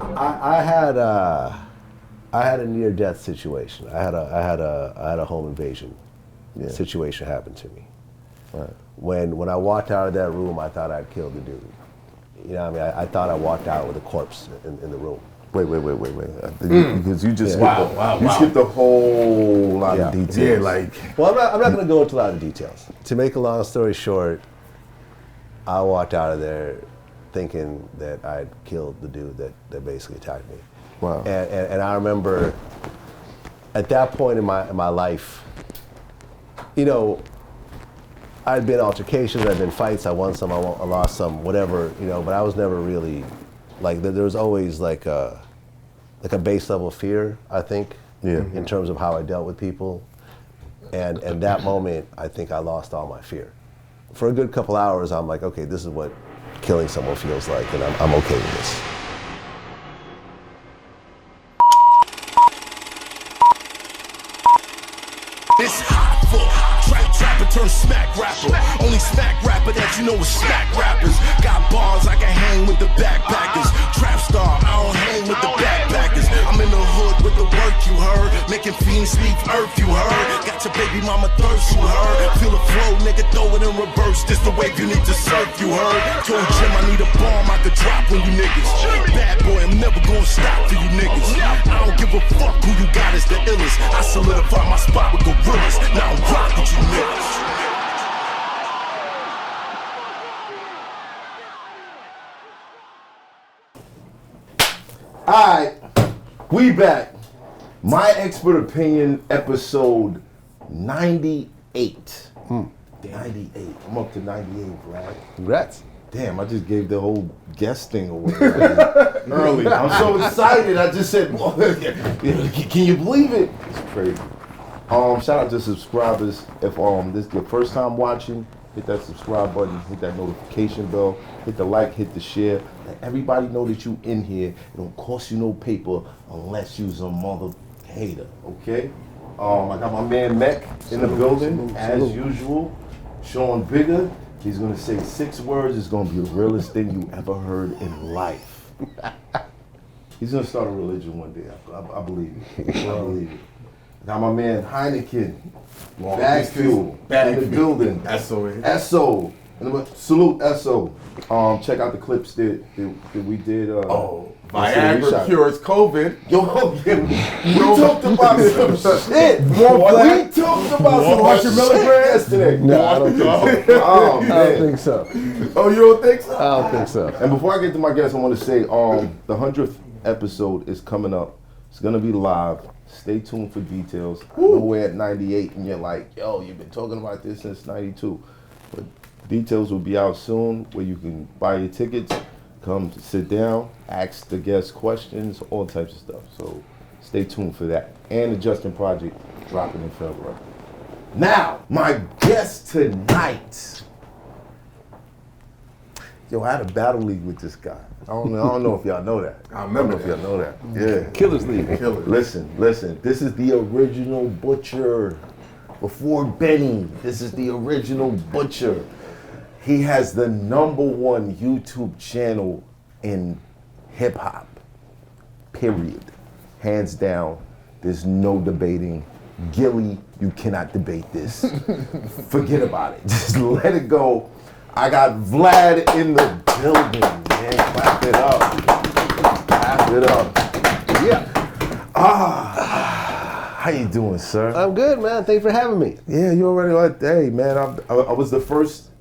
I had a near-death situation. I had a home invasion situation happen to me. Right. When I walked out of that room, I thought I'd killed the dude. You know what I mean? I thought I walked out with a corpse in the room. Wait. Because you just skipped a whole lot of details. Yeah, well, I'm not going to go into a lot of details. To make a long story short, I walked out of there thinking that I'd killed the dude that basically attacked me. Wow. And I remember at that point in my life, you know, I'd been in altercations, I'd been in fights, I won some, I lost some, whatever, you know, but I was never really, like, there was always like a base level fear, I think, in terms of how I dealt with people. And that moment, I think I lost all my fear. For a good couple hours, I'm like, okay, this is what killing someone feels like, and I'm okay with this. This Hoffa, trapper turn smack rapper. Only smack rapper that you know is smack rappers. Got bars, I can hang with the backpackers. Trap star, I don't hang with the backpackers. I'm in the hood with the work you heard. Making fiends leave earth you heard. Got your baby mama thirst you heard. Feel the flow, nigga, throw it in reverse. This the wave you need to surf you heard. Told Jim I need a bomb I could drop on you niggas. Bad boy, I'm never gonna stop for you niggas. I don't give a fuck who you got as the illest. I solidify my spot with gorillas. Now I'm rock with you niggas. Alright, we back. My Expert Opinion, episode 98. 98. I'm up to 98, Vlad. Congrats. Damn, I just gave the whole guest thing away early. I'm so excited. I just said, can you believe it? It's crazy. Shout out to subscribers. If this is your first time watching, hit that subscribe button, hit that notification bell, hit the like, hit the share. Let everybody know that you in here. It don't cost you no paper unless you's a mother hater, okay? I got my man Mech in the building, as usual. Sean Bigger. He's gonna say 6 words. It's gonna be the realest thing you ever heard in life. He's gonna start a religion one day. I believe it. I believe it. Got my man Heineken, Bag Fuel, in the building. SO. Salute SO. Check out the clips that we did. Viagra cures COVID. Yo, we talked about some shit. We talked about some 100 milligrams yesterday. No, I don't think so. Oh, man. I don't think so. Oh, you don't think so? I don't think so. And before I get to my guest, I want to say the 100th episode is coming up. It's gonna be live. Stay tuned for details. I know we're at 98 and you're like, yo, you've been talking about this since 92. But details will be out soon where you can buy your tickets, come sit down, ask the guests questions, all types of stuff. So stay tuned for that. And the Justin Project dropping in February. Now, my guest tonight. Yo, I had a battle league with this guy. I don't know if y'all know that. I remember if y'all know that. Yeah. Killers League. Listen. This is the original Butcher. Before Benny, this is the original Butcher. He has the #1 YouTube channel in hip hop. Period. Hands down. There's no debating. Gilly, you cannot debate this. Forget about it. Just let it go. I got Vlad in the building, man. Clap it up. Clap it up. Yeah. How you doing, sir? I'm good, man. Thanks for having me. Yeah, you already like, hey, man, I was the first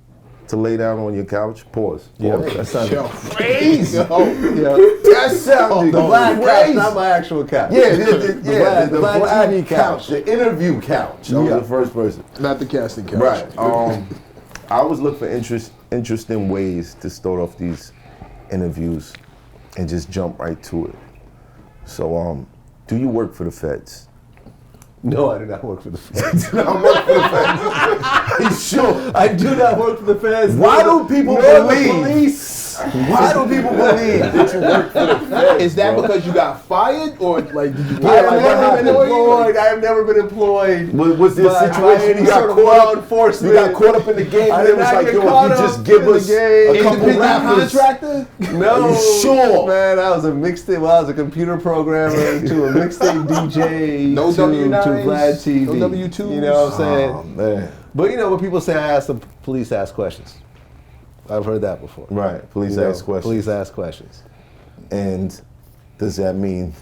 to lay down on your couch. Pause. Yeah, that sounded crazy. That sounded the Vlad crazy. couch, not my actual couch. Yeah, the Vlad Vlad TV couch, the interview couch. I was the first person. Not the casting couch. Right. I always look for interesting ways to start off these interviews and just jump right to it. So, do you work for the feds? No, I do not work for the feds. I work for the feds. Are you sure? I do not work for the feds. Why do people nor believe? the police? Why do people believe that you work for the feds? Is that bro? because you got fired or like did you? I have never been employed. Was there a by situation any you got sort of caught law up? enforcement? You got caught up in the game I and did it was not like, get yo, caught if you up just give in the us game. a couple Independent rappers. contractor? No, Are you sure? man. I was a mixtape. Well, I was a computer programmer to a mixtape DJ. No to W-9s, VLADTV. no W-2s. You know what I'm saying? Oh, man. But you know when people say I ask the police ask questions, I've heard that before. Right, police You know, ask questions. Police ask questions. And does that mean,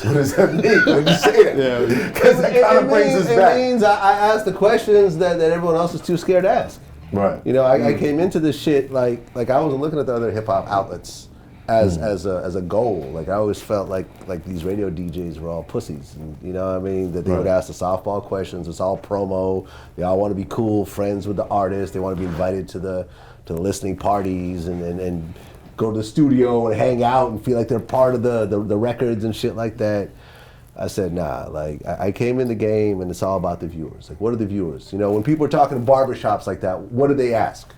what does that mean when you say that? Yeah. Because it kind of brings us It back. means I ask the questions that everyone else is too scared to ask. Right. You know, I came into this shit like I wasn't looking at the other hip hop outlets as a goal. Like I always felt like these radio DJs were all pussies, and you know what I mean, that they would Right. ask the softball questions. It's all promo. They all want to be cool, friends with the artist. They want to be invited to the listening parties and go to the studio and hang out and feel like they're part of the records and shit like that. I said, nah, like I came in the game and it's all about the viewers. Like, what are the viewers? You know, when people are talking in barbershops like that, what do they ask?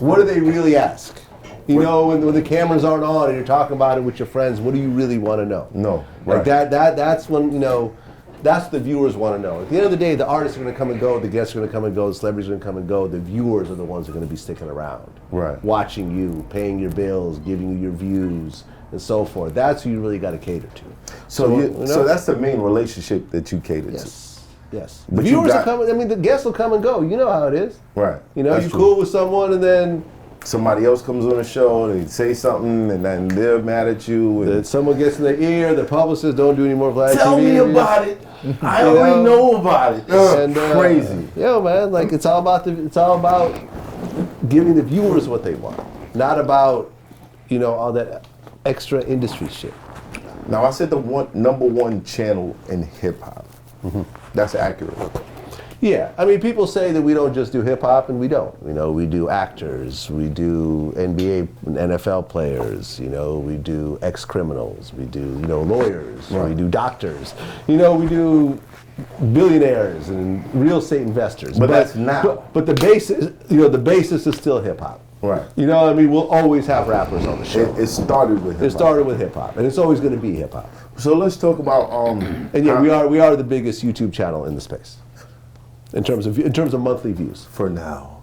What do they really ask? You know, when the cameras aren't on and you're talking about it with your friends, what do you really want to know? No, Like right. that's when, you know, that's what the viewers want to know. At the end of the day, the artists are going to come and go, the guests are going to come and go, the celebrities are going to come and go. The viewers are the ones that are going to be sticking around. Right. Watching you, paying your bills, giving you your views, and so forth. That's who you really got to cater to. So, you know? so that's the main relationship that you cater to. Yes. Yes. But The you viewers got- are coming, I mean, the guests will come and go. You know how it is. Right. You know, That's you're true. cool with someone and then Somebody else comes on the show, they say something, and then they're mad at you. And someone gets in their ear, the publicist don't do any more VLAD tell TV me interviews. about it. I You already know? know about it. And, Crazy. Yo, man, like it's all about giving the viewers what they want, not about, you know, all that extra industry shit. Now I said the number one channel in hip hop. That's accurate. Yeah, I mean, people say that we don't just do hip hop, and we don't. You know, we do actors, we do NBA and NFL players. You know, we do ex-criminals, we do lawyers, Right. we do doctors. You know, we do billionaires and real estate investors. But that's now. But the basis, the basis is still hip hop. Right. You know what I mean? We'll always have rappers on the show. It started with hip hop. It started with hip hop, and it's always going to be hip hop. So let's talk about And yeah, we are the biggest YouTube channel in the space in terms of monthly views. for now.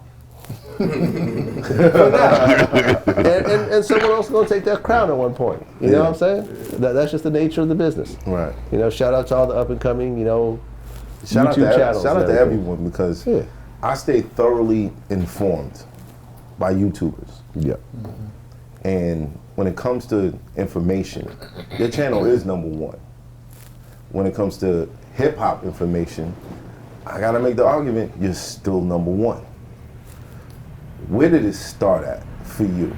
and someone else is going to take that crown at one point. You know what I'm saying? That's just the nature of the business. Right. You know, shout out to all the up and coming, Shout out YouTube to channels. shout out and to everything. everyone because Yeah. I stay thoroughly informed by YouTubers. Yeah. And when it comes to information, your channel is number one. When it comes to hip hop information, I gotta make the argument, you're still number one. Where did it start at for you?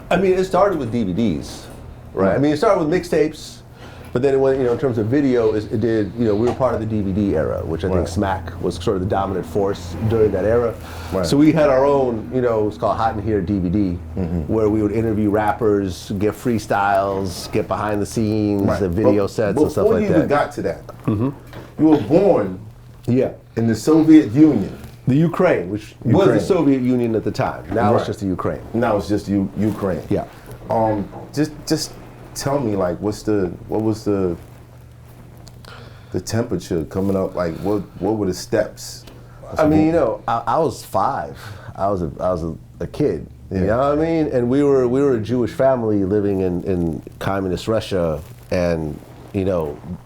I mean, it started with DVDs, right? I mean, it started with mixtapes, but then it went, in terms of video, it did, we were part of the DVD era, which I think Right. Smack was sort of the dominant force during that era. Right. So we had our own, it's called Hot in Here DVD, where we would interview rappers, get freestyles, get behind the scenes, the video sets and stuff Before like you even that. got to that, you were born Yeah. in the Soviet Union. The Ukraine, which was Ukraine. the Soviet Union at the time. Now Right. it's just the Ukraine. Now it's just Ukraine. Yeah. Just tell me, like, what was the temperature coming up? Like, what were the steps? I mean, I was 5. I was a kid. You Yeah. know what I mean? And we were a Jewish family living in communist Russia, and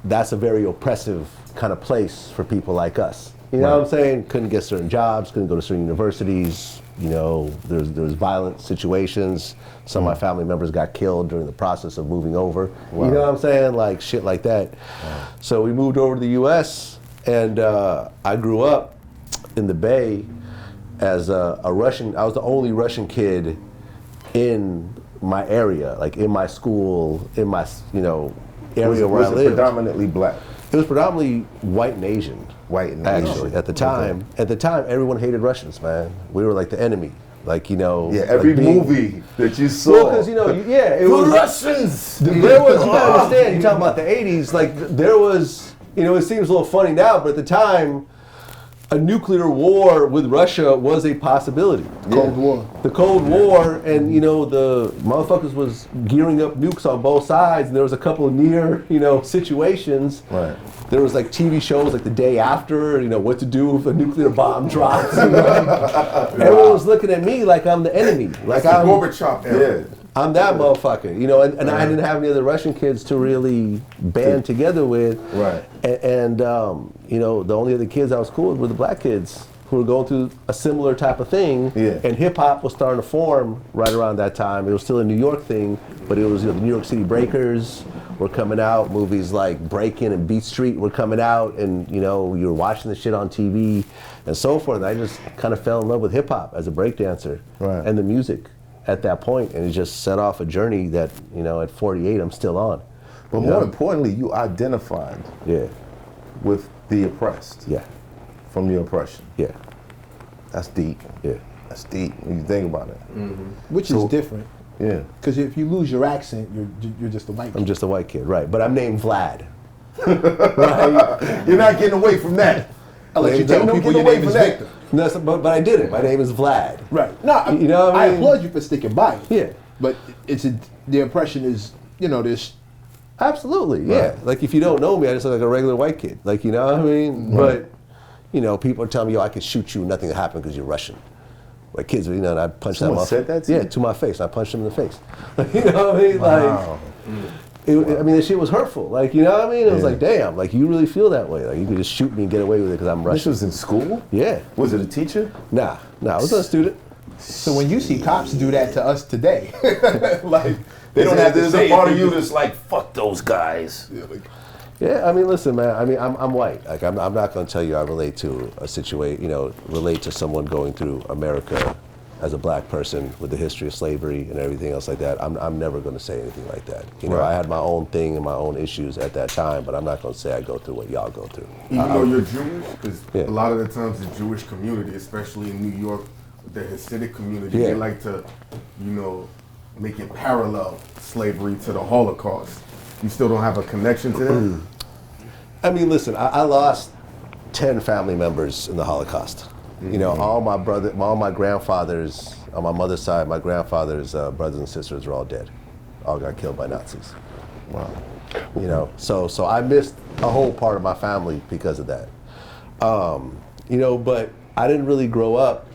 that's a very oppressive kind of place for people like us. You know what I'm saying? Couldn't get certain jobs, couldn't go to certain universities. There was violent situations. Some of my family members got killed during the process of moving over. Wow. You know what I'm saying? Like shit like that. So we moved over to the U.S. and I grew up in the Bay as a Russian. I was the only Russian kid in my area, like in my school, in my area where I Was it lived. predominantly black? It was predominantly white and Asian. White and Actually, Asian. at the time, everyone hated Russians, man. We were like the enemy. Like Yeah, every like being- movie that you saw. Well, because it the was Russians. there was. You gotta understand. You're talking about the '80s. Like there was. It seems a little funny now, but at the time, a nuclear war with Russia was a possibility. Cold War. The Cold War, and you know, the motherfuckers was gearing up nukes on both sides, and there was a couple of near, you know, situations. Right. There was like TV shows like the day after, you know, what to do if a nuclear bomb drops. You know? Everyone was looking at me like I'm the enemy. Like The I'm Gorbachev era. I'm that motherfucker, you know, and I didn't have any other Russian kids to really band together with. Right. And you know, the only other kids I was cool with were the black kids who were going through a similar type of thing. Yeah. And hip hop was starting to form right around that time. It was still a New York thing, but it was, you know, the New York City Breakers were coming out. Movies like Breakin' and Beat Street were coming out, and you know, you were watching the shit on TV and so forth. And I just kind of fell in love with hip hop as a breakdancer and the music at that point, and it just set off a journey that, you know, at 48 I'm still on. But more importantly, you identified with the oppressed. Yeah. From your oppression. Yeah. That's deep. Yeah. That's deep when you think about it. Which is different. Yeah. Because if you lose your accent, you're just a white kid. I'm just a white kid, right? But I'm named Vlad. Right? You're not getting away from that. I'll let you They tell don't people get your away name from is that. Victor. No, but I did it. My name is Vlad. Right. No, You know what I I mean? applaud you for sticking by it. Yeah. But the impression is, you know, there's Absolutely, yeah. Like if you don't know me, I just look like a regular white kid. Like, you know what I mean? But, you know, people are telling me, yo, I can shoot you, nothing will happen because you're Russian. Like kids, you know, and I punched Someone that said that to yeah, you? to my face. I punched him in the face. You know what I mean? Wow. Like, I mean, the shit was hurtful. Like, you know what I mean? It was like, damn, like you really feel that way. Like you could just shoot me and get away with it because I'm This Russian. was in school? Yeah. Was it a teacher? Nah, I was a student. so when you see cops do that to us today, like they don't There's have to there's say a part it. of you that's like, fuck those guys. Yeah, I mean, listen, man. I mean, I'm white. Like, I'm not going to tell you I relate to a situation. You know, relate to someone going through America as a black person with the history of slavery and everything else like that. I'm never going to say anything like that. You know, I had my own thing and my own issues at that time, but I'm not going to say I go through what y'all go through. Even though you're Jewish, because Yeah. a lot of the times the Jewish community, especially in New York, the Hasidic community, Yeah. they like to, you know, make it parallel slavery to the Holocaust. You still don't have a connection to that? I mean, listen, I lost 10 family members in the Holocaust. You know, all my grandfathers, on my mother's side, my grandfather's brothers and sisters are all dead. All got killed by Nazis. Wow. You know, so I missed a whole part of my family because of that. You know, but I didn't really grow up.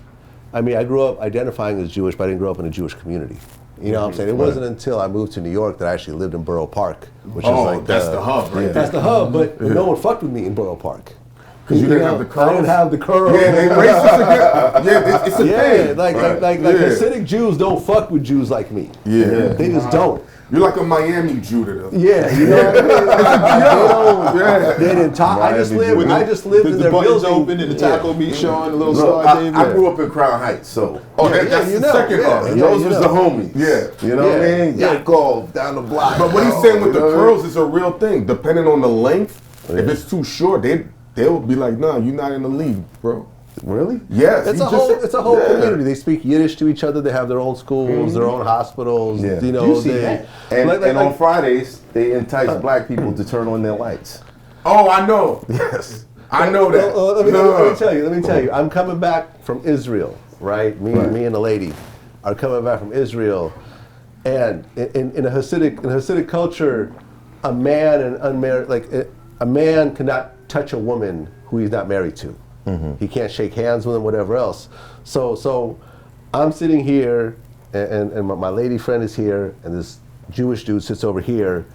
I mean, I grew up identifying as Jewish, but I didn't grow up in a Jewish community. You know what I'm saying? It wasn't until I moved to New York that I actually lived in Borough Park, which is like that's the hub, right? That's the hub, but no one fucked with me in Borough Park. Because you didn't have the curls? I didn't have the curls. Yeah, they racist again. Yeah, it's a thing. like Yeah. Hasidic Jews don't fuck with Jews like me. Yeah. They just don't. You're like a Miami Jew to them. Yeah, you know what I mean? They didn't talk. I just lived in the their buttons building. open and the taco meat showing, the little Look, star David. I grew up in Crown Heights, so. That's you the know, second hub. And Yeah, those you was know. the homies. Yeah. You know what I Yeah. mean? Yakov down the block. But what he's saying with the You know? curls is a real thing. Depending on the length, if it's too short, they'll be like, nah, you're not in the league, bro. Really? Yes. It's he a just whole, said- it's a whole Yeah. community. They speak Yiddish to each other. They have their own schools, their own hospitals. Yeah. You know, You see they, that. And on Fridays, they entice black people to turn on their lights. Oh, I know. Yes. I know that. Let me tell you. I'm coming back from Israel, right? Me and the lady are coming back from Israel, and in a Hasidic culture, a man and unmarried, like a man cannot touch a woman who he's not married to. He can't shake hands with him, whatever else. So I'm sitting here, and my lady friend is here, and this Jewish dude sits over here,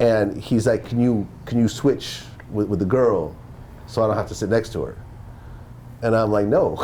and he's like, can you switch with the girl so I don't have to sit next to her? And I'm like, no.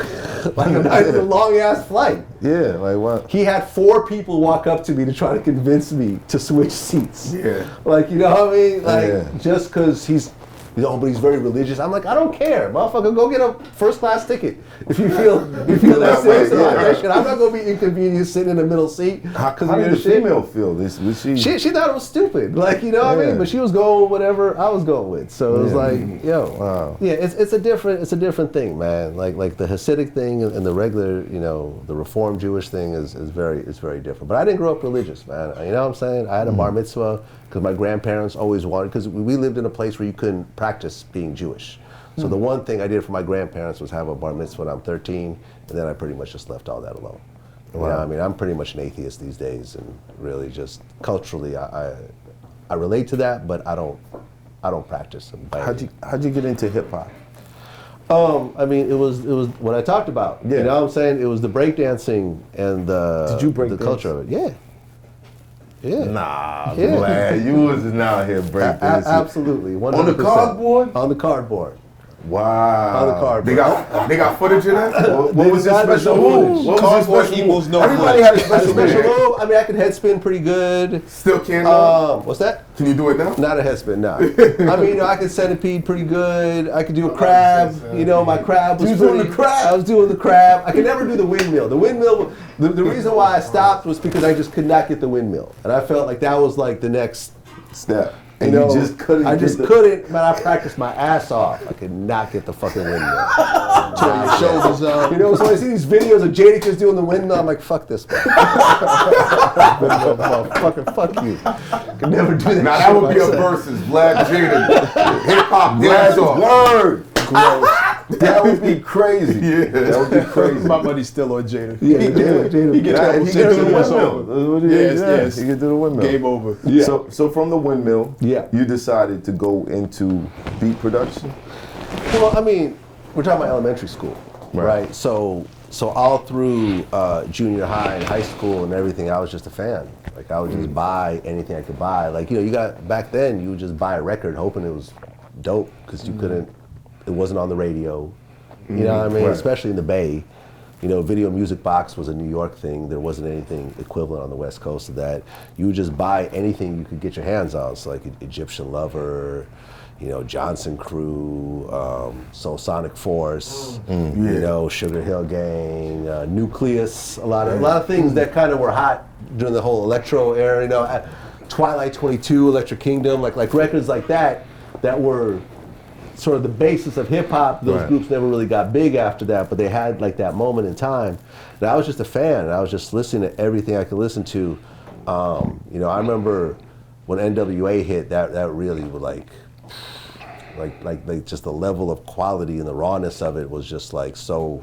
Like, it's a long ass flight. Yeah, like what? He had 4 people walk up to me to try to convince me to switch seats. Yeah. Like, you know what I mean? Like, Yeah. just because he's, but he's very religious. I'm like, I don't care, motherfucker. Go get a first class ticket if you feel that serious about that shit. I'm not gonna be inconvenienced sitting in the middle seat. How did the female feel? Was she? She thought it was stupid, like, you know what I mean. But she was going with whatever I was going with. So it was like, yo, yeah, it's a different thing, man. Like the Hasidic thing and the regular, you know, the Reform Jewish thing is very different. But I didn't grow up religious, man. You know what I'm saying? I had a bar mitzvah because my grandparents always wanted, because we lived in a place where you couldn't practice being Jewish. So the one thing I did for my grandparents was have a bar mitzvah when I'm 13, and then I pretty much just left all that alone. You know, I mean, I'm pretty much an atheist these days, and really just culturally, I relate to that, but I don't practice them. How'd you get into hip hop? I mean, it was what I talked about. Yeah. You know what I'm saying? It was the breakdancing and Did you break the dance? culture of it. Yeah. Yeah. Nah, Yeah. Vlad, you wasn't out here breakdancing. Absolutely. 100%. On the cardboard? On the cardboard. Wow. On the cardboard. They got footage of that? What was your got special footage. move? What was your Cardboard special equals move? no Everybody footage. had a A special special move. move. I mean, I could head spin pretty good. Still can't What's that? Can you do it now? Not a head spin, no. I mean, you know, I could centipede pretty good. I could do a crab. You know, my crab was You was doing pretty- the crab? I was doing the crab. I could never do the windmill. The windmill, the reason why I stopped was because I just could not get the windmill. And I felt like that was like the next Step. You And know, you just couldn't. I get just the- couldn't, man. I practiced my ass off. I could not get the fucking windmill. Your shoulders up. You know, so I see these videos of Jadakiss doing the windmill. I'm like, fuck this, man. Motherfucker, fuck you. Could never do that. Now that shit would be a myself. versus Vlad Jada. Hip hop dance Vlad's off. word. That would be crazy. Yeah. That would be crazy. My buddy's still on Jada. Yeah, Jada. He gets Yeah, double he can do the serious. windmill. Yes. He can do the windmill. Game over. Yeah. So from the windmill, Yeah. you decided to go into beat production. Well, I mean, we're talking about elementary school, Right. right? So all through junior high and high school and everything, I was just a fan. Like I would just buy anything I could buy. Like, you know, you got back then, you would just buy a record hoping it was dope because you couldn't. It wasn't on the radio. You know what I mean? Right. Especially in the Bay. You know, Video Music Box was a New York thing. There wasn't anything equivalent on the West Coast of that. You would just buy anything you could get your hands on. So like Egyptian Lover, you know, Johnson Crew, Soul Sonic Force, you know, Sugar Hill Gang, Nucleus, a lot of things that kind of were hot during the whole electro era. You know, Twilight 22, Electric Kingdom, like records like that were sort of the basis of hip hop. Those Right. groups never really got big after that, but they had like that moment in time. And I was just a fan, and I was just listening to everything I could listen to. You know, I remember when NWA hit, that really was like just the level of quality and the rawness of it was just like so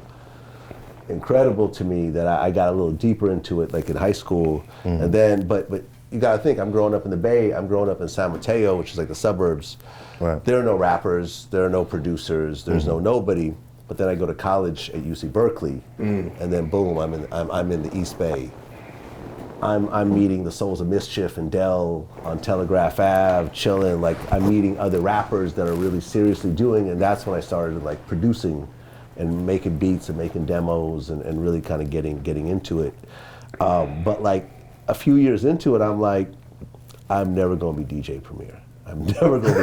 incredible to me that I got a little deeper into it, like in high school. And then, but you gotta think, I'm growing up in the Bay, I'm growing up in San Mateo, which is like the suburbs. Right. There are no rappers, there are no producers, there's no nobody. But then I go to college at UC Berkeley, and then boom, I'm in the East Bay. I'm meeting the Souls of Mischief and Dell on Telegraph Ave, chilling. Like I'm meeting other rappers that are really seriously doing, and that's when I started like producing and making beats and making demos and really kind of getting into it. But like a few years into it, I'm like, I'm never gonna be DJ Premier. I'm never gonna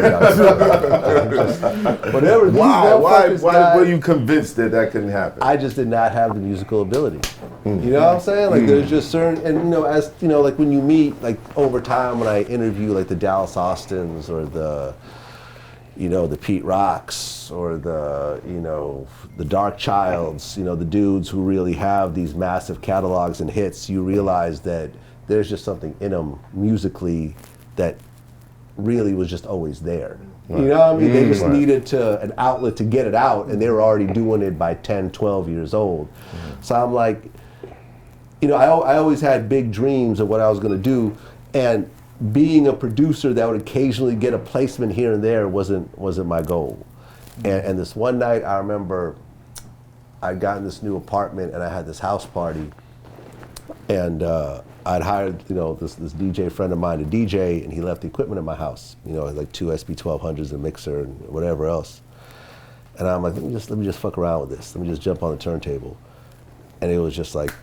be whatever. these Why motherfuckers got- were you convinced that couldn't happen? I just did not have the musical ability. You know what I'm saying? Like there's just certain, and you know, as you know, like when you meet, like over time when I interview like the Dallas Austins or the, you know, the Pete Rocks or the, you know, the Dark Childs, you know, the dudes who really have these massive catalogs and hits, you realize that there's just something in them musically that really was just always there. You know what I mean? They just needed an outlet to get it out, and they were already doing it by 10, 12 years old. So I'm like, you know, I always had big dreams of what I was gonna do, and being a producer that would occasionally get a placement here and there wasn't my goal. And this one night, I remember I'd gotten this new apartment and I had this house party, and I'd hired, you know, this DJ friend of mine to DJ, and he left the equipment at my house. You know, like 2 SP1200s, a mixer, and whatever else. And I'm like, let me just fuck around with this. Let me just jump on the turntable. And it was just like,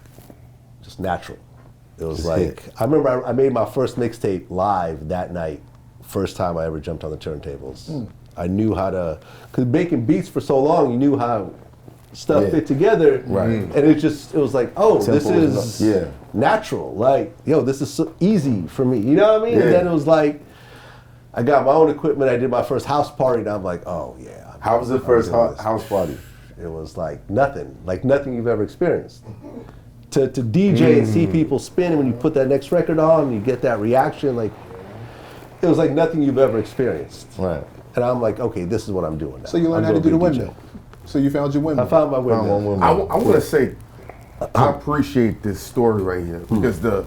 just natural. It was Just like, hit. I remember I made my first mixtape live that night. First time I ever jumped on the turntables. I knew how to, cause making beats for so long, you knew how stuff fit together. Right. And it was like, oh, this Simple is enough. natural. Like, yo, this is so easy for me. You know what I mean? Yeah. And then it was like, I got my own equipment. I did my first house party, and I'm like, oh yeah. How was the first doing this. house party? It was like nothing you've ever experienced. To DJ and see people spin, and when you put that next record on, and you get that reaction, like, it was like nothing you've ever experienced. Right. And I'm like, okay, this is what I'm doing now. So you learned I'm how to do the gonna be a windmill. So you found your windmill. I found my windmill. I want to say, I appreciate this story right here because the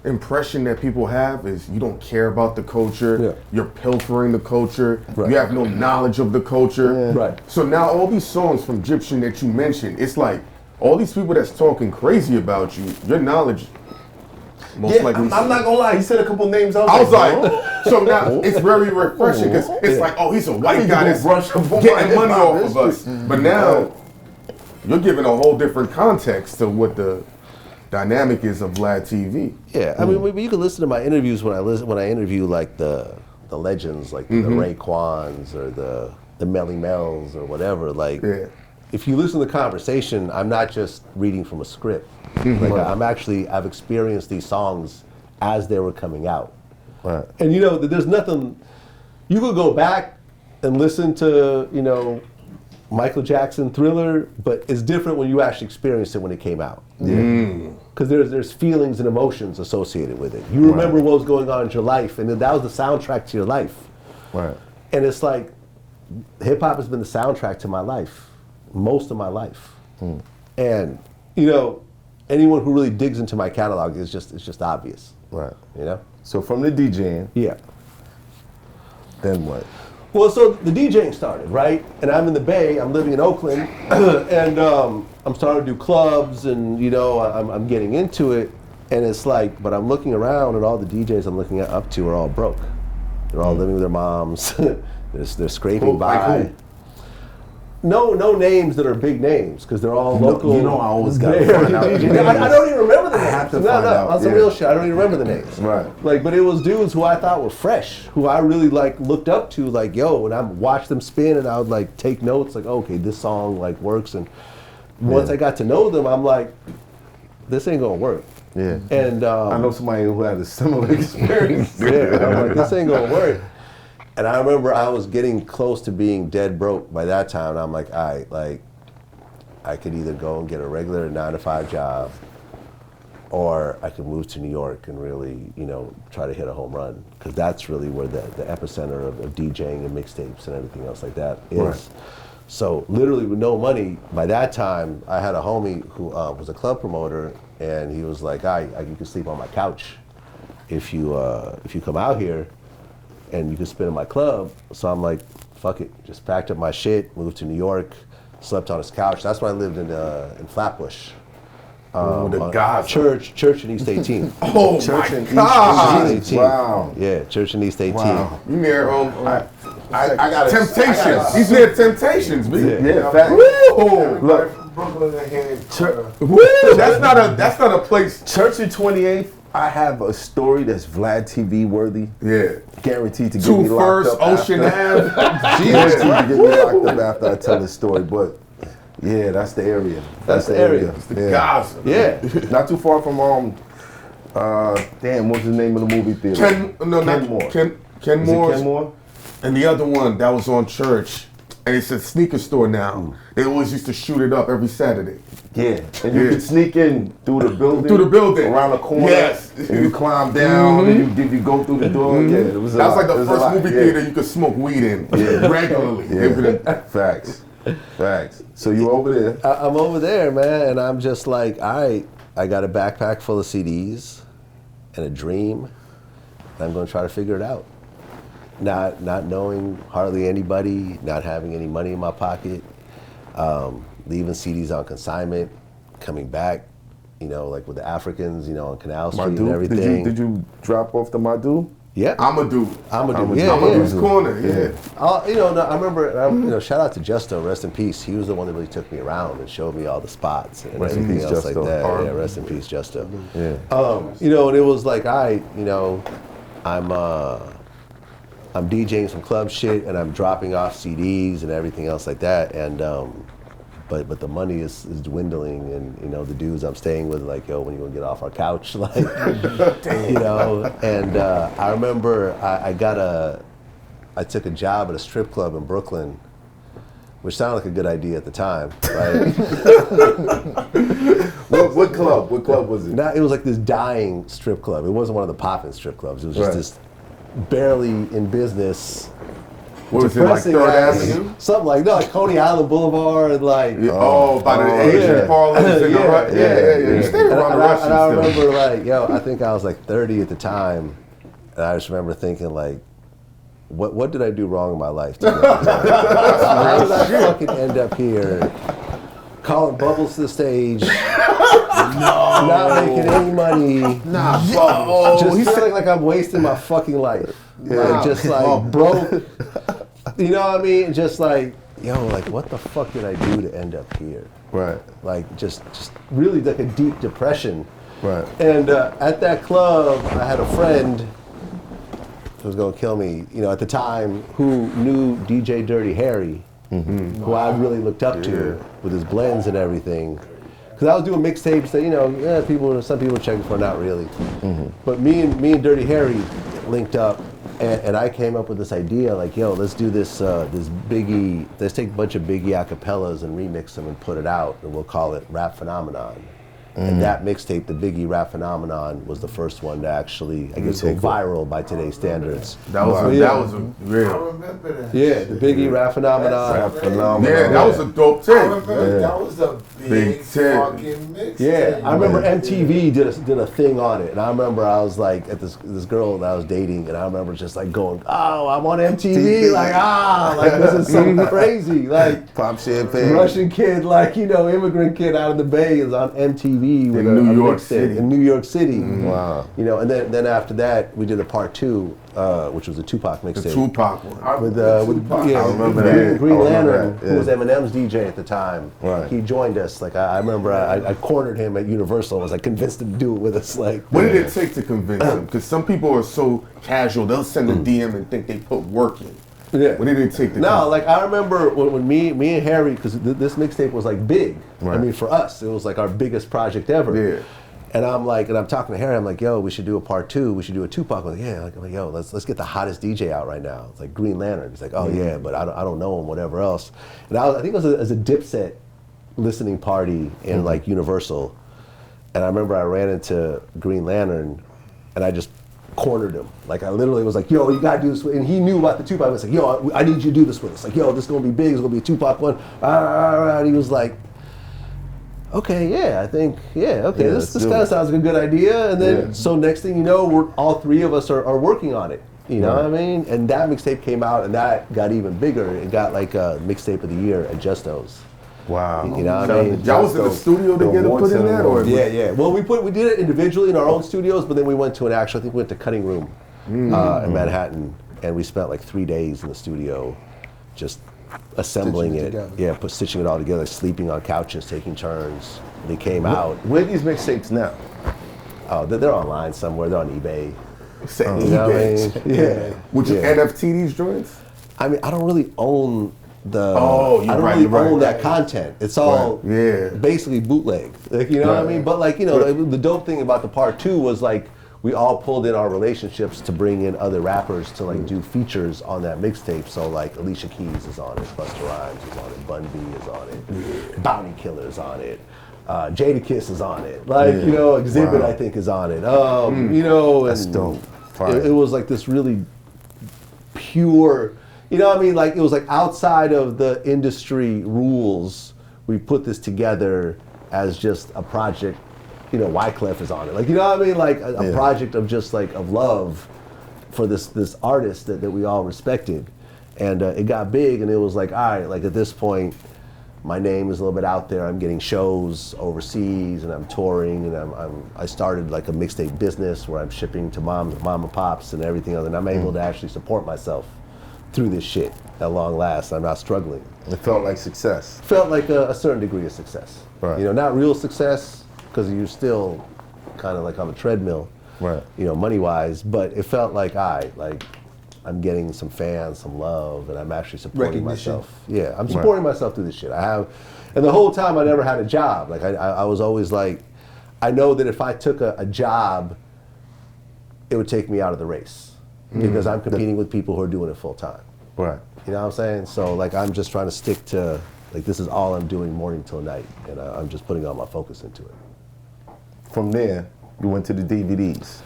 impression that people have is you don't care about the culture, Yeah. you're pilfering the culture, Right. you have no knowledge of the culture. Right. So now all these songs from Egyptian that you mentioned, it's like all these people that's talking crazy about you, your knowledge most Yeah, likely. I'm not gonna lie. He said a couple names. I was like, so now it's very refreshing because it's like, oh, he's a white guy that's getting money off of us. But now you're giving a whole different context to what the dynamic is of Vlad TV. Yeah, I mean, you can listen to my interviews when I interview like the legends, like the Raekwons or the Melly Mel's or whatever. Like, if you listen to the conversation, I'm not just reading from a script. Like I've experienced these songs as they were coming out. Right. And you know, there's nothing, you could go back and listen to, you know, Michael Jackson Thriller, but it's different when you actually experienced it when it came out. Yeah. Because there's feelings and emotions associated with it. You remember what was going on in your life, and that was the soundtrack to your life. Right. And it's like, hip hop has been the soundtrack to my life, most of my life. And, you know, anyone who really digs into my catalog it's just obvious. Right. You know? So from the DJing, Yeah. then what? Well, so the DJing started, right? And I'm in the Bay, I'm living in Oakland, and I'm starting to do clubs, and you know, I'm getting into it, and it's like, but I'm looking around, and all the DJs I'm looking up to are all broke. They're all living with their moms. they're scraping by. Like who? No names that are big names, because they're all local. You know, I always got DJs. to find out. I don't even remember the names. have to no, find out, on some yeah. real shit. I don't even remember the names. Right. Like, but it was dudes who I thought were fresh, who I really like looked up to, like, yo, and I watched them spin, and I would like take notes, like, okay, this song like works, and once I got to know them, I'm like, this ain't gonna work. Yeah. And I know somebody who had a similar experience. yeah, I'm like, this ain't gonna work. And I remember I was getting close to being dead broke by that time, and I'm like, all right, like, I could either go and get a regular 9-to-5 job, or I could move to New York and really, you know, try to hit a home run, because that's really where the epicenter of DJing and mixtapes and everything else like that is. Right. So literally with no money, by that time, I had a homie who was a club promoter, and he was like, you can sleep on my couch if you come out here, and you can spin in my club. So I'm like, fuck it, just packed up my shit, moved to New York, slept on his couch. That's why I lived in Flatbush. The Gaza. Church in East 18. Oh Church my in God! East 18. Wow. Yeah, Church in East 18. Wow. You near I got Temptations. He's near Temptations, B. Yeah, fact. Woo! Look, Brooklyn and here. Woo! That's not a place. Church in 28th. I have a story that's Vlad TV worthy. Yeah. Guaranteed to get me Two locked First, up. Ocean Ave. Guaranteed to get me locked up after I tell this story. But yeah, that's the area. That's the area. Yeah. Gaza. Yeah. Not too far from damn, what's the name of the movie theater? Kenmore. Is it Kenmore? And the other one that was on Church, and it's a sneaker store now. They always used to shoot it up every Saturday. Yeah, and you could sneak in through the building. Through the building. Around the corner. Yes. And you climb down and you go through the door. Yeah, it was That was like the it was a first lot, movie yeah. theater you could smoke weed in regularly. Yeah. Facts. So you over there. I'm over there, man, and I'm just like, all right, I got a backpack full of CDs and a dream, and I'm going to try to figure it out. Not knowing hardly anybody, not having any money in my pocket, leaving CDs on consignment, coming back, you know, like with the Africans, you know, on Canal Street and everything. Did you drop off the Madu? Yeah. I'm a dude. Yeah. Corner. Yeah. You know, I remember, you know, shout out to Justo, rest in peace. He was the one that really took me around and showed me all the spots and Rest in everything peace, else Justo. like that. Yeah, rest in peace, Justo. Yeah. You know, and it was like, you know, I'm DJing some club shit and I'm dropping off CDs and everything else like that, and but the money is dwindling, and you know, the dudes I'm staying with, like, yo, when you gonna get off our couch, like, you know, and I remember I took a job at a strip club in Brooklyn, which sounded like a good idea at the time, right? What club? What club was it? It was like this dying strip club. It wasn't one of the poppin' strip clubs. It was just Right. this barely in business. What was it, like Depressing Third ass- Avenue? Something like, no, like Coney Island Boulevard and like. Oh, by the Asian yeah. parlors and the Yeah. You stayed around the And Russians I still. remember like, yo, I think I was like 30 at the time, and I just remember thinking like, what did I do wrong in my life? How did I fucking end up here? Calling bubbles to the stage, not making any money, just feeling like I'm wasting my fucking life. Like, just like broke, you know what I mean? Just like, yo, like what the fuck did I do to end up here? Right. Like just really like a deep depression. Right. And at that club, I had a friend who was gonna kill me, you know, at the time, who knew DJ Dirty Harry, who I really looked up to with his blends and everything. Because I was doing mixtapes that, you know, some people were checking for, not really. But me and Dirty Harry linked up, and I came up with this idea, like, yo, let's do this Biggie, let's take a bunch of Biggie acapellas and remix them and put it out, and we'll call it Rap Phenomenon. And that mixtape, the Biggie Rap Phenomenon, was the first one to actually, I guess, go viral by today's standards. That was a I real. remember that. Yeah, the Biggie Rap Phenomenon. Yeah, that was a dope tape. I remember that was a big tape. fucking mix. Yeah, I remember MTV did a thing on it, and I remember I was like at this girl that I was dating, and I remember just like going, oh, I'm on MTV, like this is so crazy, like Pop champagne. Russian kid, like, you know, immigrant kid out of the Bay is on MTV with In New York mixtape City. in New York City. Wow. You know, and then after that we did a part 2, which was a Tupac The mixtape. Tupac one. With Tupac. yeah, I remember Green, that. Green I remember Lantern, that, who was yeah. Eminem's DJ at the time. Right. He joined us. Like I remember, I cornered him at Universal. I was like convinced him to do it with us. Like, What did it take to convince him? Because some people are so casual, they'll send a DM and think they put work in. yeah. What did it take to No, like I remember when me and Harry, because this mixtape was like big. Right. I mean, for us, it was like our biggest project ever. Yeah. And I'm talking to Harry. I'm like, yo, we should do a part 2. We should do a Tupac. I'm like, yeah. I'm like, yo, let's get the hottest DJ out right now. It's like Green Lantern. He's like, oh yeah, but I don't know him. Whatever else. And I think it was as a Dipset listening party in like Universal. And I remember I ran into Green Lantern, and I just cornered him. Like I literally was like, yo, you gotta do this. And he knew about the Tupac. I was like, yo, I need you to do this with us. Like, yo, this is gonna be big. It's gonna be a Tupac one. And he was like, okay, yeah, I think, okay, this kind of sounds like a good idea. And then, so next thing you know, we're all 3 of us are working on it. You know what I mean? And that mixtape came out, and that got even bigger. It got like a mixtape of the year at Justo's. Wow. You know what I mean? Y'all was in the studio together put in that? Or Yeah. Well, we did it individually in our own studios, but then we went to I think we went to Cutting Room in Manhattan, and we spent like 3 days in the studio just assembling Stitching it it. together. Yeah, stitching it all together, sleeping on couches, taking turns. They came out. Where are these mixtapes now? Oh, they're online somewhere. They're on eBay. Say You know what I eBay. mean? Yeah. Would you Yeah. NFT these joints? I mean, I don't really own the. Oh, you're I don't right, really you're right. own that content. It's all Yeah. basically bootleg. Like, you know what I mean? But like, you know, the dope thing about the part 2 was like we all pulled in our relationships to bring in other rappers to like do features on that mixtape. So like Alicia Keys is on it, Busta Rhymes is on it, Bun B is on it, Bounty Killer is on it. Jadakiss is on it. Like, you know, Exhibit I think is on it. You know, That's and dope. it was like this really pure, you know what I mean? Like it was like outside of the industry rules, we put this together as just a project. You know, Wyclef is on it. Like, you know what I mean? Like a project of just like of love for this artist that we all respected. And it got big, and it was like, all right, like at this point, my name is a little bit out there. I'm getting shows overseas, and I'm touring, and I started like a mixtape business where I'm shipping to mom and pops and everything other, and I'm able to actually support myself through this shit at long last. I'm not struggling. It felt like success. Felt like a certain degree of success. Right. You know, not real success, because you're still kind of like on a treadmill, Right. you know, money-wise, but it felt like, like I'm getting some fans, some love, and I'm actually supporting Recognition. myself. Yeah, I'm supporting myself through this shit. I have, and the whole time I never had a job. Like I was always like, I know that if I took a job, it would take me out of the race, because I'm competing with people who are doing it full time. Right. You know what I'm saying? So like I'm just trying to stick to, like this is all I'm doing morning till night, and I'm just putting all my focus into it. From there, you went to the DVDs.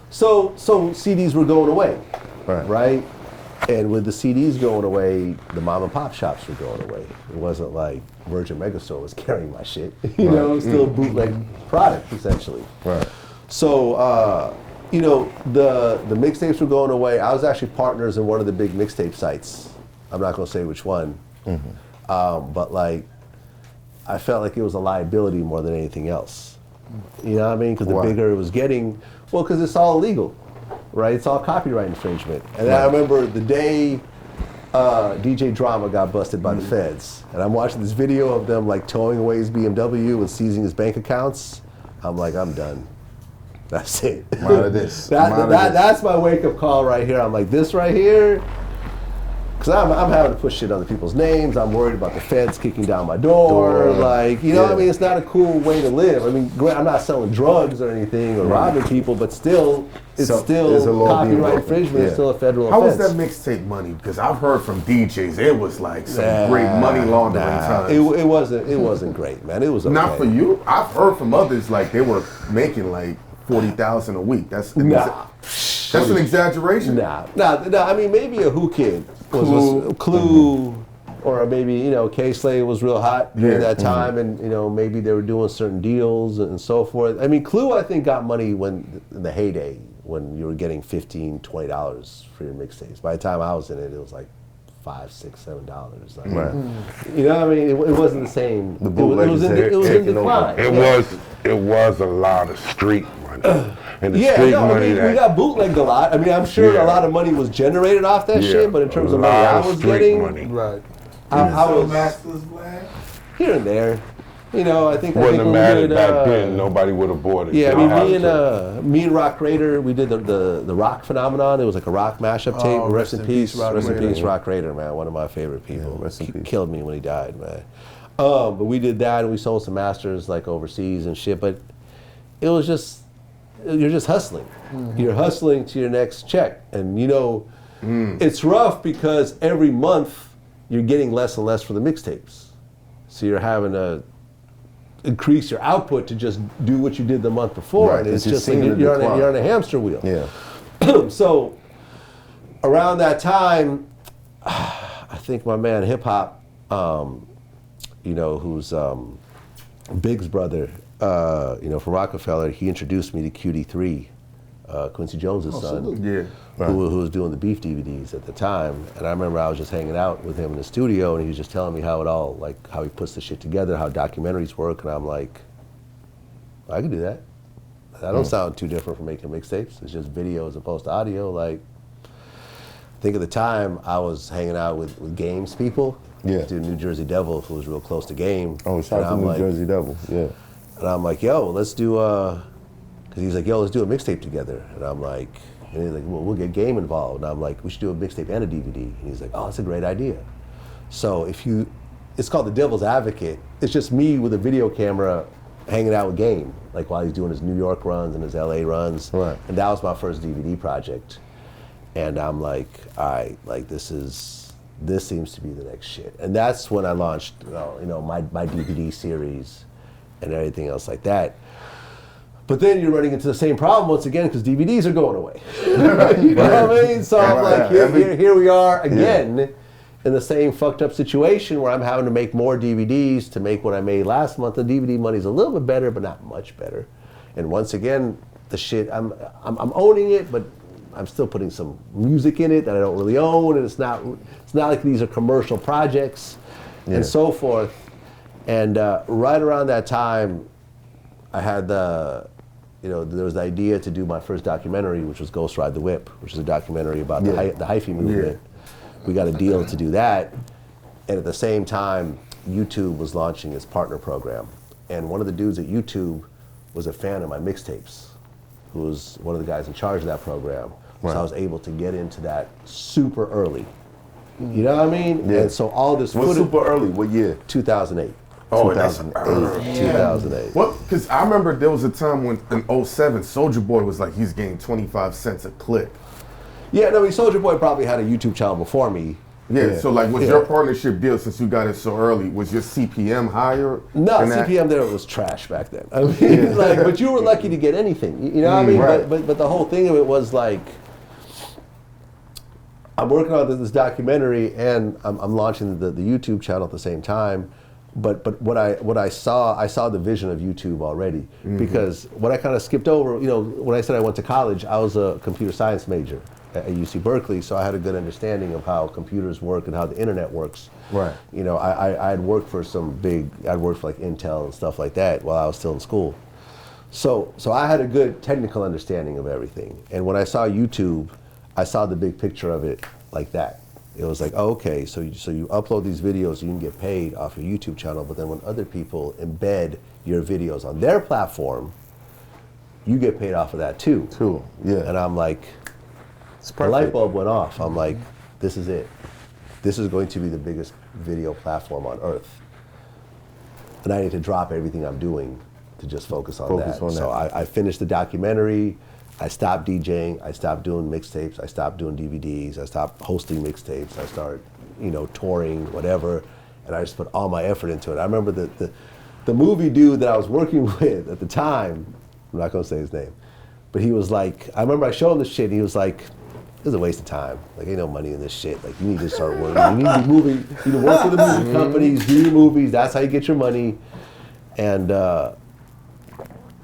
So CDs were going away. right? And with the CDs going away, the mom and pop shops were going away. It wasn't like Virgin Megastore was carrying my shit. You know, it was still a bootleg product, essentially. Right. So, you know, the mixtapes were going away. I was actually partners in one of the big mixtape sites. I'm not gonna say which one. But like, I felt like it was a liability more than anything else. You know what I mean? Because the bigger it was getting, well, because it's all illegal, right? It's all copyright infringement. And I remember the day DJ Drama got busted by the feds, and I'm watching this video of them like towing away his BMW and seizing his bank accounts. I'm like, I'm done. That's it. I'm out of this. That's my wake-up call right here. I'm like, this right here, because I'm having to put shit on people's names. I'm worried about the feds kicking down my door. Like, you know what I mean? It's not a cool way to live. I mean, I'm not selling drugs or anything or robbing people, but still, it's still copyright infringement. It's still a federal offense. How was that mixtape money? Because I've heard from DJs, it was like some great money laundering times. It wasn't great, man. It was okay. Not for you. I've heard from others like they were making like 40,000 a week. That's an exaggeration. Nah. I mean, maybe a Who Kid was Clue, or maybe, you know, K-Slay was real hot during that time, and, you know, maybe they were doing certain deals and so forth. I mean, Clue, I think, got money when in the heyday, when you were getting $15, $20 for your mixtapes. By the time I was in it, it was like $5, $6, $7. Like, you know what I mean? It wasn't the same. The bootleggers it was in decline. It was a lot of street money. And the Yeah, street no, I money mean, we got bootlegged a lot. I mean, I'm sure a lot of money was generated off that shit, but in terms of money I was getting, right. I was Masters, Vlad? here and there. You know, I think Wouldn't have when mattered we did, back then. Nobody would have bought it. Yeah, I mean, me and Rock Raider, we did the rock phenomenon. It was like a rock mashup tape. Rest in peace, Rest in peace, Rock Raider, man. One of my favorite people. Killed me when he died, man. But we did that, and we sold some masters like overseas and shit. But it was just, you're just hustling. You're hustling to your next check, and you know, it's rough because every month you're getting less and less for the mixtapes. So you're having to increase your output to just do what you did the month before, and it's just like you're on a hamster wheel. Yeah. So around that time, I think my man Hip Hop, you know, who's Big's brother, you know, from Rockefeller, he introduced me to QD3, Quincy Jones's son, who was doing the Beef DVDs at the time. And I remember I was just hanging out with him in the studio, and he was just telling me how it all, like, how he puts the shit together, how documentaries work, and I'm like, I can do that. That don't sound too different from making mixtapes. It's just video as opposed to audio. Like, I think at the time I was hanging out with Games people. Yeah. Dude, New Jersey Devil, who was real close to Game. Oh, shout out to New Jersey Devil. Yeah. And I'm like, yo, let's do because he's like, yo, let's do a mixtape together. And I'm like, and he's like, well, we'll get Game involved. And I'm like, we should do a mixtape and a DVD. And he's like, oh, that's a great idea. So it's called The Devil's Advocate. It's just me with a video camera hanging out with Game, like while he's doing his New York runs and his LA runs. Right. And that was my first DVD project. And I'm like, all right, like this seems to be the next shit. And that's when I launched, you know, my DVD series and everything else like that. But then you're running into the same problem once again because DVDs are going away. You know what I mean? So I'm like, here we are again in the same fucked up situation where I'm having to make more DVDs to make what I made last month. The DVD money's a little bit better, but not much better. And once again, the shit, I'm owning it, but I'm still putting some music in it that I don't really own, and it's not like these are commercial projects and so forth. And right around that time, I had there was the idea to do my first documentary, which was Ghost Ride the Whip, which is a documentary about the hyphy movement. We got a deal to do that, and at the same time, YouTube was launching its partner program. And one of the dudes at YouTube was a fan of my mixtapes, who was one of the guys in charge of that program. Right. So I was able to get into that super early. You know what I mean? Yeah. And so all this footage. Super early? What year? 2008. Oh, 2008. 2008. What? Because I remember there was a time when in 2007, Soulja Boy was like, he's getting 25 cents a click. Yeah, no, Soulja Boy probably had a YouTube channel before me. Yeah, so like, was your partnership deal, since you got it so early, was your CPM higher? No, CPM there was trash back then. I mean, like, but you were lucky to get anything. You know what I mean? Right. But the whole thing of it was like, I'm working on this documentary, and I'm launching the YouTube channel at the same time. But what I saw the vision of YouTube already, because what I kind of skipped over, you know, when I said I went to college, I was a computer science major at UC Berkeley, so I had a good understanding of how computers work and how the internet works. Right. You know, I had worked for I'd worked for like Intel and stuff like that while I was still in school. So I had a good technical understanding of everything. And when I saw YouTube, I saw the big picture of it like that. It was like, oh, okay, so you upload these videos, you can get paid off your YouTube channel, but then when other people embed your videos on their platform, you get paid off of that too. True, yeah. And I'm like, the light bulb went off. I'm like, this is it. This is going to be the biggest video platform on earth. And I need to drop everything I'm doing to just focus on that. So I finished the documentary. I stopped DJing, I stopped doing mixtapes, I stopped doing DVDs, I stopped hosting mixtapes, I started, you know, touring, whatever, and I just put all my effort into it. I remember the movie dude that I was working with at the time, I'm not gonna say his name, but he was like, I remember I showed him this shit, and he was like, this is a waste of time. Like, ain't no money in this shit. Like, you need to start working. You need to be moving, you need to work with the movie companies, do your movies, that's how you get your money. And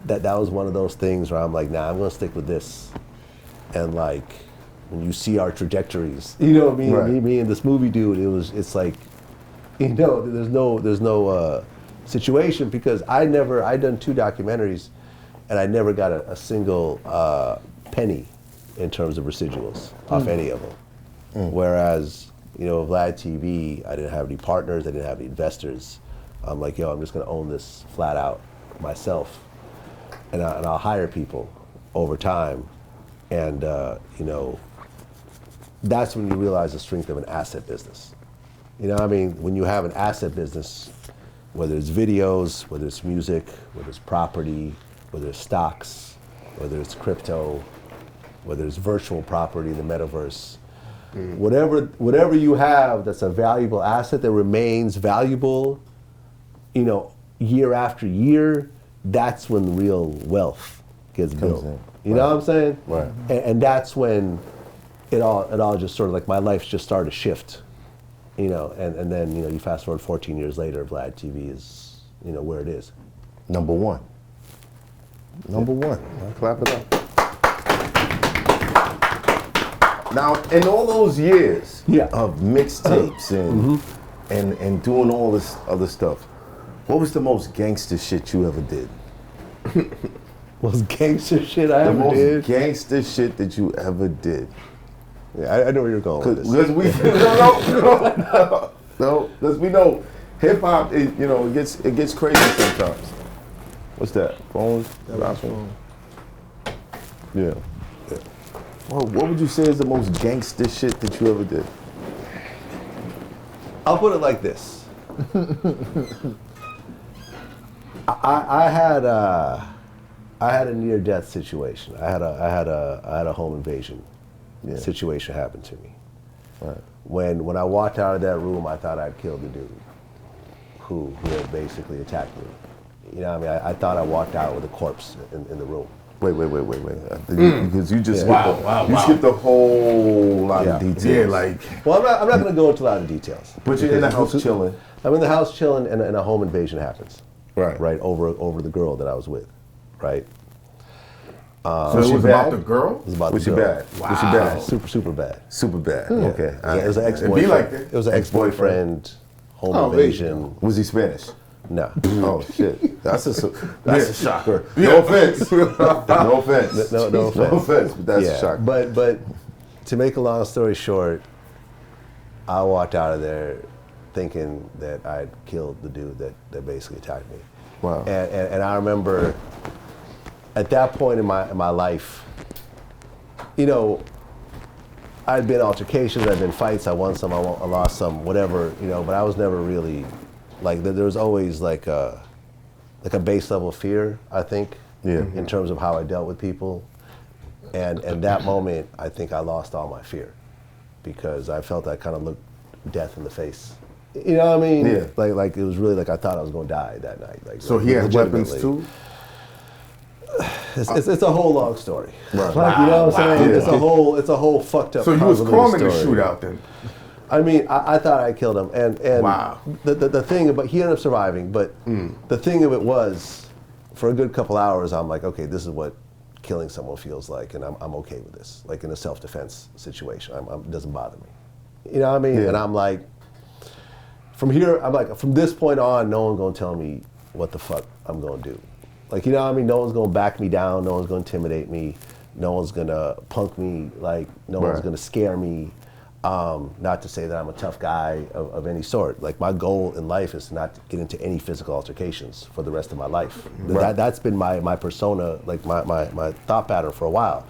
that was one of those things where I'm like, nah, I'm gonna stick with this. And like, when you see our trajectories, you know what I mean? Right. Me and this movie dude, it's like, you know, there's no situation, because I'd done 2 documentaries, and I never got a single penny in terms of residuals off any of them. Whereas, you know, VLADTV, I didn't have any partners, I didn't have any investors. I'm like, yo, I'm just gonna own this flat out myself. And I'll hire people over time, and you know, that's when you realize the strength of an asset business. You know what I mean? When you have an asset business, whether it's videos, whether it's music, whether it's property, whether it's stocks, whether it's crypto, whether it's virtual property, the metaverse, whatever you have that's a valuable asset that remains valuable, you know, year after year, that's when real wealth gets built. You know what I'm saying? Right. And that's when it all just sort of like my life just started to shift. You know, and then, you know, you fast forward 14 years later, Vlad TV is, you know, where it is. Number one. Number one. Clap it up. Now, in all those years of mixtapes and doing all this other stuff, what was the most gangster shit you ever did? Most gangster shit I ever did? The most gangster shit that you ever did. Yeah, I know where you're going with this. Because we because we know hip hop, you know, it gets crazy sometimes. What's that? Phones? Phone. Yeah. Well, what would you say is the most gangster shit that you ever did? I'll put it like this. I had a near-death situation. I had a home invasion situation happen to me. Right. When I walked out of that room, I thought I'd killed the dude who had basically attacked me. You know what I mean? I thought I walked out with a corpse in the room. Wait. Because you just skipped a whole lot of details. Yeah, like. Well, I'm not going to go into a lot of details. But you're in the house chilling. I'm in the house chilling, and a home invasion happens. Right. Right, over the girl that I was with. Right. So it was about the girl? It was about Was the she girl. bad? Wow. Was she bad? Super bad. Super bad. Yeah. Okay. Yeah, it was an ex-boyfriend. It'd be like that. It was an ex-boyfriend, home invasion. Was he Spanish? No. Oh shit. That's a shocker. No offense. No offense. No offense. No offense, but that's a shocker. But to make a long story short, I walked out of there thinking that I'd killed the dude that basically attacked me. Wow. And I remember at that point in my life, you know, I'd been in altercations, I'd been in fights, I won some, I lost some, whatever, you know, but I was never really, like, there was always like a base level of fear, I think, in terms of how I dealt with people. And that moment, I think I lost all my fear, because I felt I kind of looked death in the face. You know what I mean? Yeah. Like it was really like I thought I was going to die that night. Like, So he had weapons too? It's a whole long story. Right. Like, you know what I'm saying? Yeah. It's a whole fucked up. So you was calm in the story. shootout then? I mean, I thought I killed him, and Wow. the thing about, he ended up surviving, but the thing of it was, for a good couple hours, I'm like, okay, this is what killing someone feels like, and I'm okay with this. Like in a self-defense situation, it doesn't bother me. You know what I mean? Yeah. And I'm like, from here, I'm like, from this point on, no one's gonna tell me what the fuck I'm gonna do. Like, you know what I mean? No one's gonna back me down, no one's gonna intimidate me, no one's gonna punk me, like, no one's gonna scare me. Not to say that I'm a tough guy of any sort. Like, my goal in life is to not get into any physical altercations for the rest of my life. Right. That's been my persona, like my thought pattern for a while.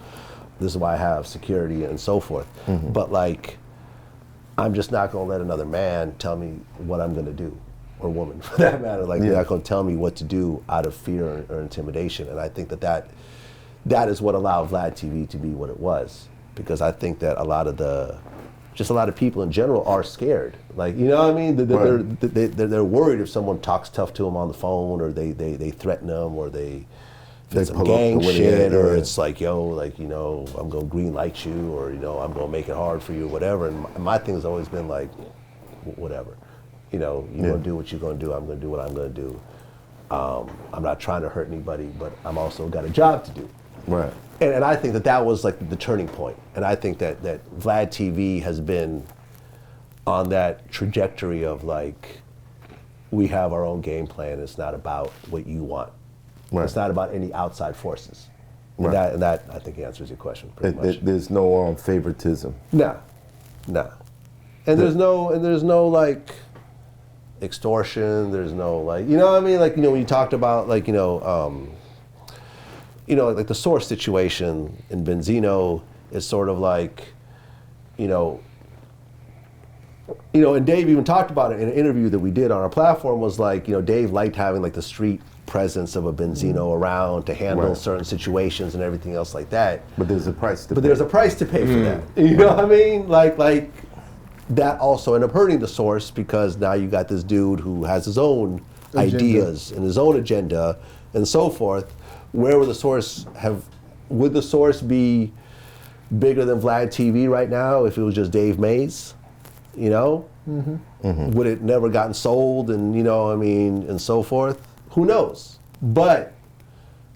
This is why I have security and so forth. But like, I'm just not gonna let another man tell me what I'm gonna do, or woman for that matter. Like, they're not gonna tell me what to do out of fear or intimidation. And I think that is what allowed VLADTV to be what it was. Because I think that a lot of people in general are scared. Like, you know what I mean? They're worried if someone talks tough to them on the phone, or they threaten them, or they some gang shit, or it's like, yo, like, you know, I'm gonna green light you, or, you know, I'm gonna make it hard for you, whatever. And my thing has always been like, whatever. You know, you're gonna do what you're gonna do, I'm gonna do what I'm gonna do. I'm not trying to hurt anybody, but I'm also got a job to do. Right. And I think that was like the turning point. And I think that VLADTV has been on that trajectory of like, we have our own game plan. It's not about what you want. Right. It's not about any outside forces. Right. And that I think answers your question pretty much. There's no favoritism. No. And there's no like extortion. There's no like, you know what I mean? Like, you know, when you talked about like, you know, like the source situation in Benzino is sort of like, you know, and Dave even talked about it in an interview that we did on our platform, was like, you know, Dave liked having like the street presence of a Benzino around to handle certain situations and everything else like that. But there's a price to pay. But there's a price to pay for that. You know what I mean? Like that also ended up hurting the source, because now you got this dude who has his own ideas and his own agenda and so forth. Where would the source be bigger than VLADTV right now if it was just Dave Mays? You know? Would it never gotten sold, and, you know, I mean, and so forth? Who knows? But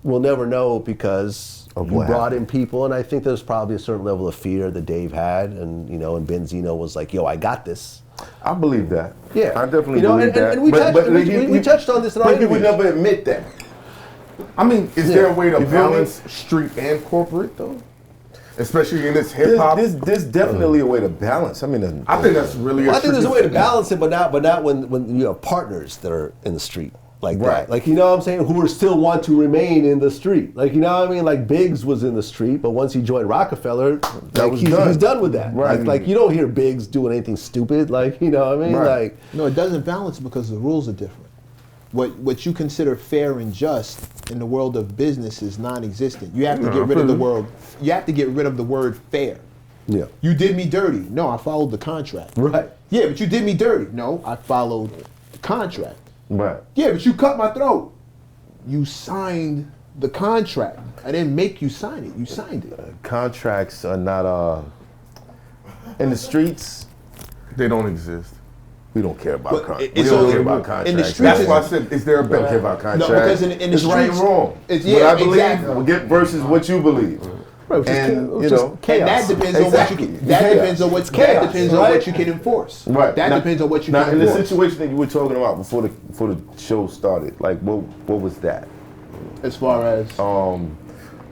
we'll never know, because you brought in people, and I think there's probably a certain level of fear that Dave had, and, you know, and Benzino was like, yo, I got this. I believe that. Yeah. I definitely you know, believe that. And we touched on this in our But he would interviews. never admit that. I mean, is there a way to You feel me? balance street and corporate though? Especially in this hip hop. There's definitely a way to balance. I mean, I think that's really. I think there's a way to balance it, but not when you have partners that are in the street like that. Like, you know what I'm saying? Who are still want to remain in the street. Like, you know what I mean? Like, Biggs was in the street, but once he joined Rockefeller, like, he's done with that. Right. Like you don't hear Biggs doing anything stupid. Like, you know what I mean? Right. Like, No, it doesn't balance because the rules are different. What you consider fair and just in the world of business is non-existent. You have to get rid of the word. You have to get rid of the word fair. yeah. You did me dirty. No, I followed the contract. Right. Yeah, but you did me dirty. No, I followed the contract. right. Yeah, but you cut my throat. You signed the contract. I didn't make you sign it. You signed it. Contracts are not in the streets. They don't exist. We don't care about But contracts. it's We don't only- care about in the contracts. streets- That's why I said, is there a We don't care better? about contracts. No, because in the it's right and streets- wrong. it's- what yeah, I believe exactly. versus what you believe. Right, And, you just know, chaos. And that depends on what you can. That Chaos. depends on what. chaos, That depends on right? what you can enforce. Right. That Now- depends on what you now, can in the enforce. situation that you were talking about before the show started, like what was that? As far as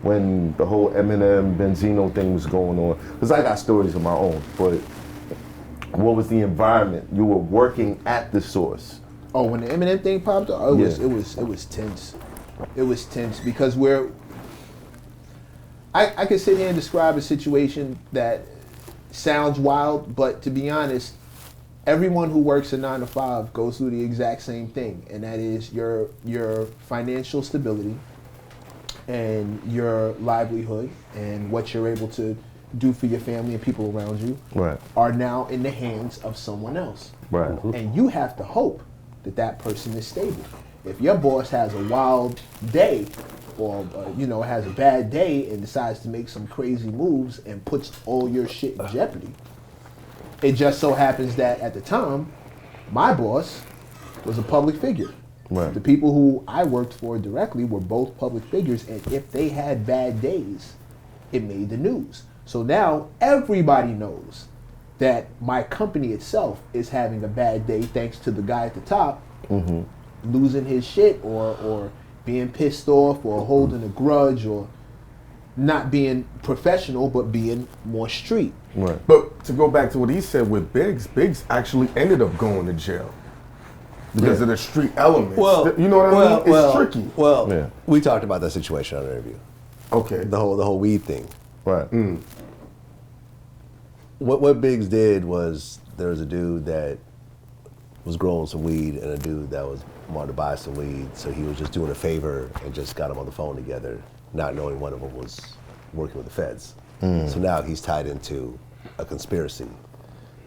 When the whole Eminem Benzino thing was going on, because I got stories of my own. But what was the environment? You were working at the source. when the Eminem thing popped up, it was tense. It was tense because I could sit here and describe a situation that sounds wild, but to be honest, everyone who works a 9 to 5 goes through the exact same thing, and that is your financial stability and your livelihood and what you're able to do for your family and people around you Right. are now in the hands of someone else. Right. And you have to hope that that person is stable. If your boss has a wild day, or has a bad day and decides to make some crazy moves and puts all your shit in jeopardy, it just so happens that at the time, my boss was a public figure. Right. The people who I worked for directly were both public figures, and if they had bad days, it made the news. So now everybody knows that my company itself is having a bad day thanks to the guy at the top losing his shit or being pissed off or holding a grudge or not being professional but being more street. Right. But to go back to what he said with Biggs actually ended up going to jail because of the street elements. Well, you know what I mean? It's tricky. Well, Yeah. we talked about that situation on the interview. Okay. The whole weed thing. Right. What Biggs did was there was a dude that was growing some weed and a dude that wanted to buy some weed, so he was just doing a favor and just got them on the phone together, not knowing one of them was working with the feds. So now he's tied into a conspiracy.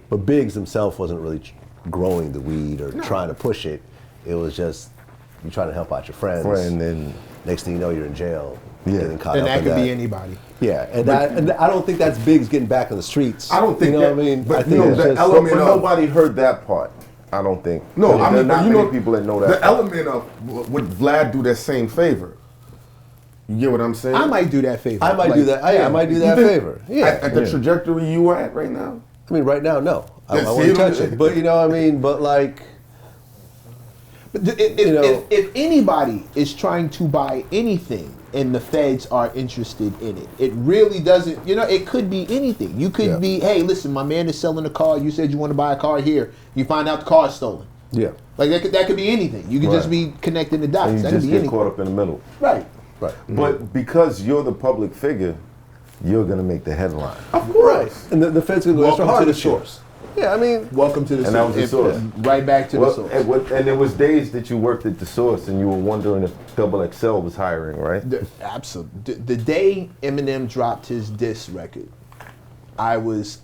But Biggs himself wasn't really growing the weed or trying to push it. It was just you trying to help out your friends. And then Next thing you know, you're in jail. Yeah. Getting caught And up that in could that. be anybody. Yeah, and I don't think that's Biggs getting back in the streets. I don't think you know that- what I mean. but I you think know, it's the just, element but of- nobody heard that part. I don't think. No, There I are mean, not but you many know, people that know that. the part. element of would Vlad do that same favor? You get what I'm saying? I might do that favor. I might do that. I might do that think- favor. Yeah. At the trajectory you are at right now? I mean, right now, no. I Yeah, see, won't you touch don't- it. But you know what I mean. But like, If anybody is trying to buy anything and the feds are interested in it, it really doesn't, it could be anything. You could Yeah. be, hey, listen, my man is selling a car. You said you want to buy a car here. You find out the car is stolen. yeah, Like that could be anything. You could just Right. be connecting the dots. And you That just could be get anything. caught up in the middle. Right. right, But because you're the public figure, you're gonna make the headline. of course. And the feds gonna go extra Welcome hard to with the shit. source. Yeah, I mean, Welcome to the And that source. was the source. Right back to the source. And there was days that you worked at the source and you were wondering if Double XL was hiring, right? Absolutely. The day Eminem dropped his diss record, I was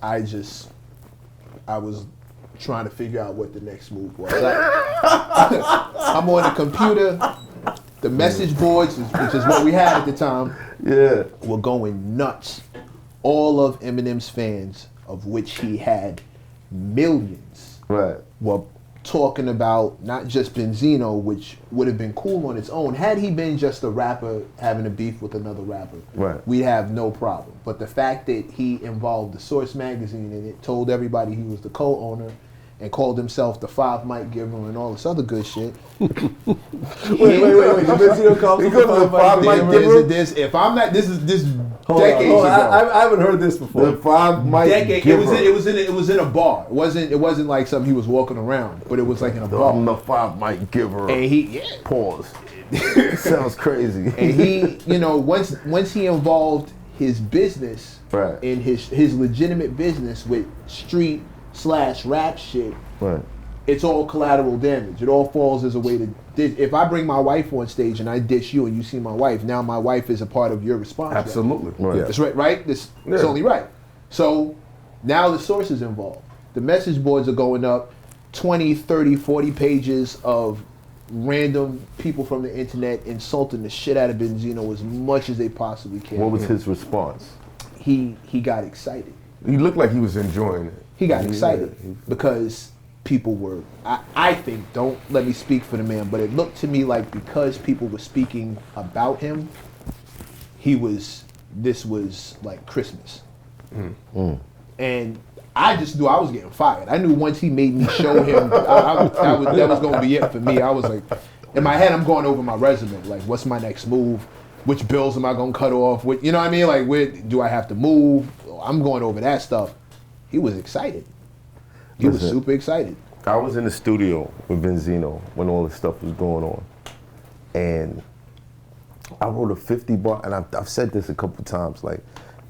trying to figure out what the next move was. I'm on the computer, the message boards, which is what we had at the time, Yeah. were going nuts. All of Eminem's fans, of which he had millions, Right. were talking about not just Benzino, which would have been cool on its own. Had he been just a rapper having a beef with another rapper, Right. we'd have no problem. But the fact that he involved the Source magazine in it, told everybody he was the co-owner, and called himself the 5 mic giver and all this other good shit. wait. Did Benzino call him the five mic giver? If I'm not, this is Hold on, decades hold on. ago. I haven't heard this before. The 5 mic Decade. giver. It was in a bar. It wasn't like something he was walking around, but it was like in a bar. I'm the 5 mic giver. And he Pause. Sounds crazy. and he, once he involved his business Right. in his legitimate business with street/rap shit, Right. it's all collateral damage. It all falls as a way to. If I bring my wife on stage and I dish you and you see my wife, now my wife is a part of your response. record. Absolutely. Right. Yeah. That's right. It's Yeah. only right. So now the source is involved. The message boards are going up 20, 30, 40 pages of random people from the internet insulting the shit out of Benzino as much as they possibly can. What was his response? He got excited. He looked like he was enjoying it. He got excited because people were, I think, don't let me speak for the man, but it looked to me like because people were speaking about him, this was like Christmas. And I just knew I was getting fired. I knew once he made me show him, that was going to be it for me. I was like, in my head, I'm going over my resume. Like, what's my next move? Which bills am I going to cut off? You know what I mean? Like, where do I have to move? I'm going over that stuff. He was excited. He was Listen. super excited. I was in the studio with Benzino when all this stuff was going on. And I wrote a 50 bar, and I've said this a couple times, like,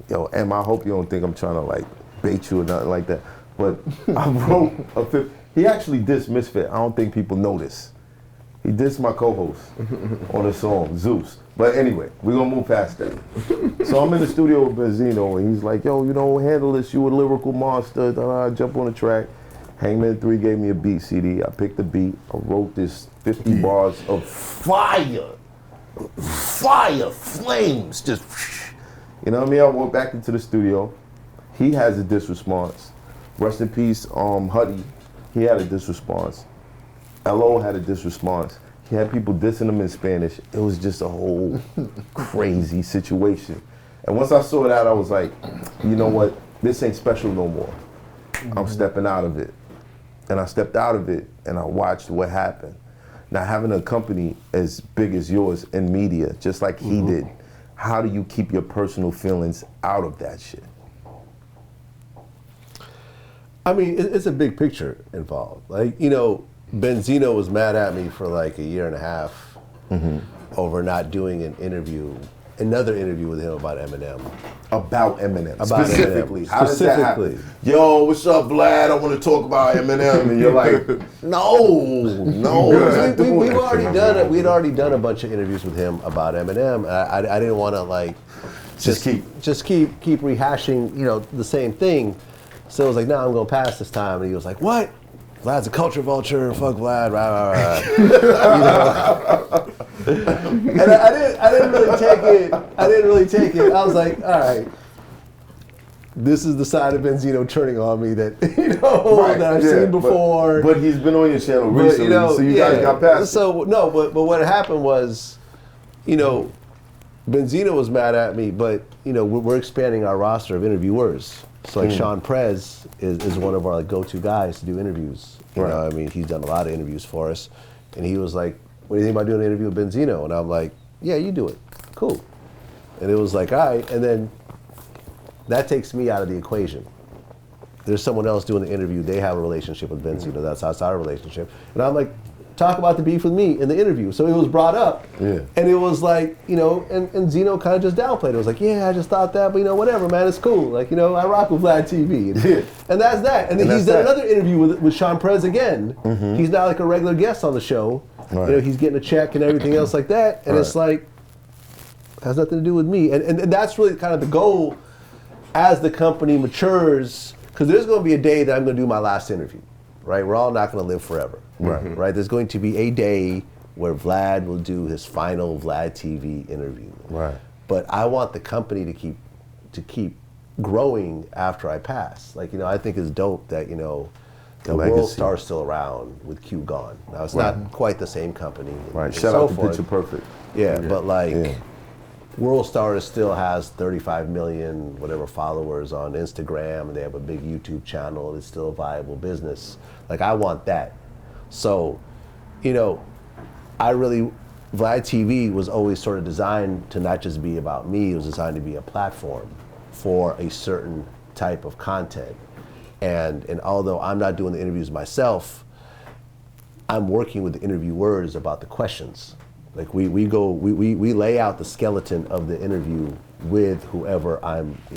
yo, Em, I hope you don't think I'm trying to like bait you or nothing like that. But I wrote a 50, he actually dissed Misfit. I don't think people know this. He dissed my co-host on a song, Zeus. But anyway, we're gonna move past that. So I'm in the studio with Benzino, and he's like, yo, handle this, you a lyrical monster, jump on the track. Hangman 3 gave me a beat CD. I picked the beat. I wrote this 50 bars of fire, flames, just, you know what I mean? I went back into the studio. He has a diss response. Rest in peace, Huddy. He had a diss response. LO had a diss response. He had people dissing him in Spanish. It was just a whole crazy situation. And once I saw that, I was like, you know what? This ain't special no more. I'm stepping out of it. And I stepped out of it and I watched what happened. Now having a company as big as yours in media, just like he did, how do you keep your personal feelings out of that shit? I mean, it's a big picture involved. Like, you know, Benzino was mad at me for like a year and a half over not doing another interview with him about Eminem. About Eminem, About specifically. Eminem. How does that happen? Yo, what's up, Vlad? I want to talk about Eminem. And you're like, no. We'd already done a bunch of interviews with him about Eminem. I didn't want to like just keep rehashing, you know, the same thing. So I was like, nah, I'm gonna pass this time. And he was like, what? Vlad's a culture vulture. Fuck Vlad. Rah, rah, rah. And I didn't really take it. I was like, all right. This is the side of Benzino turning on me that that I've seen before. But he's been on your channel recently, so you guys got past it. So no, but what happened was, you know, Benzino was mad at me, but you know, we're expanding our roster of interviewers. So like Sean Prez is one of our like go-to guys to do interviews. You know, I mean, he's done a lot of interviews for us, and he was like, "What do you think about doing an interview with Benzino?" And I'm like, "Yeah, you do it. Cool." And it was like, all right, and then that takes me out of the equation. There's someone else doing the interview. They have a relationship with Benzino. That's our relationship. And I'm like, talk about the beef with me in the interview. So it was brought up, and it was like, you know, and Zeno kind of just downplayed it. It was like, yeah, I just thought that, but you know, whatever, man, it's cool. Like, you know, I rock with VLADTV. And that's that. And then he's done another interview with Sean Prez again. He's now like a regular guest on the show. You know, he's getting a check and everything else like that. And it's like, has nothing to do with me. And that's really kind of the goal as the company matures, because there's going to be a day that I'm going to do my last interview. Right, we're all not going to live forever. Right. There's going to be a day where Vlad will do his final VLADTV interview. Right. But I want the company to keep growing after I pass. Like, you know, I think it's dope that, you know, the World Star's still around with Q gone. Now it's not quite the same company. Right. Shout out to Picture Perfect. Yeah, but like. World Star still has 35 million whatever followers on Instagram, and they have a big YouTube channel. It's still a viable business. Like, I want that. So, you know, Vlad TV was always sort of designed to not just be about me. It was designed to be a platform for a certain type of content. And although I'm not doing the interviews myself, I'm working with the interviewers about the questions. Like we lay out the skeleton of the interview with whoever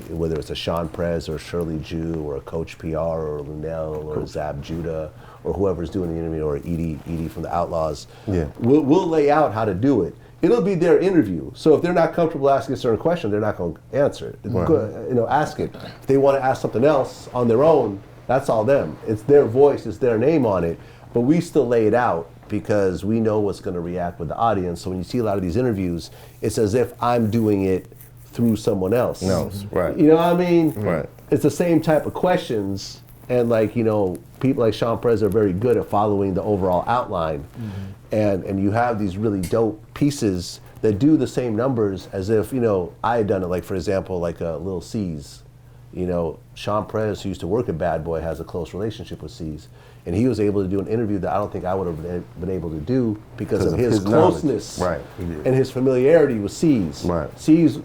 whether it's a Sean Prez or Shirley Jew or a Coach PR or Lunel or Zab Judah or whoever's doing the interview or Edie from the Outlaws. Yeah. We'll lay out how to do it. It'll be their interview. So if they're not comfortable asking a certain question, they're not going to answer it. Right. You know, ask it. If they want to ask something else on their own, that's all them. It's their voice, it's their name on it. But we still lay it out, because we know what's going to react with the audience. So when you see a lot of these interviews, it's as if I'm doing it through someone else. Right. You know what I mean? Right. It's the same type of questions, and like, you know, people like Sean Prez are very good at following the overall outline. And you have these really dope pieces that do the same numbers as if, you know, I had done it. Like, for example, like Lil C's. You know, Sean Prez, who used to work at Bad Boy, has a close relationship with C's. And he was able to do an interview that I don't think I would have been able to do because of his closeness and his familiarity with C's. Right. C's,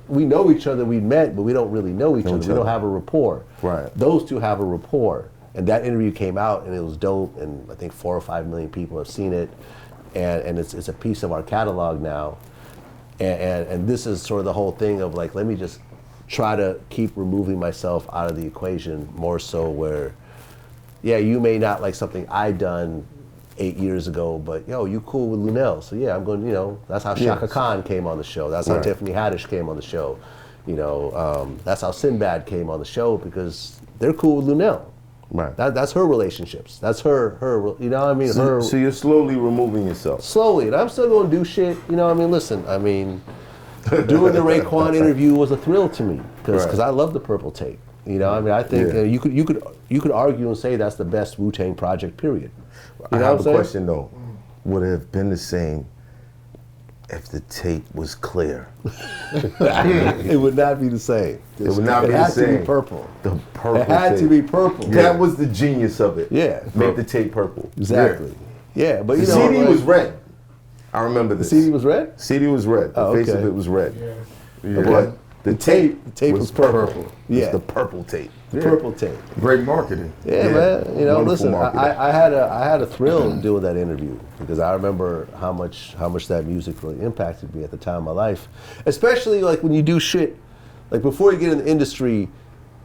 we know each other, we met, but we don't really know each other. We don't have a rapport. Right. Those two have a rapport. And that interview came out and it was dope, and I think 4 or 5 million people have seen it. And it's a piece of our catalog now. And this is sort of the whole thing of like, let me just try to keep removing myself out of the equation more so where, yeah, you may not like something I done 8 years ago, but yo, you cool with Lunel. So yeah, I'm going, you know, that's how Shaka Khan came on the show. That's how Tiffany Haddish came on the show. You know, that's how Sinbad came on the show, because they're cool with Lunel. Right. That's her relationships. That's her. You know what I mean? So you're slowly removing yourself. Slowly, and I'm still going to do shit. You know what I mean? Listen, I mean, doing the Raekwon interview was a thrill to me because I love the Purple Tape. You know, I mean, I think you could argue and say that's the best Wu-Tang project. Period. I have a question though. Would it have been the same if the tape was clear? It would not be the same. It would not be the same. It had to be purple. The purple. It had tape. to be purple. That was the genius of it. Yeah. Make the tape purple. Exactly. Yeah, but you the know, CD was red. I remember this. The CD was red? CD was red. The face of it was red. Yeah. But the tape was purple. Yeah. It was the purple tape. The purple tape. Great marketing. Yeah, man. You know, Wonderful listen, marketing. I had a thrill doing that interview because I remember how much that music really impacted me at the time of my life. Especially like when you do shit, like before you get in the industry,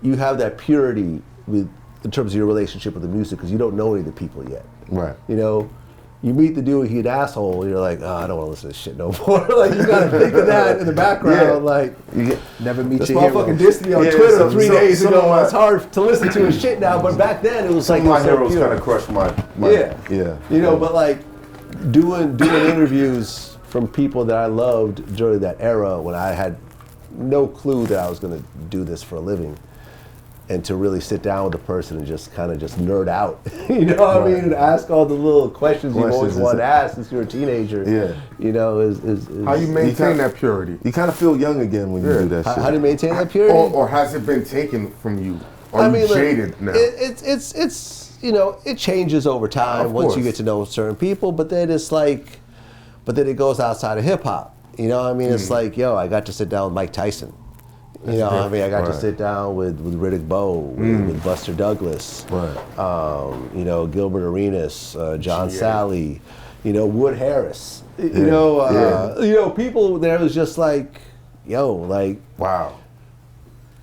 you have that purity in terms of your relationship with the music because you don't know any of the people yet. Right. You know, you meet the dude, he's an asshole, and you're like, oh, I don't want to listen to this shit no more. Like, you gotta think of that in the background. Like, never meet this your motherfucking heroes. dissed me on Twitter 3 days ago. It's hard to listen to his shit now, but back then it was like, my so heroes pure. kind of crushed my Yeah. You know, but like doing interviews from people that I loved during that era when I had no clue that I was gonna do this for a living. And to really sit down with the person and just kind of nerd out, you know what I mean? And ask all the little questions you've always wanted to ask since you're a teenager. Yeah. You know, is How you maintain that purity? You kind of feel young again when you do that shit. How do you maintain that purity? Or has it been taken from you? Are you jaded now? It's you know, it changes over time once you get to know certain people, but then it's like, but then it goes outside of hip hop. You know what I mean? It's like, yo, I got to sit down with Mike Tyson. You know, I mean, I got to sit down with Riddick Bowe, with Buster Douglas, you know, Gilbert Arenas, John Sally, you know, Wood Harris. You know, people there was just like, yo, like, wow.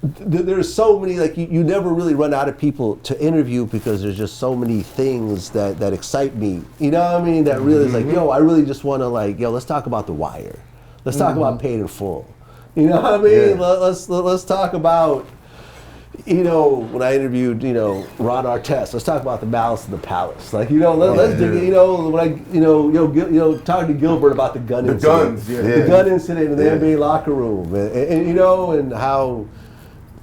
There's so many, like, you never really run out of people to interview because there's just so many things that excite me. You know what I mean? That really is like, yo, I really just want to, like, yo, let's talk about The Wire. Let's talk about Paid in Full. You know what I mean? Let's talk about, you know, when I interviewed, you know, Ron Artest. Let's talk about The Malice in the Palace. Like, you know, let's dig, you know, when I, you know, talking to Gilbert about the gun incident. The gun incident in the NBA locker room, and you know, and how,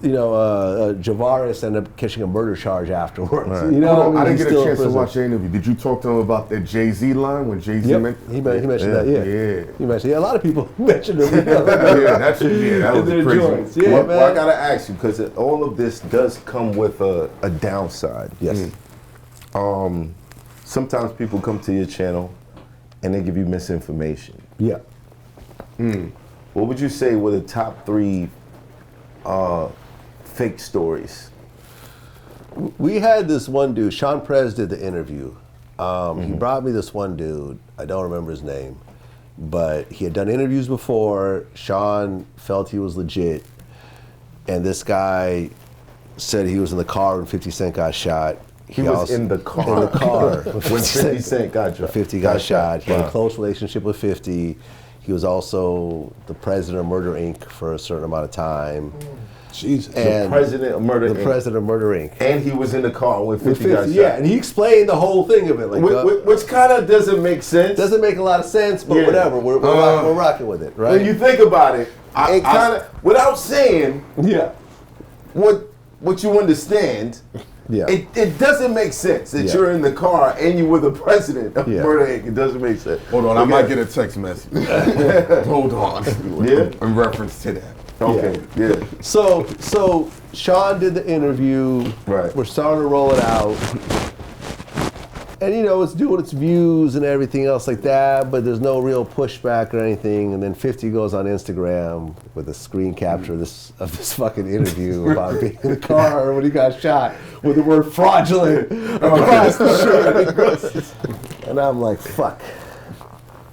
you know, Javaris ended up catching a murder charge afterwards. Right. You know, I didn't get a chance to watch the interview. Did you talk to him about the Jay-Z line when Jay-Z he mentioned that? Yeah. He mentioned. Yeah, a lot of people mentioned him. that was crazy. Joints. Yeah, man. Well, I gotta ask you because all of this does come with a downside. Yes. Sometimes people come to your channel and they give you misinformation. Yeah. What would you say were the top 3 fake stories? We had this one dude, Sean Prez did the interview. He brought me this one dude, I don't remember his name, but he had done interviews before. Sean felt he was legit, and this guy said he was in the car when 50 Cent got shot. He was in the car. In the car when 50 Cent got shot. 50 got shot. He had a close relationship with 50. He was also the president of Murder Inc. for a certain amount of time. Jesus. And the president of Murder Inc. The president of Murder Inc. And he was in the car when 50 got shot. Yeah, and he explained the whole thing of it. Like, which kind of doesn't make sense. Doesn't make a lot of sense, but whatever. We're rocking with it, right? When you think about it, it kind of, without saying what you understand, it doesn't make sense that you're in the car and you were the president of Murder Inc. It doesn't make sense. Hold on, I might get a text message. Hold on. In reference to that. Okay. Yeah. So Sean did the interview. Right. We're starting to roll it out. And you know, it's doing its views and everything else like that, but there's no real pushback or anything. And then 50 goes on Instagram with a screen capture of this fucking interview about being in the car when he got shot with the word fraudulent across the shirt. And I'm like, fuck.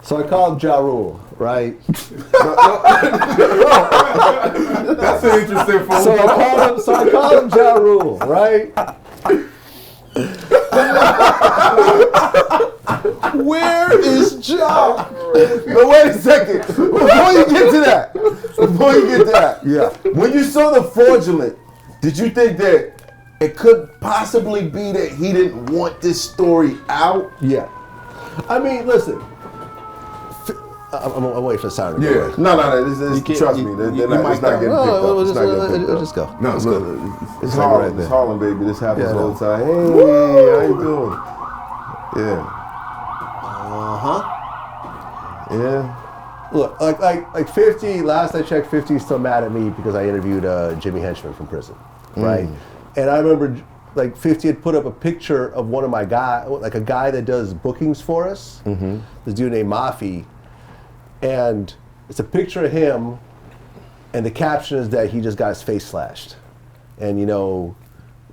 So I called Ja Rule, right? That's an interesting phone So I called him Ja Rule, right? Where is Ja? No, wait a second. Before you get to that. Yeah. When you saw the fraudulent, did you think that it could possibly be that he didn't want this story out. Yeah. I mean, listen. I'm waiting for the siren to go away. No. Trust me. They're not, it's not getting picked up. We'll It's not getting picked up. just go. No, Let's look, go. it's like Harlem, right there. it's Harlem, baby. This happens Yeah, all the time. Hey, how you doing? Yeah. Yeah. Look, like 50. Last I checked, 50 is still mad at me because I interviewed Jimmy Henchman from prison, right? And I remember like 50 had put up a picture of one of my guys, like a guy that does bookings for us. This dude named Mafi, and it's a picture of him, and the caption is that he just got his face slashed, and you know,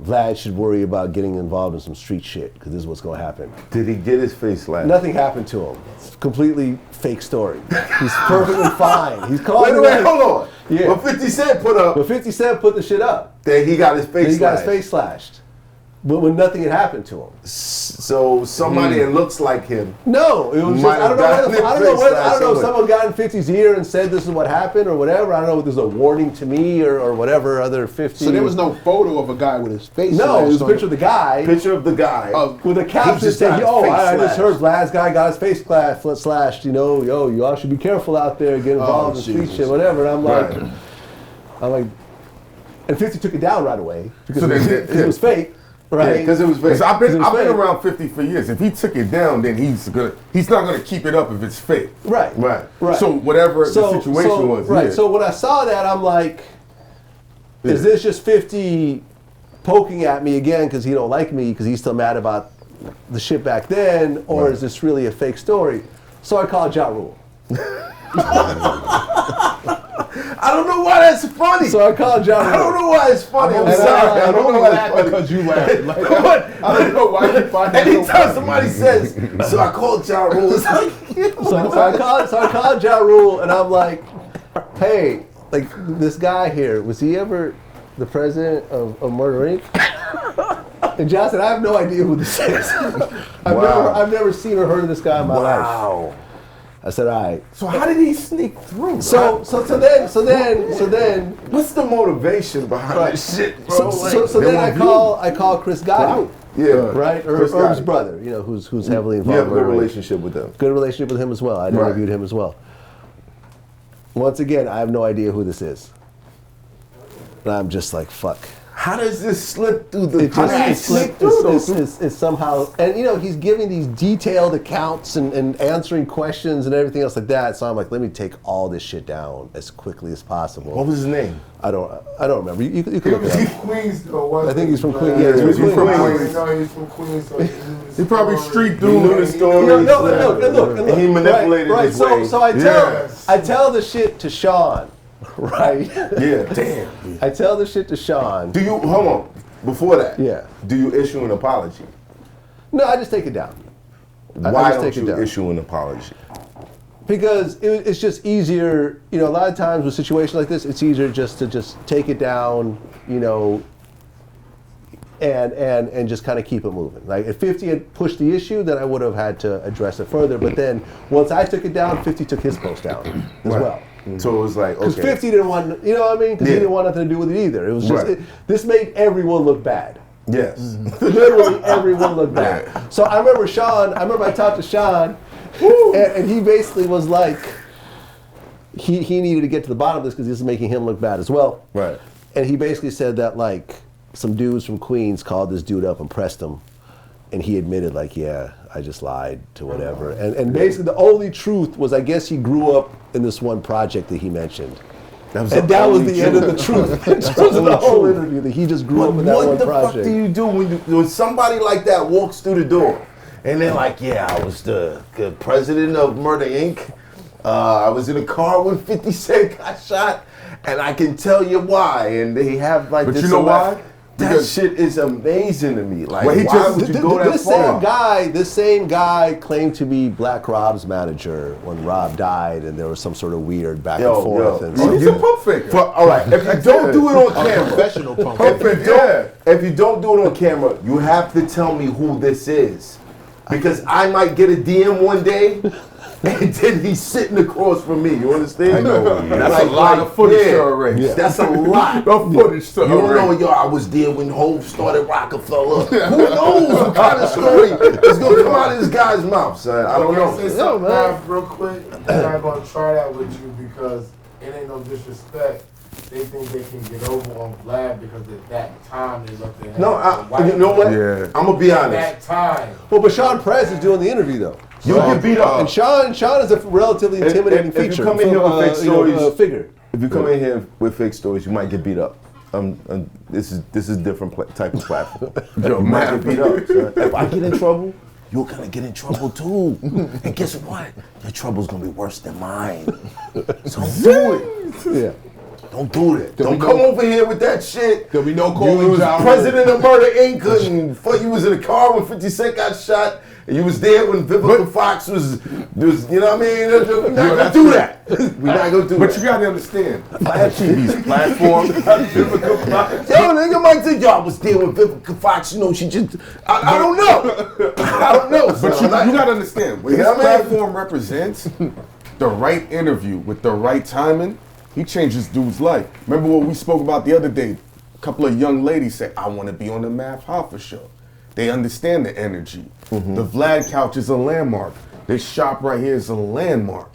Vlad should worry about getting involved in some street shit because this is what's going to happen. Did he get his face slashed? Nothing happened to him. It's a completely fake story. He's perfectly fine. He's calling. Wait, hold on. Yeah. But 50 Cent put up But 50 Cent put the shit up. that he got his face He got slashed. his face slashed. But when nothing had happened to him. So somebody that looks like him. No, it was just, Might I don't have know. gotten I don't know. his face I don't know if slashed someone got in 50's ear and said this is what happened or whatever. I don't know if there's a warning to me or whatever other 50. So there was no photo of a guy with his face. No, it was a slashed picture of the guy. Picture of the guy. With a caption just saying, got his face I just slashed. heard Vlad's guy got his face slashed, you know, you all should be careful out there, get involved in street Jesus. shit, whatever. And Right. I'm like, and 50 took it down right away because So it was fake, right? Because it was fake. Because I've been fake. around 50 for years. If he took it down, then he's not gonna keep it up if it's fake. Right. Right. So whatever the situation was. Right. Yeah. So when I saw that, I'm like, is this just 50 poking at me again because he don't like me because he's still mad about the shit back then, or is this really a fake story? So I called Ja Rule. I don't know why that's funny. So I called Ja Rule. I don't know why it's funny. I'm And sorry. I don't know why it's funny. because you laughed. Like, But I don't know why you find that so anytime funny. somebody says, so I called Ja Rule, it's like, So I called Ja Rule, and I'm like, hey, like this guy here, was he ever the president of Murder Inc.? And Ja said, I have no idea who this is. I've never seen or heard of this guy in my life. wow. I said, all right. So how did he sneak through? So then, What's the motivation behind this shit, bro? so then I call Chris Gotti, Yeah. right? Chris Herb's Gotti. brother, you know, who's heavily You involved. have a in good Murder Inc. relationship with them. Good relationship with him as well. I Right. interviewed him as well. Once again, I have no idea who this is. And I'm just like, fuck. How does this slip through the It's somehow, and you know, he's giving these detailed accounts and answering questions and everything else like that. So I'm like, let me take all this shit down as quickly as possible. What was his name? I don't remember. You can look He's it from up. Queens, though. wasn't I think he's from he? Queens. Yeah, Yeah, he's from Queens. Queens. No, he's from Queens. So He probably street He knew the dude. story. No, and look. And he manipulated right, his right. way. So Yes. I tell the shit to Sean, right? Yeah, damn. I tell the shit to Sean. Do you, hold on, before that, Yeah. do you issue an apology? No, I just take it down. I Why just don't take it you down. issue an apology? Because it's just easier, you know, a lot of times with situations like this, it's easier just to take it down, you know, and just kind of keep it moving. Like if 50 had pushed the issue, then I would have had to address it further. But then once I took it down, 50 took his post down as well. So it was like, Because okay. 50 didn't want, you know what I mean? Because he Yeah. didn't want nothing to do with it either. It was just, Right. this made everyone look bad. Yes. Literally everyone looked bad. So I remember I talked to Sean, and he basically was like, he needed to get to the bottom of this because this is making him look bad as well. Right. And he basically said that like some dudes from Queens called this dude up and pressed him, and he admitted like, yeah, I just lied to whatever. And basically the only truth was I guess he grew up in this one project that he mentioned. And that was the end of the truth in terms of the whole interview, that he just grew up in that one What the project. fuck do you do when somebody like that walks through the door and they're like, yeah, I was the president of Murder Inc. I was in a car when 50 Cent got shot, and I can tell you why. And they have like But this. you know why? That Because- shit is amazing to me. Like, Well, he why just- would you go that This far? same guy claimed to be Black Rob's manager when Rob died, and there was some sort of weird back Yo, and forth. yo. And Oh, so- he's a pump faker. All right, if you don't do it on camera, Professional pump. if you don't do it on camera, you have to tell me who this is, because I might get a DM one day and then he's sitting across from me. You understand? I know. That's a lot of footage to erase. Yeah. That's a lot of footage to You don't know, erase. yo, I was there when Hov started Rockefeller. Who knows what kind of story is going to come out of this guy's mouth, son? I don't know. Say something live real quick. I'm not gonna try that with you because it ain't no disrespect. They think they can get over on Vlad because at that time they looked at him. No, you know what? Yeah. I'm going to be At honest. that time. Well, but Sean Perez is doing the interview though. You'll get beat up. And Sean is a relatively intimidating if you feature. come in here with fake stories- figure. If you come in here with fake stories, you might get beat up. This is different type of platform. You might get beat up. Son. If I get in trouble, you're gonna get in trouble too. And guess what? Your trouble's gonna be worse than mine. So don't do it. Yeah. Don't do that. There'll Don't be come no- over here with that shit. There'll be no You calling was John president of Murder Inc. and you was in a car when 50 Cent got shot. And you was there when Vivica Fox was, you know what I mean? We're not gonna do that. We're not gonna do that. But you gotta understand, Vlad TV's platform. Yo, nigga might think, yo, I was there with Vivica Fox, you know, she just, I don't know. I don't know. But you gotta understand, when You his know what I mean? platform represents the right interview with the right timing, he changes dude's life. Remember what we spoke about the other day? A couple of young ladies said, I want to be on the Math Hoffa show. They understand the energy. The Vlad couch is a landmark. This shop right here is a landmark.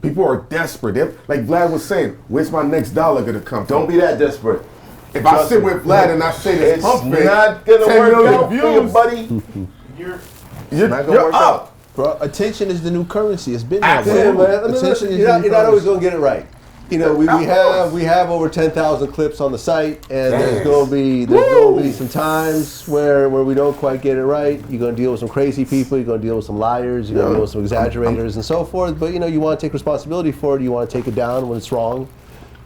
People are desperate. Like Vlad was saying, where's my next dollar gonna come from? Don't be that desperate. If I sit with Vlad and I say this It's pump fake, not gonna 10 work million out for you, views, buddy. you're Not gonna work up. Bro, attention is the new currency. It's been that Yeah, way. man. Attention is You're the not, new you're not always currency. going to get it right. You know, we have over 10,000 clips on the site, and there's going to be some times where we don't quite get it right. You're going to deal with some crazy people. You're going to deal with some liars. You're going to deal with some exaggerators and so forth. But you know, you want to take responsibility for it. You want to take it down when it's wrong.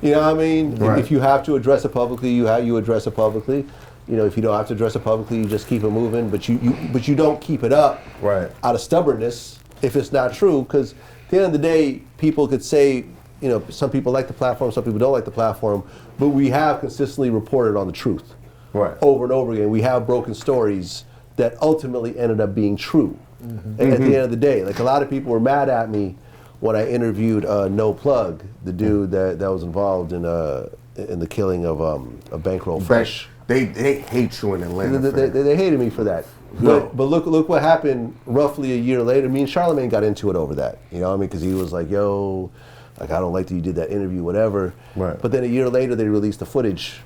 You know what I mean? Right. If you have to address it publicly, you address it publicly. You know, if you don't have to address it publicly, you just keep it moving. But you don't keep it up Right. out of stubbornness if it's not true. Because at the end of the day, people could say, you know, some people like the platform, some people don't like the platform, but we have consistently reported on the truth. Right. Over and over again. We have broken stories that ultimately ended up being true. And at the end of the day, like a lot of people were mad at me when I interviewed No Plug, the dude that was involved in the killing of Bankroll Fresh. They hate you in Atlanta. They hated me for that. But look what happened roughly a year later. Me and Charlamagne got into it over that. You know what I mean? Because he was like, yo, like, I don't like that you did that interview, whatever. Right. But then a year later, they released the footage,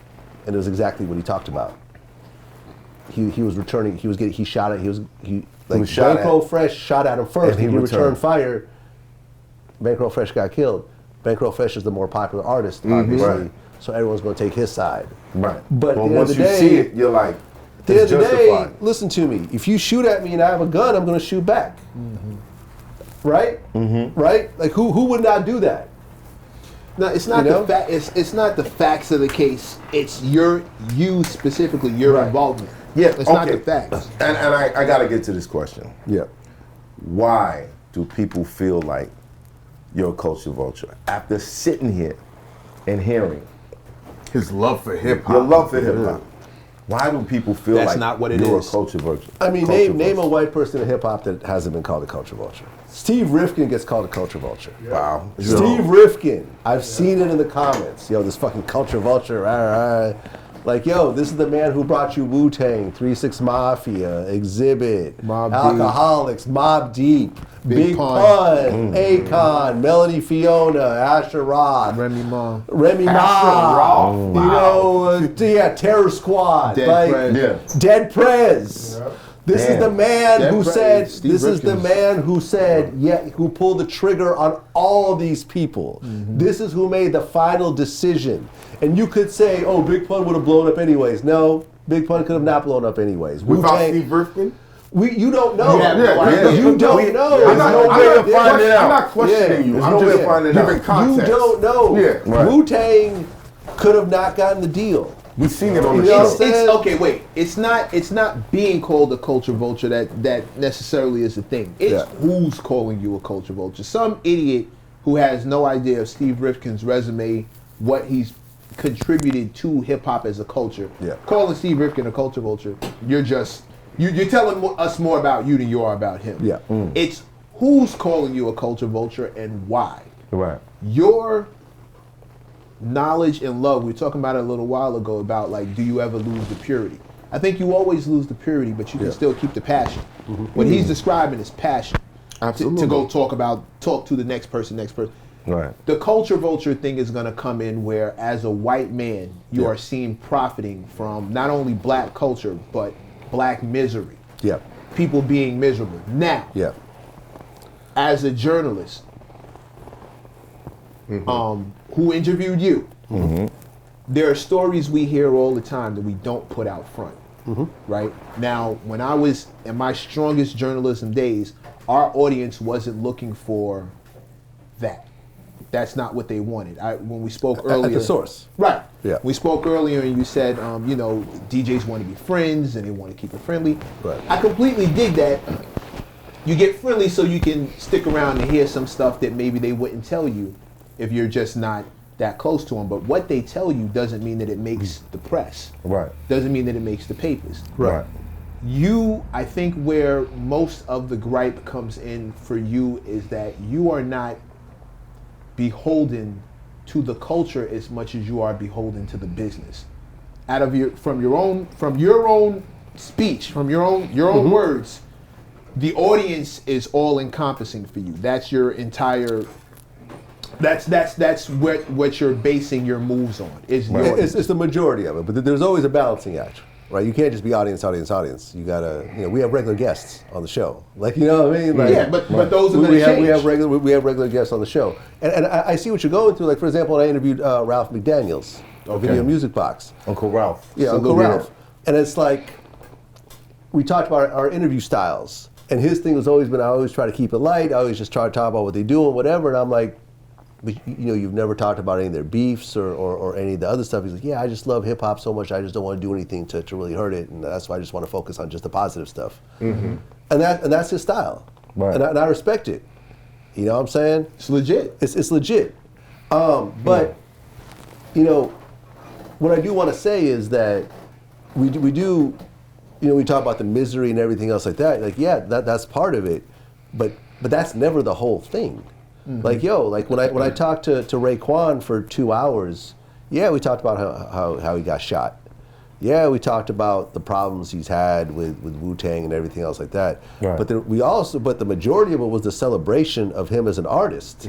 and it was exactly what he talked about. He was returning. He shot at. Bankroll Fresh shot at him first. And he returned returned fire. Bankroll Fresh got killed. Bankroll Fresh is the more popular artist, obviously. Right. So everyone's going to take his side. Right. But at the end of once the you day, see it, you're like, at the end it's of the day, justified. listen to me. If you shoot at me and I have a gun, I'm going to shoot back. Right? Right? Like who would not do that? No, it's not You know? the fact. It's not the facts of the case. It's you specifically, your Right. involvement. Yeah, it's not okay. the facts. And I got to get to this question. Yeah. Why do people feel like you're a culture vulture? After sitting here and hearing His love for hip hop. your love for hip hop, why do people feel That's like not what it you're is. a culture vulture? I mean, Culture name a vulture. white person in hip hop that hasn't been called a culture vulture. Steve Rifkin gets called a culture vulture. Wow. Steve Rifkin, I've seen it in the comments. Yo, this fucking culture vulture. Rah, rah. Like, yo, this is the man who brought you Wu-Tang, 3-6 Mafia, Exhibit, Mobb Deep. Alcoholics, Mobb Deep, Big Big Pun. Pun, Akon, Melody Fiona, Asher Roth, Remy Ma. Remy Ma, you know, Terror Squad, Dead like Prez. Yeah. Dead Prez. This is the man Dead who Prez. said. Steve This is the Rifkin's- man who said. Yeah, who pulled the trigger on all these people. This is who made the final decision. And you could say, "Oh, Big Pun would have blown up anyways." No, Big Pun could have not blown up anyways. Without Wu-Tang- Steve Rifkin? you don't know. You have no Yeah, idea. You don't know. There's no way to find it I'm out. not questioning Yeah. you. There's I'm no way just to find it out. giving context. You don't know. Yeah, right. Wu-Tang could have not gotten the deal. We've seen it on the You know what show. I'm saying? It's okay. Wait. It's not being called a culture vulture that necessarily is the thing. It's Yeah. who's calling you a culture vulture. Some idiot who has no idea of Steve Rifkin's resume, what he's contributed to hip hop as a culture. Yeah. Calling Steve Rifkin a culture vulture, you're telling us more about you than you are about him. Yeah. It's who's calling you a culture vulture and why. Right. Your knowledge and love, we were talking about it a little while ago about like, do you ever lose the purity? I think you always lose the purity, but you can still keep the passion. What he's describing is passion. Absolutely. To go talk to the next person. Right. The culture vulture thing is going to come in where, as a white man, you are seen profiting from not only black culture, but black misery. Yeah. People being miserable. Now, Yeah. as a journalist who interviewed you, there are stories we hear all the time that we don't put out front. Right? Now, when I was in my strongest journalism days, our audience wasn't looking for that. That's not what they wanted. When we spoke earlier, At the source. right? Yeah. We spoke earlier, and you said, you know, DJs want to be friends and they want to keep it friendly. Right. I completely dig that. You get friendly so you can stick around and hear some stuff that maybe they wouldn't tell you if you're just not that close to them. But what they tell you doesn't mean that it makes the press. Right. Doesn't mean that it makes the papers. Right. I think where most of the gripe comes in for you is that you are not beholden to the culture as much as you are beholden to the business. From your own speech, from your own words, the audience is all encompassing for you. That's your entire. That's what you're basing your moves on. It's the majority of it, but there's always a balancing act, right? You can't just be audience. You gotta, we have regular guests on the show, like, you know what I mean? Like, yeah, but those are we have regular guests on the show, and I see what you're going through. Like, for example, when I interviewed Ralph McDaniels, Video Music Box, Uncle Ralph. yeah, Uncle Ralph, and it's like we talked about our interview styles, and his thing has always been, I always try to keep it light. I always just try to talk about what they do and whatever, and I'm like, but, you've never talked about any of their beefs or any of the other stuff. He's like, yeah, I just love hip hop so much. I just don't want to do anything to really hurt it, and that's why I just want to focus on just the positive stuff. And that's his style, Right. and I respect it. You know what I'm saying? It's legit. It's legit. But what I do want to say is that we do. We talk about the misery and everything else like that. Like, yeah, that's part of it, but that's never the whole thing. Like, when I talked to Raekwon for 2 hours, yeah, we talked about how he got shot. Yeah, we talked about the problems he's had with Wu-Tang and everything else like that. Right. But the majority of it was the celebration of him as an artist,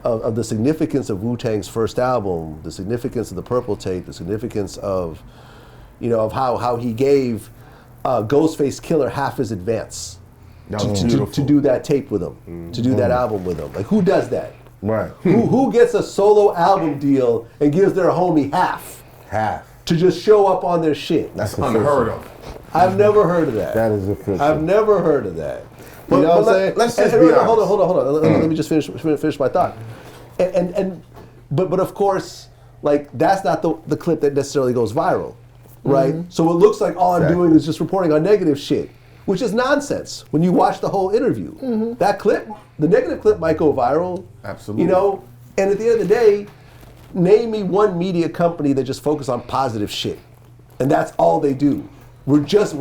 of the significance of Wu-Tang's first album, the significance of the Purple Tape, the significance of, of how he gave Ghostface Killer half his advance. To do that tape with him, to do that album with him. Like, who does that? Right. Who gets a solo album deal and gives their homie half to just show up on their shit? That's unheard of. I've never heard of that. That is official. I've never heard of that. But You know what I'm saying? let's just And- be and honest. Hold on. Let me just finish my thought. But of course, like, that's not the clip that necessarily goes viral, right? So it looks like all I'm doing is just reporting on negative shit, which is nonsense when you watch the whole interview. That clip, the negative clip, might go viral. Absolutely. And at the end of the day, name me one media company that just focus on positive shit, and that's all they do. We're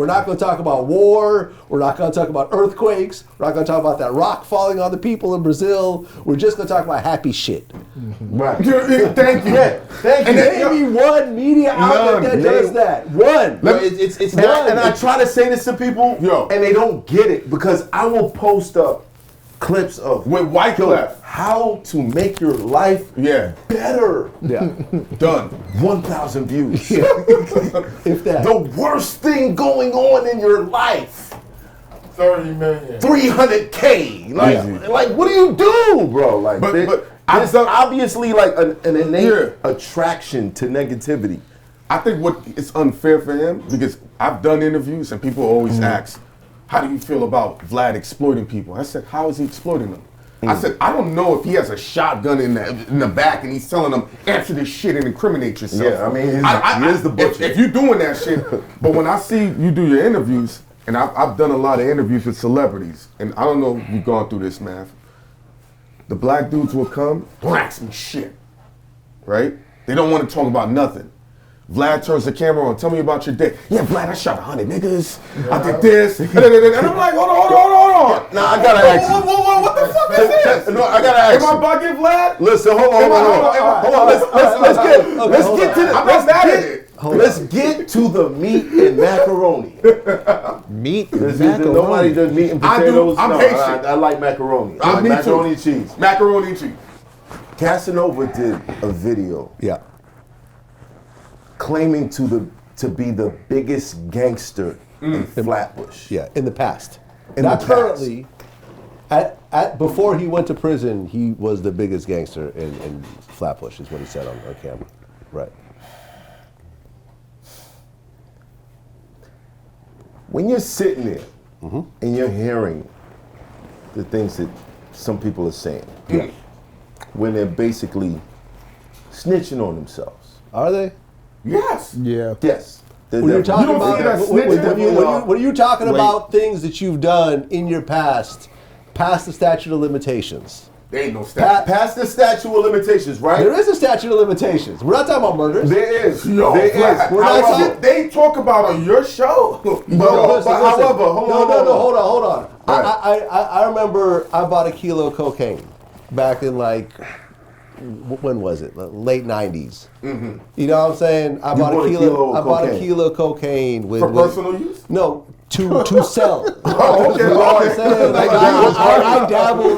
not going to talk about war. We're not going to talk about earthquakes. We're not going to talk about that rock falling on the people in Brazil. We're just going to talk about happy shit. Right. Thank you. Thank you. Name me one media outlet that does that. One. It's And I try to say this to people, and they don't get it, because I will post up clips of With Wyclef. how to make your life better. Yeah. Done. 1,000 views. If that. The worst thing going on in your life. 30 million. 300K. Like, what do you do, bro? Like, But there's obviously like an innate attraction to negativity. I think what is unfair for him, because I've done interviews and people always ask, how do you feel about Vlad exploiting people? I said, how is he exploiting them? I said, I don't know if he has a shotgun in the back and he's telling them, answer this shit and incriminate yourself. Yeah, I mean, he is the butcher. If you're doing that shit, but when I see you do your interviews, and I've done a lot of interviews with celebrities, and I don't know if you've gone through this, Math. The black dudes will come, don't ask me shit, right? They don't want to talk about nothing. Vlad turns the camera on, tell me about your day. Yeah, Vlad, I shot 100 niggas. I did this. And I'm like, hold on. on. Now I gotta ask you. What the fuck is this? No, I gotta ask Am I you. bugging, Vlad? Listen, hold on. Let's get to the meat and macaroni. Meat and Nobody macaroni. does meat and I do. potatoes. I'm No, Haitian. I like macaroni. Me too. Macaroni and cheese. Macaroni and cheese. Casanova did a video Yeah. claiming to be the biggest gangster in Flatbush. Yeah, in the past. In Not the past. currently. Before he went to prison, he was the biggest gangster in Flatbush, is what he said on camera. Right. When you're sitting there and you're hearing the things that some people are saying, when they're basically snitching on themselves. Are they? Yes. Yeah. Yes. When you're talking don't think about that's when snitching? when you're talking Wait. about things that you've done in your past the statute of limitations. There ain't no stat. Past the statute of limitations, right? There is a statute of limitations. We're not talking about murders. There is. Yo, there Vlad, is. We're not however, talking- they talk about on your show. However, hold on. Right. I remember I bought a kilo of cocaine back in when was it? Late 90s. Mm-hmm. You know what I'm saying? I bought bought a a kilo. kilo of I bought a cocaine. kilo of cocaine with For personal use? No, to sell. Oh, okay. You know what I'm saying? Like, I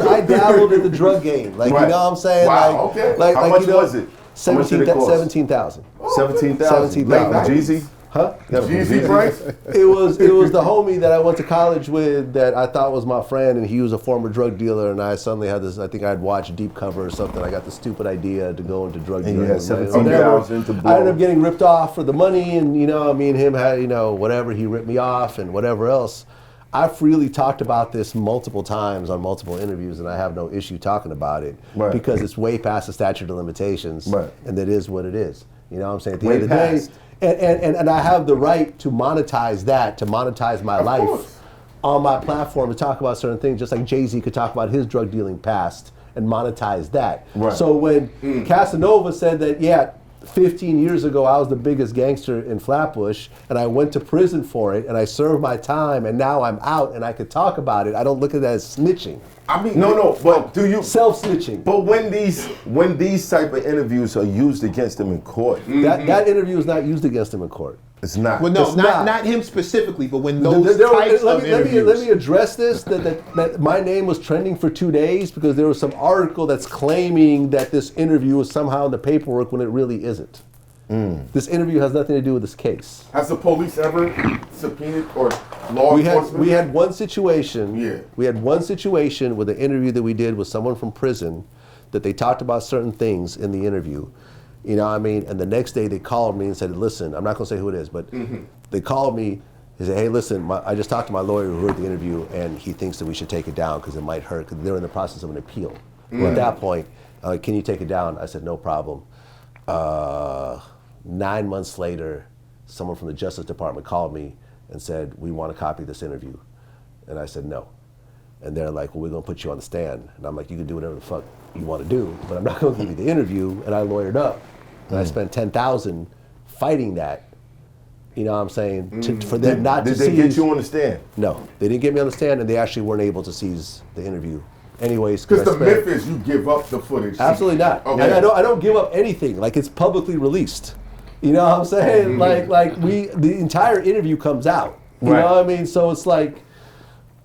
Right. dabbled in the drug game. Like, Right. you know what I'm saying? Wow, Like, okay. like, How like, much you know, was it? How much did it cost? 17,000. 17,000. 17,000. Jeezy? Huh? Jeezy price? It was the homie that I went to college with that I thought was my friend, and he was a former drug dealer, and I suddenly had this, I think I'd watched Deep Cover or something. I got the stupid idea to go into drug And you dealing. had 17,000 to blow. I ended up getting ripped off for the money, and me and him had, whatever, he ripped me off and whatever else. I freely talked about this multiple times on multiple interviews, and I have no issue talking about it Right. because it's way past the statute of limitations, Right. and that is what it is. You know what I'm saying? At the Way end of the past. day, and I have the right to monetize that, to monetize my life course. on my platform, to talk about certain things, just like Jay-Z could talk about his drug dealing past and monetize that. Right. So when Casanova said that, 15 years ago I was the biggest gangster in Flatbush, and I went to prison for it, and I served my time, and now I'm out, and I could talk about it, I don't look at that as snitching. I mean, No, but do you? Self-snitching. But when these type of interviews are used against them in court, That interview is not used against him in court. it's not. Well, no, It's not. not him specifically, but when those Let types of me interviews. address this. That my name was trending for 2 days because there was some article that's claiming that this interview was somehow in the paperwork when it really isn't. This interview has nothing to do with this case. has the police ever subpoenaed or law We enforcement? had one situation. Yeah. We had one situation with an interview that we did with someone from prison that they talked about certain things in the interview. You know what I mean? And the next day they called me and said, listen, I'm not going to say who it is, but they called me. They said, hey, listen, I just talked to my lawyer who heard the interview, and he thinks that we should take it down because it might hurt, because they're in the process of an appeal. Well, at that point, can you take it down? I said, no problem. 9 months later, someone from the Justice Department called me and said, we want to copy this interview. And I said, no. And they're like, well, we're going to put you on the stand. And I'm like, you can do whatever the fuck you want to do, but I'm not going to give you the interview. And I lawyered up. And I spent $10,000 fighting that. You know what I'm saying? For them not to Did they seize. get you on the stand? No, they didn't get me on the stand, and they actually weren't able to seize the interview. Anyways, Because I the spent- myth is you give up the footage. Absolutely not. Okay. And I don't give up anything. Like, it's publicly released. You know what I'm saying? The entire interview comes out. You Right. know what I mean? So it's like,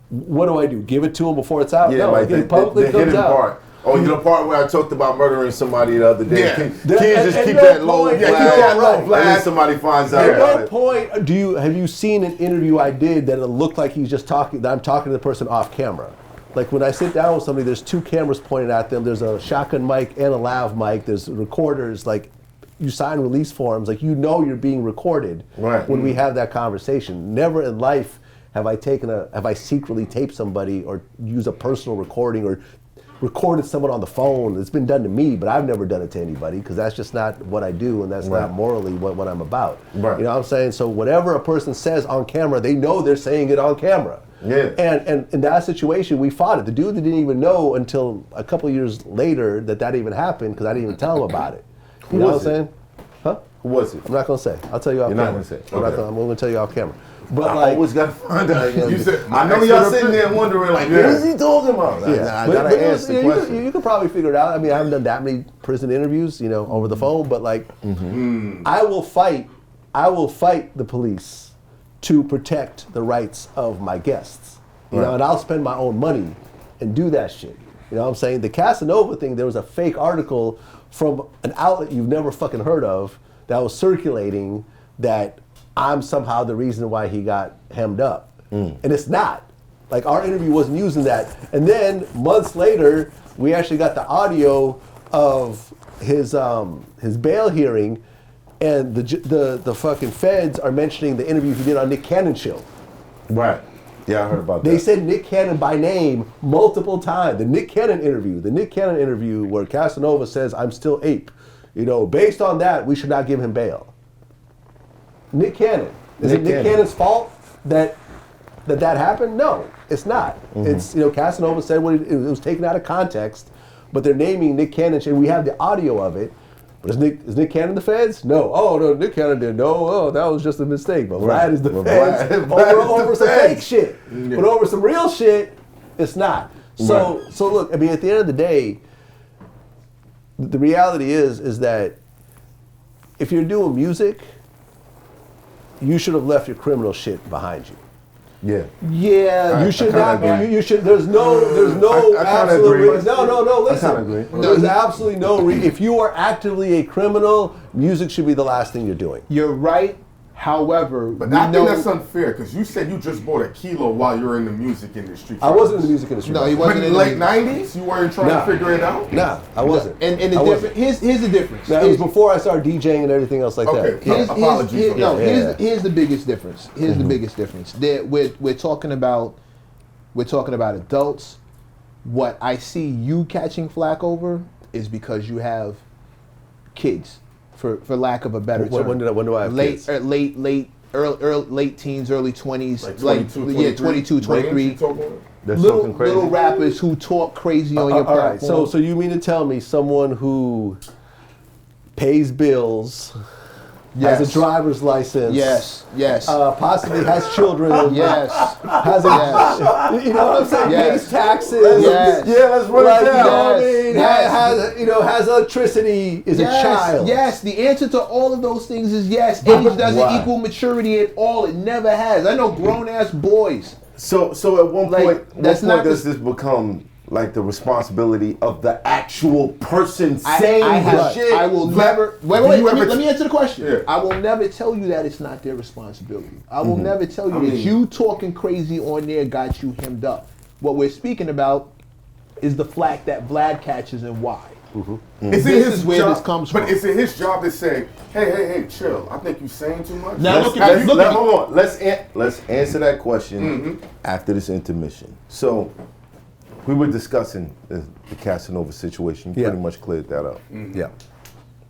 what do I do? Give it to them before it's out? Yeah, no, like it publicly the comes hidden out. part. Oh, you know, part where I talked about murdering somebody the other day. Yeah. Can That- you at- just at keep no that low, point- Vlad? keep that low, And then somebody finds out At about no it. point have you seen an interview I did that it looked like he's just talking, that I'm talking to the person off camera. Like, when I sit down with somebody, there's two cameras pointed at them. There's a shotgun mic and a lav mic. There's recorders. Like, you sign release forms. Like, you know you're being recorded Right. when we have that conversation. Never in life have I secretly taped somebody or used a personal recording or recorded someone on the phone. It's been done to me, but I've never done it to anybody because that's just not what I do, and that's Right. not morally what I'm about. Right. You know what I'm saying? So whatever a person says on camera, they know they're saying it on camera. Yeah. And in that situation, we fought it. The dude didn't even know until a couple years later that even happened because I didn't even tell him about it. You know was what I'm it? saying? Huh? Who was it? I'm not gonna say. I'll tell you off You're camera. not gonna say. I'm, not Okay. gonna, I'm gonna tell you off camera. But I like, always gotta find out. You said, I know y'all sitting there wondering, like, what is he talking about? I gotta but ask the question. you could probably figure it out. I mean, I haven't done that many prison interviews, you know, over the phone. But like, I will fight the police to protect the rights of my guests. You know, and I'll spend my own money and do that shit. You know what I'm saying? The Casanova thing, there was a fake article from an outlet you've never fucking heard of that was circulating that I'm somehow the reason why he got hemmed up. And it's not. Like, our interview wasn't using that. And then months later, we actually got the audio of his bail hearing, and the fucking feds are mentioning the interview he did on Nick Cannon's show. Right. Yeah, I heard about that. They said Nick Cannon by name multiple times. The Nick Cannon interview where Casanova says, "I'm still ape." You know, based on that, we should not give him bail. Nick Cannon. Is it Nick Cannon's fault that happened? No, it's not. It's, you know, Casanova said it was taken out of context, but they're naming Nick Cannon, and we have the audio of it. But is Nick Cannon the feds? No. Oh, no, Nick Cannon did. No, oh, that was just a mistake. But Vlad is the feds over some fake shit. But over some real shit, it's not. So look, I mean, at the end of the day, the reality is that if you're doing music, you should have left your criminal shit behind you. Yeah. Yeah, you should not. You should. There's no I kinda absolute. agree. No. Listen. I kinda agree. There's absolutely no. If you are actively a criminal, music should be the last thing you're doing. You're right. However, But I think that's unfair because you said you just bought a kilo while you were in the music industry. I wasn't in the music industry. No, he But wasn't in in the the late '90s, you weren't trying to figure it out. Nah, I wasn't. And the I difference. wasn't. Here's the difference. Now, it was before I started DJing and everything else like that. Okay. Apologies. Here's the biggest difference. Here's the biggest difference. We're talking about adults. What I see you catching flack over is because you have kids, for lack of a better term. When do I have kids? Late teens, early 20s, Like 22, 22, 23. They're talking crazy. Little rappers who talk crazy on your All right. platform. So you mean to tell me someone who pays bills, has a driver's license, Yes. possibly has children, Yes. has a, you know what I'm saying, Yes. pays taxes, Yes. Yeah, let's run like, it you know down. what I mean, has electricity, is a child. Yes, the answer to all of those things is yes. Age doesn't Why? equal maturity at all. It never has. I know grown ass boys. So at one Like, point, that's not does this become like the responsibility of the actual person I saying the have- shit? I will Vlad, never. Wait. do you ever Let me answer the question. Yeah. I will never tell you that it's not their responsibility. I will never tell you that you talking crazy on there got you hemmed up. What we're speaking about is the flack that Vlad catches and why. It's This in his is where job, this comes but from. it's in his job to say, hey, chill. I think you're saying too much. Now look at Let's- this. Look at hold on. Let's answer that question after this intermission. So we were discussing the Casanova situation. You pretty much cleared that up. Yeah.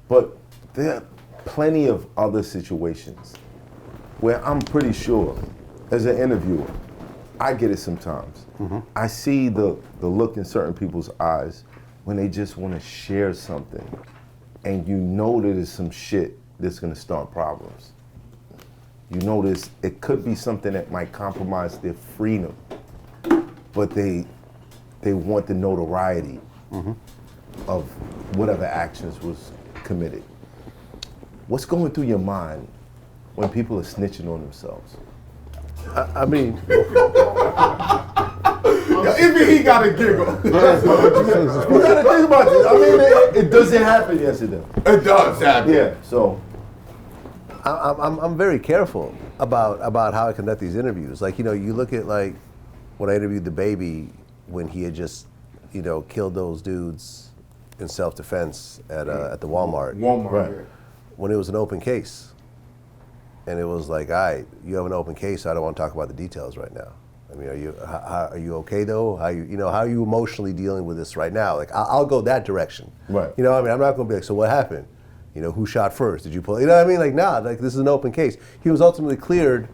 But there are plenty of other situations where I'm pretty sure, as an interviewer, I get it sometimes. I see the look in certain people's eyes when they just want to share something, and you know that there's some shit that's gonna start problems. You notice it could be something that might compromise their freedom, but they want the notoriety of whatever actions was committed. What's going through your mind when people are snitching on themselves? I mean, Even he got a giggle. You gotta think about this. I mean, it doesn't happen. Yes, it does. It does happen. Yeah. So I'm very careful about how I conduct these interviews. Like, you know, you look at like when I interviewed the baby when he had just, you know, killed those dudes in self-defense at the Walmart. Walmart. Yeah. When it was an open case. And it was like, all right, you have an open case, so I don't want to talk about the details right now. I mean, are you okay though? How are you emotionally dealing with this right now? Like, I'll go that direction. Right. You know what I mean? I'm not going to be like, so what happened? You know, who shot first? Did you pull? You know what I mean? Like, nah, like this is an open case. He was ultimately cleared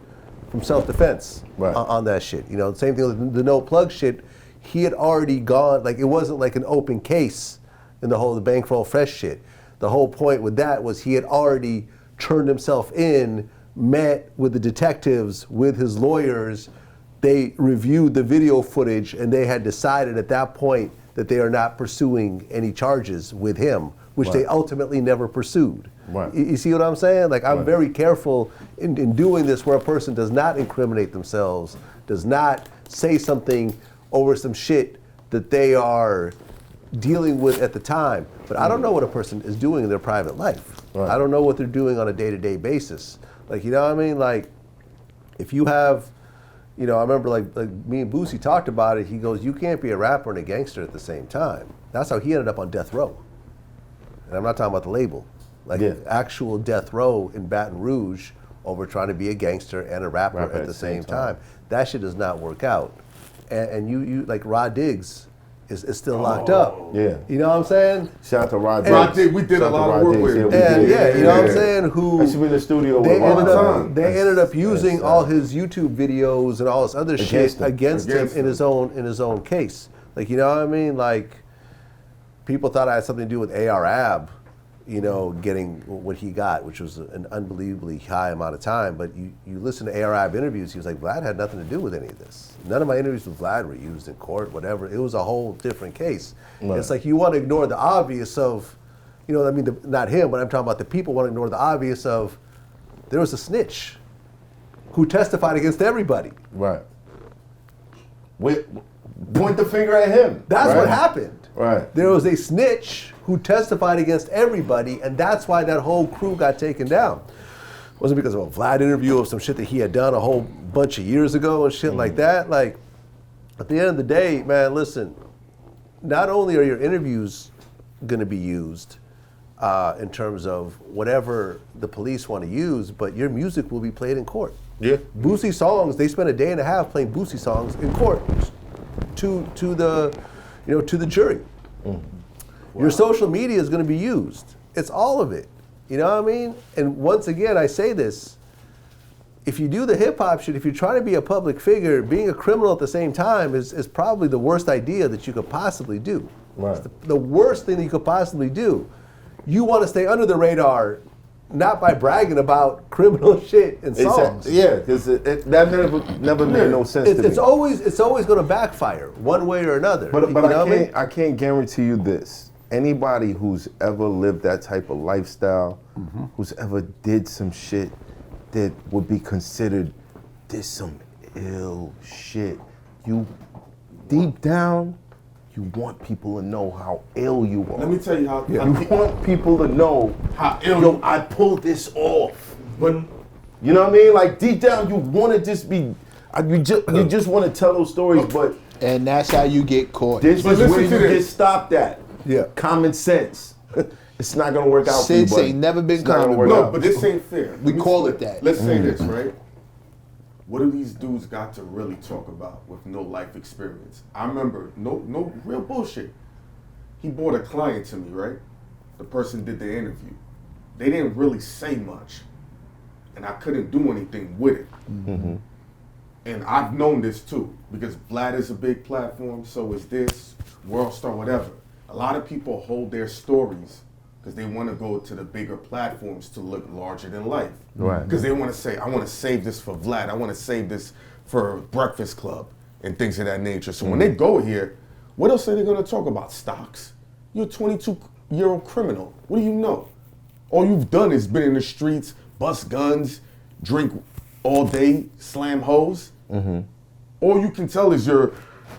from self-defense on that shit. You know, same thing with the no plug shit. He had already gone, like it wasn't like an open case in the whole the bankroll fresh shit. The whole point with that was he had already turned himself in, met with the detectives, with his lawyers. They reviewed the video footage, and they had decided at that point that they are not pursuing any charges with him, which they ultimately never pursued. Right. You see what I'm saying? Like, I'm very careful in doing this where a person does not incriminate themselves, does not say something over some shit that they are dealing with at the time. But I don't know what a person is doing in their private life. Right. I don't know what they're doing on a day-to-day basis. Like, you know what I mean? Like, if you have, you know, I remember like me and Boosie talked about it. He goes, you can't be a rapper and a gangster at the same time. That's how he ended up on death row. And I'm not talking about the label. Like actual death row in Baton Rouge over trying to be a gangster and a rapper at the same time. That shit does not work out. And you like Rod Diggs is still locked up. Yeah. You know what I'm saying? Shout out to Rod Diggs. Rod Diggs, we did a lot of work with him. And you know what I'm saying? Who I used to be in the studio they with ended Rod. up they ended up using all his YouTube videos and all this other shit against him in his own case. Like, you know what I mean? Like, people thought I had something to do with AR-AB, you know, getting what he got, which was an unbelievably high amount of time. But you listen to AR-AB interviews, he was like, Vlad had nothing to do with any of this. None of my interviews with Vlad were used in court, whatever. It was a whole different case. Right. It's like you want to ignore the obvious of, you know, I mean, not him, but I'm talking about the people want to ignore the obvious of, there was a snitch who testified against everybody. Right. Point the finger at him. That's what happened. Right. There was a snitch who testified against everybody, and that's why that whole crew got taken down. It wasn't because of a Vlad interview of some shit that he had done a whole bunch of years ago and shit like that. Like, at the end of the day, man, listen, not only are your interviews gonna be used in terms of whatever the police want to use, but your music will be played in court. Yeah. Boosie songs, they spent a day and a half playing Boosie songs in court to the jury. Your social media is going to be used. It's all of it. You know what I mean? And once again, I say this, if you do the hip hop shit, if you're trying to be a public figure, being a criminal at the same time is probably the worst idea that you could possibly do. Right. It's the worst thing that you could possibly do. You want to stay under the radar, not by bragging about criminal shit in songs. Yeah, because that never made no sense to me. It's always going to backfire one way or another. But I can't guarantee you this. Anybody who's ever lived that type of lifestyle, who's ever did some shit that would be considered this some ill shit, you deep down, you want people to know how ill you are. Let me tell you how. You want people to know how ill. Yo, I pulled this off. But you know what I mean? Like deep down, you want to just be. You just want to tell those stories, but and that's how you get caught. This is where you get stopped at. Yeah, common sense. It's not gonna work out. Sense for you, ain't never been it's not gonna common. work no, out. but this ain't fair. We call it that. Let's say this, right? What do these dudes got to really talk about with no life experience? I remember, no real bullshit. He brought a client to me, right? The person did the interview. They didn't really say much, and I couldn't do anything with it. Mm-hmm. And I've known this too, because Vlad is a big platform, so is this, World Star, whatever. A lot of people hold their stories because they want to go to the bigger platforms to look larger than life. Right. Because they want to say, I want to save this for Vlad, I want to save this for Breakfast Club and things of that nature. So when they go here, what else are they going to talk about? Stocks? You're a 22-year-old criminal. What do you know? All you've done is been in the streets, bust guns, drink all day, slam hoes. All you can tell is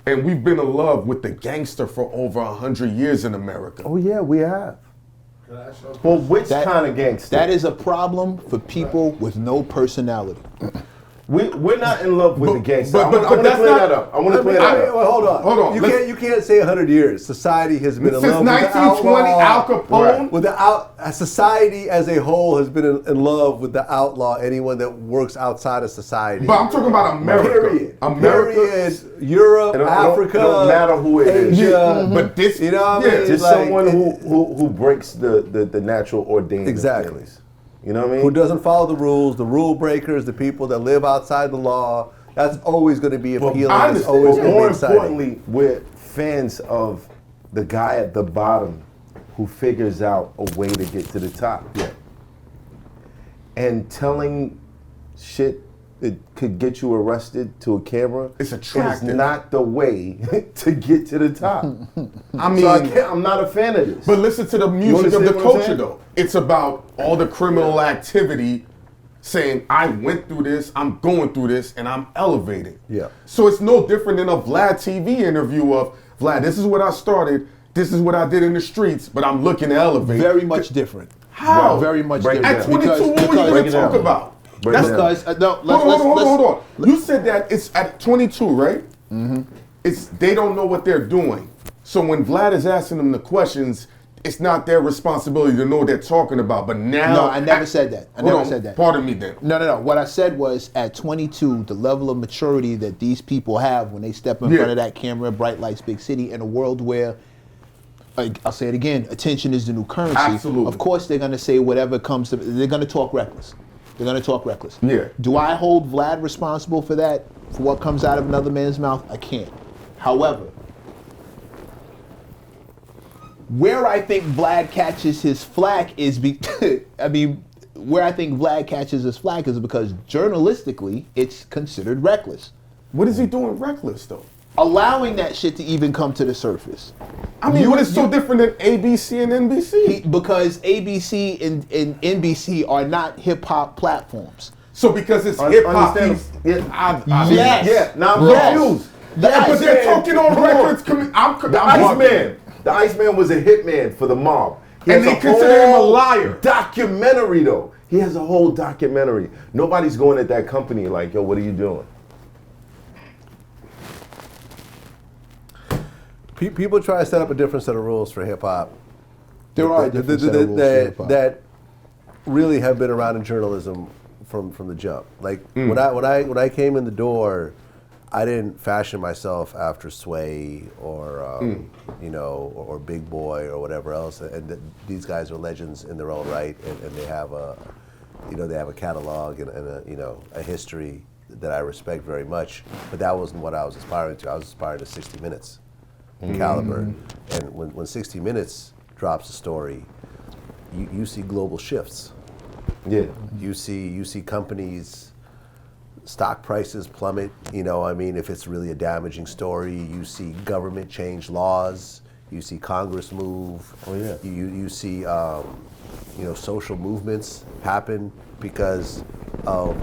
and we've been in love with the gangster for over 100 years in America. Oh yeah, we have. Well, which kind of gangster? That is a problem for people with no personality. We're not in love with the gangster. I but want to that's clear not- that up. I want to clear that up. Well, hold on. Hold on. You can't say 100 years. Society has been in Since love with the 1920, outlaw. Al Capone. With society as a whole has been in love with the outlaw. Anyone that works outside of society. But I'm talking about America. Period. America. Period. Europe, Africa. It don't matter who it is. Asia. But this, You know what I mean? Just Like, someone who breaks the natural ordained Exactly. things. You know what I mean? who doesn't follow the rules, the rule breakers, the people that live outside the law. That's always going to be appealing. It's always going to more be exciting. importantly, we're fans of the guy at the bottom who figures out a way to get to the top. Yeah. and telling shit that could get you arrested to a camera It's attractive. is not the way to get to the top. I mean, So I'm not a fan of this. but listen to the music of understand the what I'm culture, saying? though. It's about all the criminal activity saying, I went through this, I'm going through this, and I'm elevated. Yeah. So it's no different than a Vlad TV interview of, Vlad, this is what I started, this is what I did in the streets, but I'm looking to elevate. Very much different. How? Very much Break it different. At 22, what were you Break going it to talk down. about? Break it That's down. no, Hold on. You said that it's at 22, right? Mm-hmm. It's they don't know what they're doing. So when Vlad is asking them the questions, it's not their responsibility to know what they're talking about. But now, No, I never said that. I never said that. Pardon me, then. No. What I said was at 22, the level of maturity that these people have when they step in Yeah. front of that camera, bright lights, big city, in a world where, I'll say it again, attention is the new currency. Absolutely. Of course, they're going to say whatever comes to. They're going to talk reckless. They're going to talk reckless. Yeah. Do I hold Vlad responsible for that? For what comes out of another man's mouth? I can't. However, where I think Vlad catches his flack is where I think Vlad catches his flack is because journalistically it's considered reckless. What is he doing reckless, though? Allowing that shit to even come to the surface. I mean, what is so different than ABC and NBC? Because ABC and NBC are not hip hop platforms. So because it's hip hop, Understand? Yes. Yeah. Now I'm Yes. confused. Yeah, but they're talking on Come records. The Iceman. The Iceman was a hitman for the mob. He And has they consider him a whole liar. Documentary though. He has a whole documentary. Nobody's going at that company like, yo, what are you doing? People try to set up a different set of rules for hip hop. There are a different set of rules for hip-hop. that really have been around in journalism from the jump. Like when I came in the door, I didn't fashion myself after Sway or or Big Boy or whatever else. And these guys are legends in their own right, and they have a catalog and a history that I respect very much. But that wasn't what I was aspiring to. I was aspiring to 60 Minutes caliber. And when 60 Minutes drops a story, you see global shifts. Yeah. You see companies, stock prices plummet. If it's really a damaging story, you see government change laws. You see Congress move. Oh yeah. You see social movements happen because of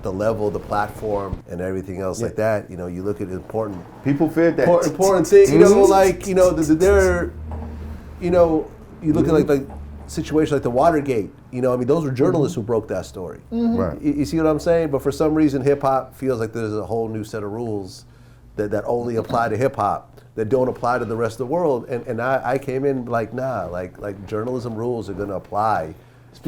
the level, the platform, and everything else like that. You look at important People feared that. important things. You look at like situations like the Watergate. Those were journalists who broke that story. Right. You see what I'm saying? But for some reason, hip hop feels like there's a whole new set of rules that only apply to hip hop, that don't apply to the rest of the world. And I came in like, nah, like journalism rules are going to apply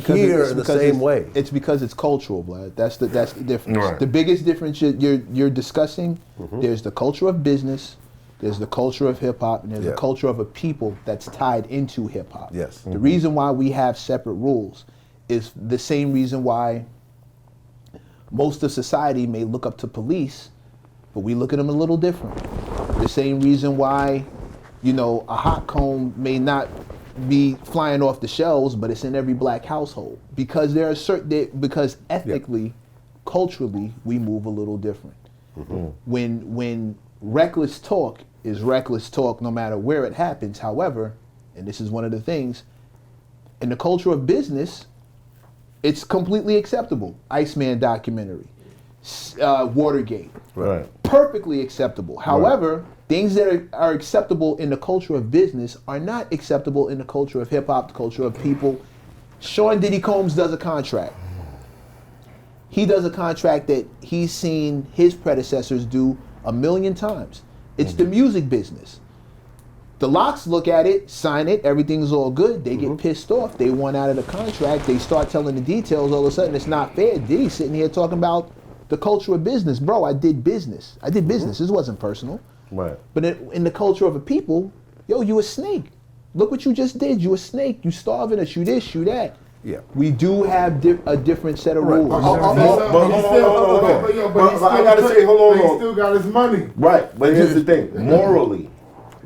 here in the same way. It's because it's cultural, Vlad. That's the difference. Right. The biggest difference you're discussing. There's the culture of business, there's the culture of hip hop, and there's the culture of a people that's tied into hip hop. Yes. The reason why we have separate rules is the same reason why most of society may look up to police, but we look at them a little different. The same reason why, a hot comb may not be flying off the shelves, but it's in every black household because because ethnically, culturally, we move a little different. When reckless talk is reckless talk, no matter where it happens. However, and this is one of the things, in the culture of business, it's completely acceptable. Iceman documentary, Watergate, Right. perfectly acceptable. However, things that are acceptable in the culture of business are not acceptable in the culture of hip hop, the culture of people. Sean Diddy Combs does a contract. He does a contract that he's seen his predecessors do 1,000,000 times. It's the music business. The locks look at it, sign it, everything's all good. They get pissed off. They want out of the contract. They start telling the details. All of a sudden, it's not fair. Diddy's sitting here talking about the culture of business. Bro, I did business. This wasn't personal. Right. But in the culture of a people, yo, you a snake. Look what you just did. You a snake. You starving us. You this, you that. Yeah. We do have a different set of rules. But I gotta say, hold on. He still got his money. Right, but here's the thing. Morally,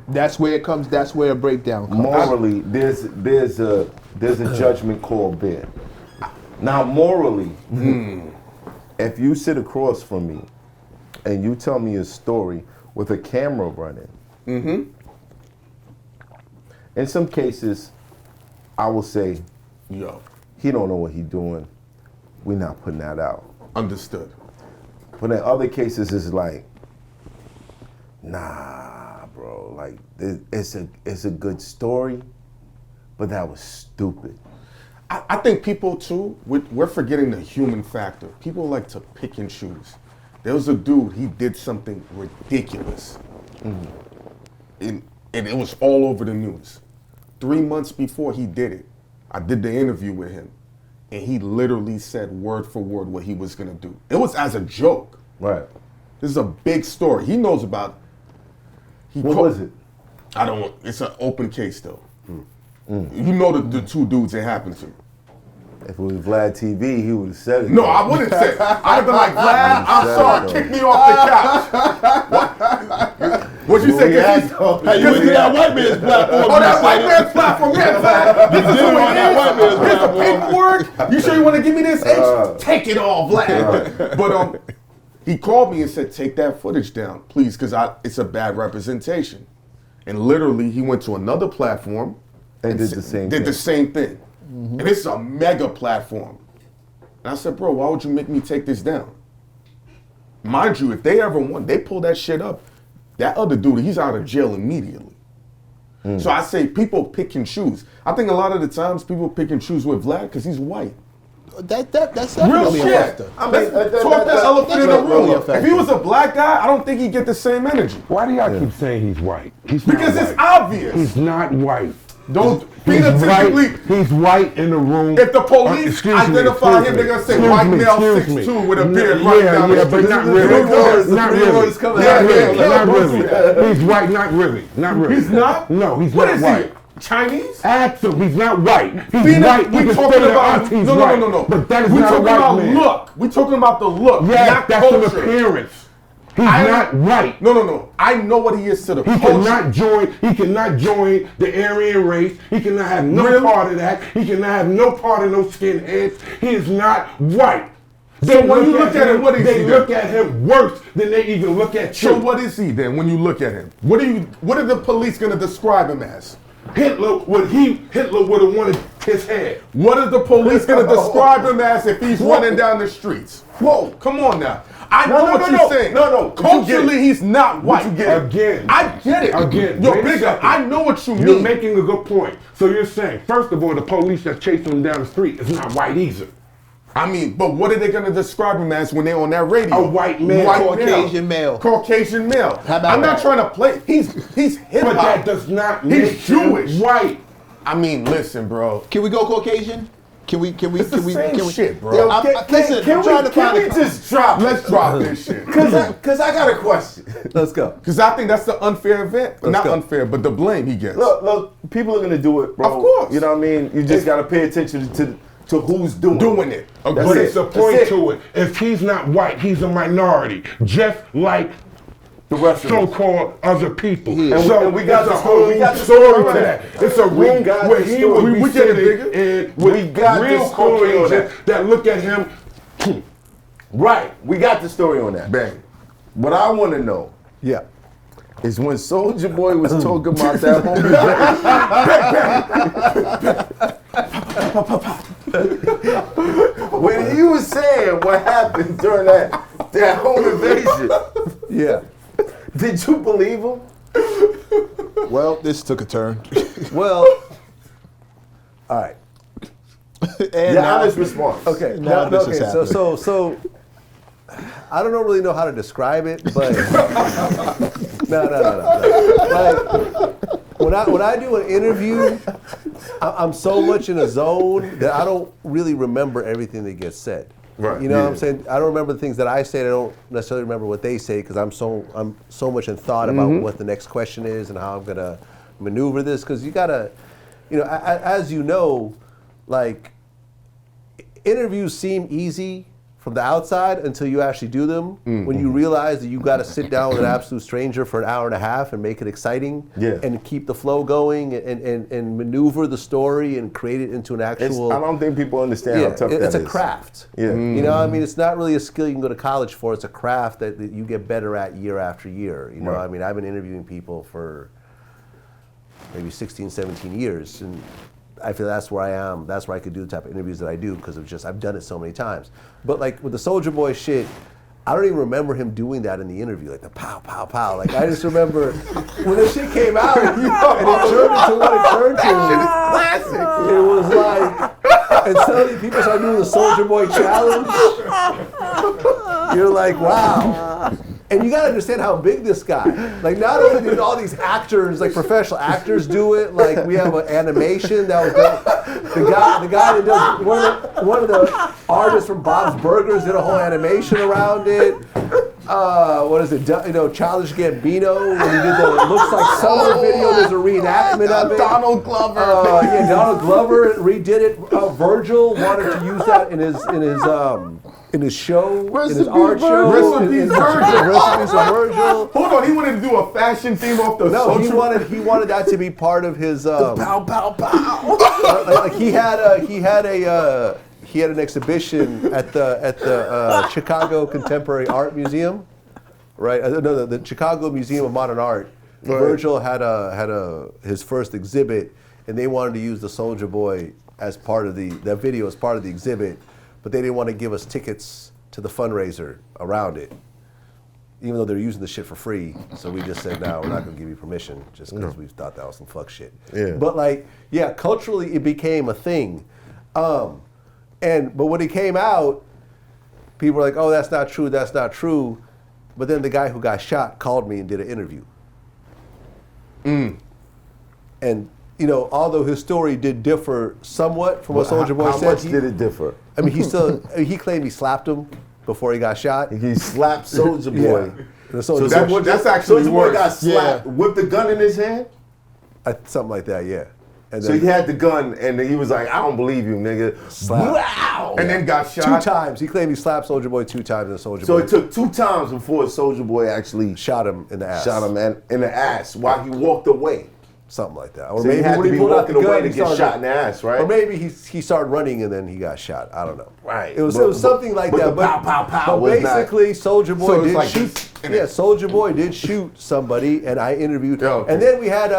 That's where it comes. That's where a breakdown comes. morally, there's a judgment called bid. Now, morally, if you sit across from me and you tell me a story with a camera running, in some cases, I will say, Yo, he don't know what he's doing. We're not putting that out. understood. But in other cases, it's like, nah, bro. Like, it's a good story, but that was stupid. I think people too, we're forgetting the human factor. People like to pick and choose. There was a dude, he did something ridiculous. And it was all over the news. 3 months before he did it, I did the interview with him. And he literally said word for word what he was gonna do. It was as a joke. Right. This is a big story. He knows about it. What was it? I don't, it's an open case though. You know the two dudes it happened to. If it was VLADTV, he would have said it. No, I wouldn't say it. I'd have been like, Vlad, I'm sorry, kick me off the couch. What'd you say? Hey, you went to that white man's platform. Oh, that white man's platform, yeah, Vlad. This is who it is. Here's the paperwork. You sure you want to give me this? Take it all, Vlad. But he called me and said, take that footage down, please, because it's a bad representation. And literally, he went to another platform And did the same thing. the same thing. And it's a mega platform. And I said, bro, why would you make me take this down? Mind you, if they ever won, they pull that shit up. That other dude, he's out of jail immediately. So I say people pick and choose. I think a lot of the times people pick and choose with Vlad because he's white. That's Real definitely a shit. factor. I mean, Talk that elephant in the really a room. factor. If he was a black guy, I don't think he'd get the same energy. Why do y'all keep saying he's white? He's Because not it's white. obvious. He's not white. Don't He's phenotypically. white. He's white in the room. If the police Excuse me, identify excuse him, me, they're gonna say excuse white me, male excuse me. 6'2" with a No, beard right down the but street. not This is really. the doors, the Not three really. doors coming Not out. really. Yeah, Not don't do that. really. He's white. Not really. Not really. He's not? No, he's What not is white. he? Chinese? Absolutely, he's not white. He's Pheno- white. we You can talking say to about us he's no, white, no, no, no. But that is we not a talking white about man. look. We talking about the look, Yes, not that's an culture. appearance. He's I- not white. No. I know what he is to the He culture. cannot join. He cannot join the Aryan race. He cannot have no Really? part of that. He cannot have no part of those skinheads. He is not white. So when you look at him, what is they he look then? at him worse than they even look at you. So what is he then when you look at him? What are the police gonna describe him as? Hitler would have wanted his head. What are the police gonna describe him as if he's running down the streets? Whoa, come on now. I know what you're saying. No. Culturally, he's not white. Again. I get it. Again. Yo, wait a bigger, second. I know what you You're mean. making a good point. So you're saying, first of all, the police that's chasing him down the street is not white either. I mean, but what are they gonna describe him as when they're on that radio? A white man. Caucasian male. Caucasian male. How about I'm not that? trying to play. He's hip But hop. that does not make He's him Jewish. white. I mean, listen, bro. Can we go Caucasian? Can we? It's the same shit, bro. Yo, Can we just drop? Let's drop this shit. Cause I got a question. Let's go. Because I think that's the unfair event. Not go. unfair, but the blame he gets. Look, people are gonna do it, bro. Of course. You know what I mean? You just gotta pay attention to who's doing it. That's But it. it's a That's point it. to it. If he's not white, he's a minority, just like The rest of us. so-called other people. Yeah. And we got it's the a story. whole We got the story story. to that. It's a We room got where the he story. would be We get it, sitting nigga. and with We got real the story on Caucasians that look at him. Right. We got the story on that. Bang. What I want to know Yeah. is when Soulja Boy was talking about that homie. When he was saying what happened during that home invasion, Yeah. did you believe him? Well, this took a turn. Well, all right. And Your now- honest response. Okay. Now this is okay. So I don't really know how to describe it, but no. Like when I do an interview, I'm so much in a zone that I don't really remember everything that gets said. Right, You know what yeah. I'm saying? I don't remember the things that I say. I don't necessarily remember what they say because I'm so much in thought about what the next question is and how I'm gonna maneuver this. Because you gotta, as you know, like interviews seem easy from the outside until you actually do them. When you realize that you got to sit down with an absolute stranger for an hour and a half and make it exciting, and keep the flow going and maneuver the story and create it into an actual. I don't think people understand how tough that is. It's a craft. Yeah. You know, I mean, it's not really a skill you can go to college for. It's a craft that you get better at year after year. You know, I mean, I've been interviewing people for maybe 16, 17 years, and I feel that's where I am. That's where I could do the type of interviews that I do because of just I've done it so many times. But like with the Soulja Boy shit, I don't even remember him doing that in the interview, like the pow, pow, pow. Like I just remember when the shit came out and it turned into what it turned to. Classic. It was like, and suddenly people started doing the Soulja Boy challenge. You're like, wow. And you gotta understand how big this guy. Like not only did all these actors, like professional actors do it, like we have an animation that was the guy that does one of the artists from Bob's Burgers did a whole animation around it. What is it? You know, Childish Gambino when he did the Looks Like Summer video. There's a reenactment of it. Donald Glover. Yeah, Donald Glover redid it. Virgil wanted to use that in his show, in his art show. Recipes Virgil. Hold on, he wanted to do a fashion theme off the No, Soulja. he wanted that to be part of his. Pow, pow, pow. Like he had an exhibition at the Chicago Contemporary Art Museum, right? No, the Chicago Museum of Modern Art. Right. Virgil had his first exhibit, and they wanted to use the Soulja Boy as part of that video as part of the exhibit, but they didn't want to give us tickets to the fundraiser around it, even though they're using the shit for free. So we just said, no, we're not gonna give you permission, just because we thought that was some fuck shit. Yeah. But like, yeah, culturally it became a thing. But when it came out, people were like, oh, that's not true, that's not true. But then the guy who got shot called me and did an interview. And you know, although his story did differ somewhat from what Soulja Boy said. How much did it differ? I mean, he claimed he slapped him before he got shot. He slapped Soulja Boy. Yeah. So That's actually Soulja Boy worse. got slapped with the gun in his hand? Something like that, yeah. And So he had the gun, and he was like, I don't believe you, nigga. Wow! And then got shot. 2 times. He claimed he slapped Soulja Boy 2 times, and Soulja So Boy it took 2 times before Soulja Boy actually shot him in the ass. shot him in the ass while he walked away. Something like that. Or So he had to when be pulled out walking the away gun, to he get started- shot in the ass, right? Or maybe he started running and then he got shot. I don't know. Right. It was But- something like but that. the pow, pow, pow but was not- basically, Soulja Boy So it's did like shoot. this- Yeah, Soulja Boy did shoot somebody, and I interviewed. Yeah, okay. And then we had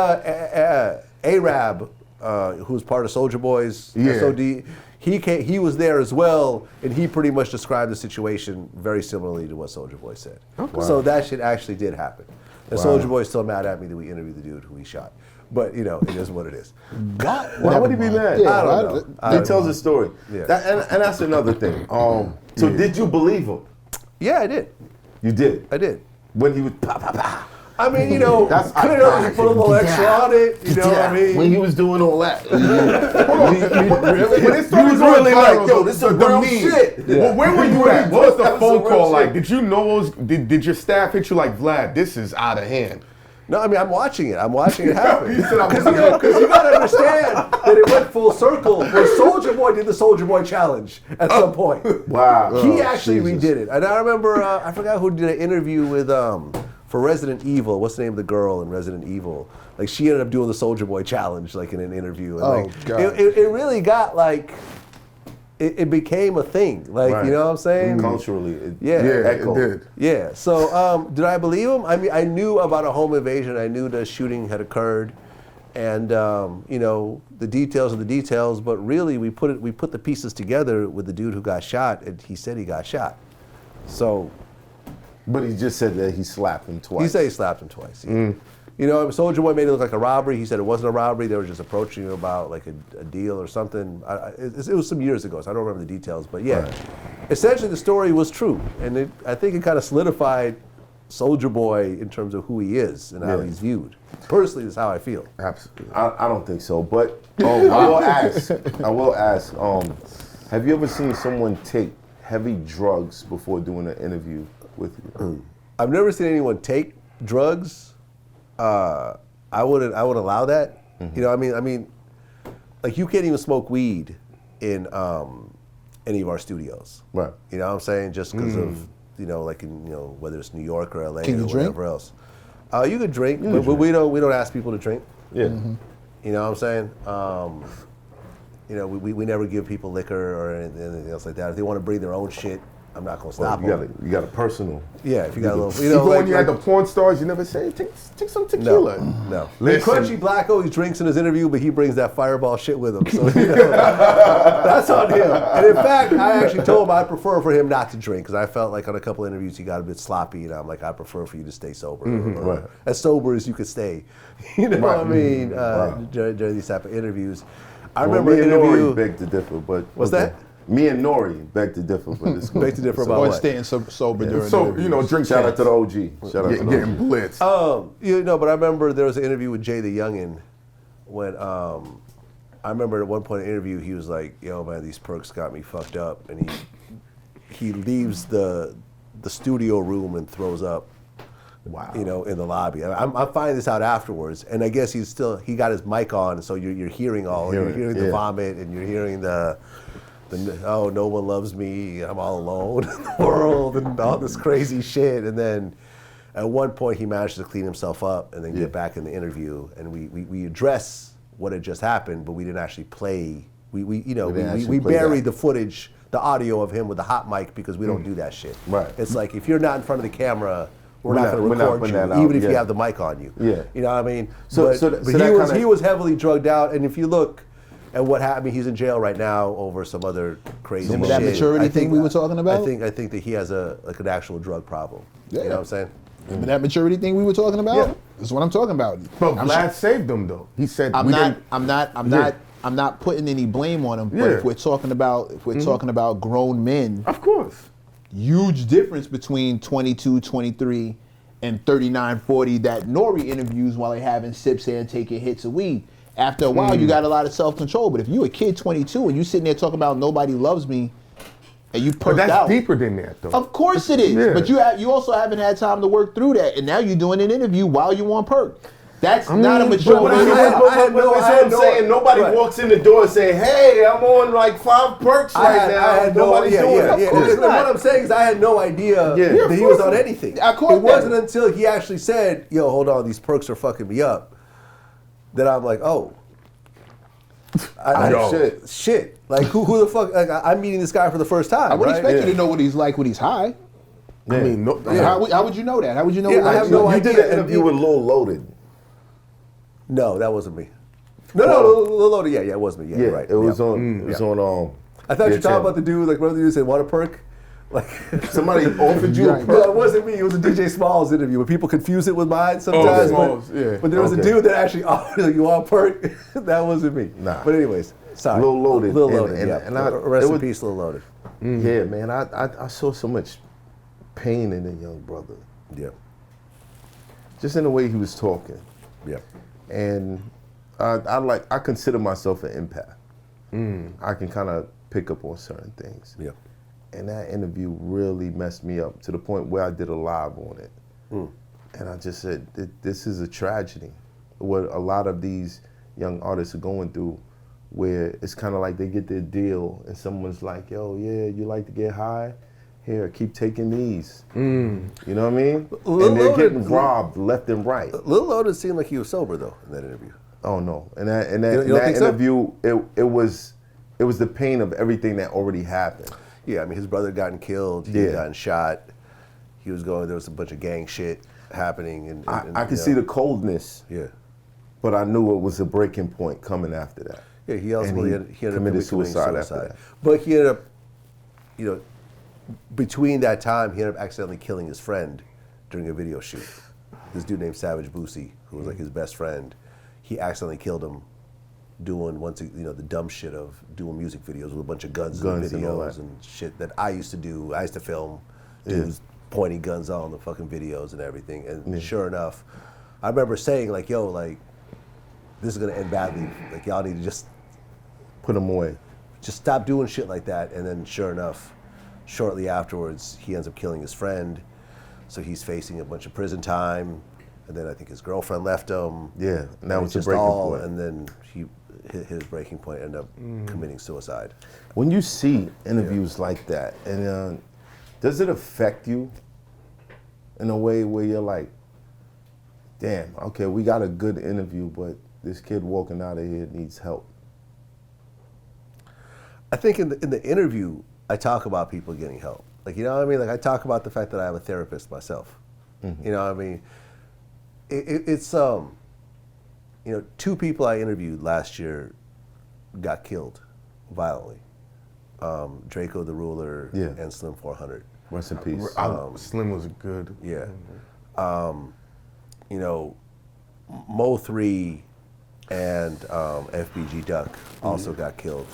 Arab, who was part of Soulja Boy's SOD. He was there as well, and he pretty much described the situation very similarly to what Soulja Boy said. Okay. So that shit actually did happen. And Soulja Boy is still mad at me that we interviewed the dude who he shot. But you know, it is what it is. Why would he be mad? I don't know. He tells a story. Yeah. And that's another thing. So did you believe him? Yeah, I did. You did? I did. When he was pow, pow, pow. I mean, you know, That's could have put a little extra on it. You know what I mean? When he was doing all that. Really? When it You started was going really viral, like, yo, this is the real meme. shit. Well, where were you at? What was the That was phone some real call shit. like? Did you know did your staff hit you like, Vlad, this is out of hand? No, I mean, I'm watching it. I'm watching it happen. He said, I'm Because you got to understand that it went full circle. When Soulja Boy did the Soulja Boy challenge at some point. Wow. He actually Jesus. redid it. And I remember, I forgot who did an interview with, for Resident Evil. What's the name of the girl in Resident Evil? Like, she ended up doing the Soulja Boy challenge, like, in an interview. And, like, God. It really got, like, it became a thing. Like, Right. you know what I'm saying? Culturally, it Yeah. echoed. It did. Yeah. So, did I believe him? I mean, I knew about a home invasion. I knew the shooting had occurred, and you know, the details of the details. But really, we put the pieces together with the dude who got shot, and he said he got shot. So But he just said that he slapped him twice. he said he slapped him twice. Yeah. You know, Soulja Boy made it look like a robbery. He said it wasn't a robbery. They were just approaching him about like a deal or something. It was some years ago, so I don't remember the details. But yeah, essentially the story was true, and I think it kind of solidified Soulja Boy in terms of who he is and how he's viewed. Personally, that's how I feel. Absolutely. I don't think so, but I will ask. Have you ever seen someone take heavy drugs before doing an interview with you? I've never seen anyone take drugs. I would allow that. You know, I mean, like you can't even smoke weed in any of our studios. Right. You know what I'm saying? Just because of, you know, like in, you know, whether it's New York or LA Can you or drink? whatever else. You could drink, but we don't ask people to drink. Yeah. You know what I'm saying? You know, we never give people liquor or anything else like that. If they want to bring their own shit, I'm not gonna stop them. You got a personal. Yeah, if you got a little, you Even know, like, when you had the porn stars, you never say, take some tequila. No. Listen. Crunchy Black always drinks in his interview, but he brings that fireball shit with him. So you know, that's on him. And in fact, I actually told him I prefer for him not to drink because I felt like on a couple interviews he got a bit sloppy, and I'm like, I prefer for you to stay sober, or as sober as you could stay. You know what I mean? During these type of interviews, I remember an interview. Nori beg to differ, but What's that? Me and Nori beg to differ for this. Beg to differ about Or what? staying sober during So, interviews. you know, drink Shout out champs. to the OG. Shout out to the Getting OG. blitzed. You know, but I remember there was an interview with Jay the Youngin when I remember at one point in the interview he was like, "Yo, man, these perks got me fucked up," and he leaves the studio room and throws up. Wow. You know, in the lobby. I'm finding this out afterwards, and I guess he got his mic on, so you're hearing you're hearing the vomit, and you're hearing the oh, no one loves me, I'm all alone in the world, and all this crazy shit. And then at one point he managed to clean himself up and then get back in the interview, and we address what had just happened, but we didn't actually play. We buried the footage, the audio of him with the hot mic, because we don't do that shit. Right. It's like if you're not in front of the camera, we're not not going to record putting you, that out, even if you yeah. have the mic on you. Yeah. You know what I mean? So He was heavily drugged out, and if you look at what happened, he's in jail right now over some other crazy shit. That maturity thing we were talking about? I think that he has an actual drug problem. Yeah. You know what I'm saying? Remember that maturity thing we were talking about? Yeah. This is what I'm talking about. But Vlad saved them though. He said I'm didn't- not putting any blame on him. But Yeah. if we're talking about grown men, Of course. huge difference between 22, 23, and 39, 40 that Nori interviews while they're having sips here and taking hits of weed. After a while, you got a lot of self-control. But if you a kid 22 and you sitting there talking about nobody loves me, and you But perked that's out. deeper than that though. Of course it is. Yeah. But you also haven't had time to work through that, and now you're doing an interview while you on perk. That's not a mature But way to that's act. what I'm saying. Nobody right. walks in the door and say, "Hey, I'm on like 5 perks right now." I had no Nobody's idea. doing it. Yeah. course And not. what I'm saying is I had no idea Yeah, that he was on anything. Of course It wasn't not. until he actually said, "Yo, hold on, these perks are fucking me up," that I'm like, "Oh." Shit. Like who the fuck? Like, I'm meeting this guy for the first time. I would right? expect you to know what he's like when he's high. I mean, no, How would you know that? How would you know? Yeah, what I have no You idea. did an interview with Lil Loaded. No, that wasn't me. No, Lil Loaded. Yeah, it was me. Yeah, Yeah, you're right. it was Yeah. on. It was on. I thought you were their talking channel. about the dude. Like, remember the dude said, "Want a perk?" Like, Somebody offered you a Right. no, perk. it wasn't me. It was a DJ Smalls interview. But people confuse it with mine sometimes. Smalls, but, yeah. but there was a Okay. dude that actually offered, like, "You want a perk?" That wasn't me. Nah. But anyways, sorry. Lil Loaded. Lil And- Loaded. and- yeah. and I- Rest it in was- peace, Lil Loaded. Yeah, man, I saw so much pain in the young brother, Yeah. just in the way he was talking, Yeah. and I consider myself an empath. I can kind of pick up on certain things. Yeah. And that interview really messed me up to the point where I did a live on it. And I just said, this is a tragedy. What a lot of these young artists are going through, where it's kind of like they get their deal and someone's like, yo, yeah, you like to get high? Here, keep taking these. You know what I mean? Lil And they're Loaded- getting robbed left and right. Lil Loaded seemed like he was sober though in that interview. Oh no! And that You don't in that think so? interview, it was the pain of everything that already happened. Yeah, I mean, his brother had gotten killed. He had Yeah. gotten shot. He was going. There was a bunch of gang shit happening. And I could see the coldness, Yeah. but I knew it was a breaking point coming after that. Yeah, he ultimately And ended up committed committing suicide after that. But he ended up, you know, between that time, he ended up accidentally killing his friend during a video shoot. This dude named Savage Boosie, who was like his best friend, he accidentally killed him doing the dumb shit of doing music videos with a bunch of guns and and all videos that. and shit that I used to do. I used to film dudes pointing guns on the fucking videos and everything. And sure enough, I remember saying like, yo, like, this is gonna end badly. Like, y'all need to just Put him away. stop doing shit like that. And then sure enough, shortly afterwards, he ends up killing his friend. So he's facing a bunch of prison time. And then I think his girlfriend left him. Yeah, and that And was it's the just breaking all, point. and then he hit his breaking point, ended up committing suicide. When you see interviews like that, and does it affect you in a way where you're like, damn, okay, we got a good interview, but this kid walking out of here needs help? I think in the interview, I talk about people getting help. Like, you know what I mean? Like, I talk about the fact that I have a therapist myself. You know what I mean? It's you know, 2 people I interviewed last year got killed violently. Draco the Ruler and Slim 400. Rest in peace. Slim was good. Yeah. You know, Mo 3 and FBG Duck also got killed,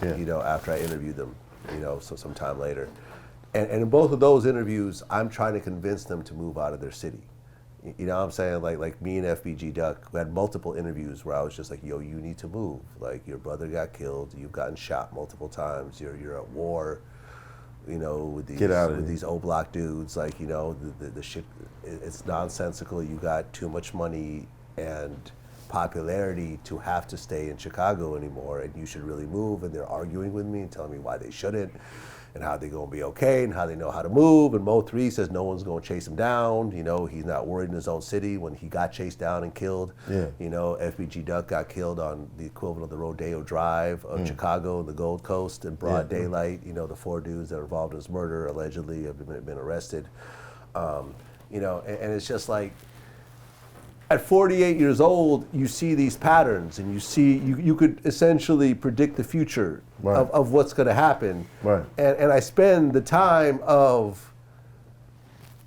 you know, after I interviewed them, you know, so some time later. And in both of those interviews, I'm trying to convince them to move out of their city. You know what I'm saying? Like me and FBG Duck, we had multiple interviews where I was just like, yo, you need to move. Like, your brother got killed, you've gotten shot multiple times, you're at war, you know, with these O-Block dudes. Like, you know, the shit, it's nonsensical. You got too much money and popularity to have to stay in Chicago anymore, and you should really move. And they're arguing with me and telling me why they shouldn't, and how they're gonna be okay, and how they know how to move. And Mo 3 says no one's gonna chase him down. You know, he's not worried in his own city when he got chased down and killed. You know, FBG Duck got killed on the equivalent of the Rodeo Drive of Chicago, the Gold Coast, in broad daylight. You know, the 4 dudes that are involved in his murder allegedly have been arrested. You know, and it's just like, at 48 years old, you see these patterns, and you see, you could essentially predict the future of what's going to happen. And I spend the time of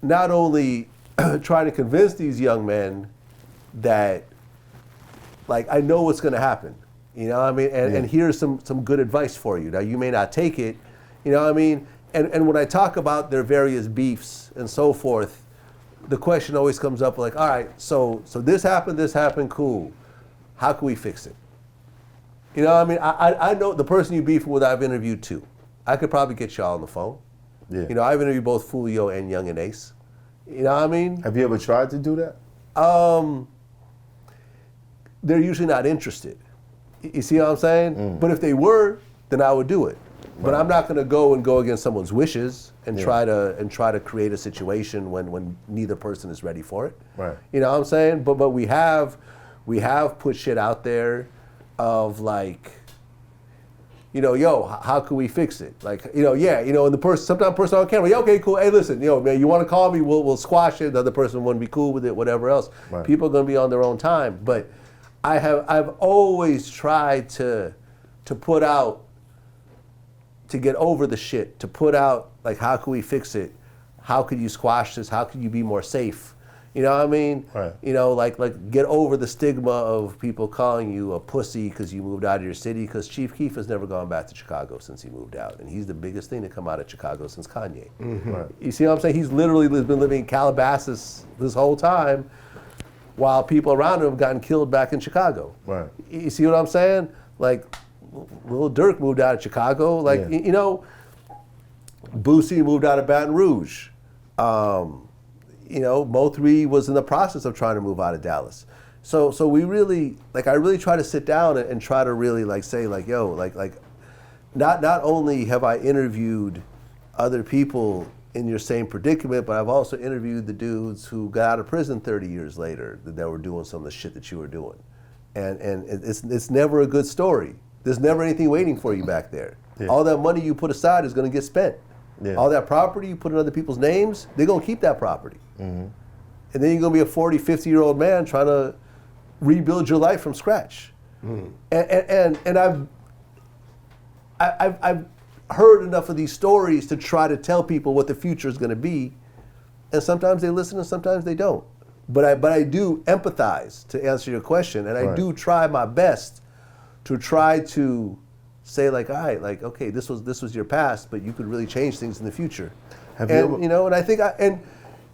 not only trying to convince these young men that, like, I know what's going to happen, you know what I mean? And here's some good advice for you. Now, you may not take it, you know what I mean? And when I talk about their various beefs and so forth, the question always comes up like, all right, so this happened, cool. How can we fix it? You know what I mean? I know the person you beefing with, I've interviewed too. I could probably get y'all on the phone. You know, I've interviewed both Fulio and Young and Ace. You know what I mean? Have you ever tried to do that? They're usually not interested. You see what I'm saying? But if they were, then I would do it. But I'm not going to go against someone's wishes and try to create a situation when neither person is ready for it. You know what I'm saying? But we have put shit out there of like, you know, yo, how can we fix it? Like, you know, and the person, sometimes person on camera, okay, cool. Hey, listen, you know, man, you want to call me? We'll squash it. The other person wouldn't be cool with it, whatever else. People are going to be on their own time. But I've always tried to put out, to get over the shit, to put out, like, how can we fix it? How could you squash this? How can you be more safe? You know what I mean? You know, like get over the stigma of people calling you a pussy because you moved out of your city, because Chief Keef has never gone back to Chicago since he moved out. And he's the biggest thing to come out of Chicago since Kanye. You see what I'm saying? He's literally been living in Calabasas this whole time while people around him have gotten killed back in Chicago. You see what I'm saying? Like, Lil Durk moved out of Chicago. Like, you know, Boosie moved out of Baton Rouge. You know, Mo 3 was in the process of trying to move out of Dallas. So we really, like, I really try to sit down and try to really, like, say, like, yo, like not only have I interviewed other people in your same predicament, but I've also interviewed the dudes who got out of prison 30 years later that were doing some of the shit that you were doing. And it's never a good story. There's never anything waiting for you back there. All that money you put aside is going to get spent. All that property you put in other people's names, they're going to keep that property. And then you're going to be a 40, 50-year-old man trying to rebuild your life from scratch. And I've heard enough of these stories to try to tell people what the future is going to be. And sometimes they listen and sometimes they don't. But I do empathize, to answer your question, and I do try my best to try to say, like, all right, like, okay, this was your past, but you could really change things in the future. You know, and I think and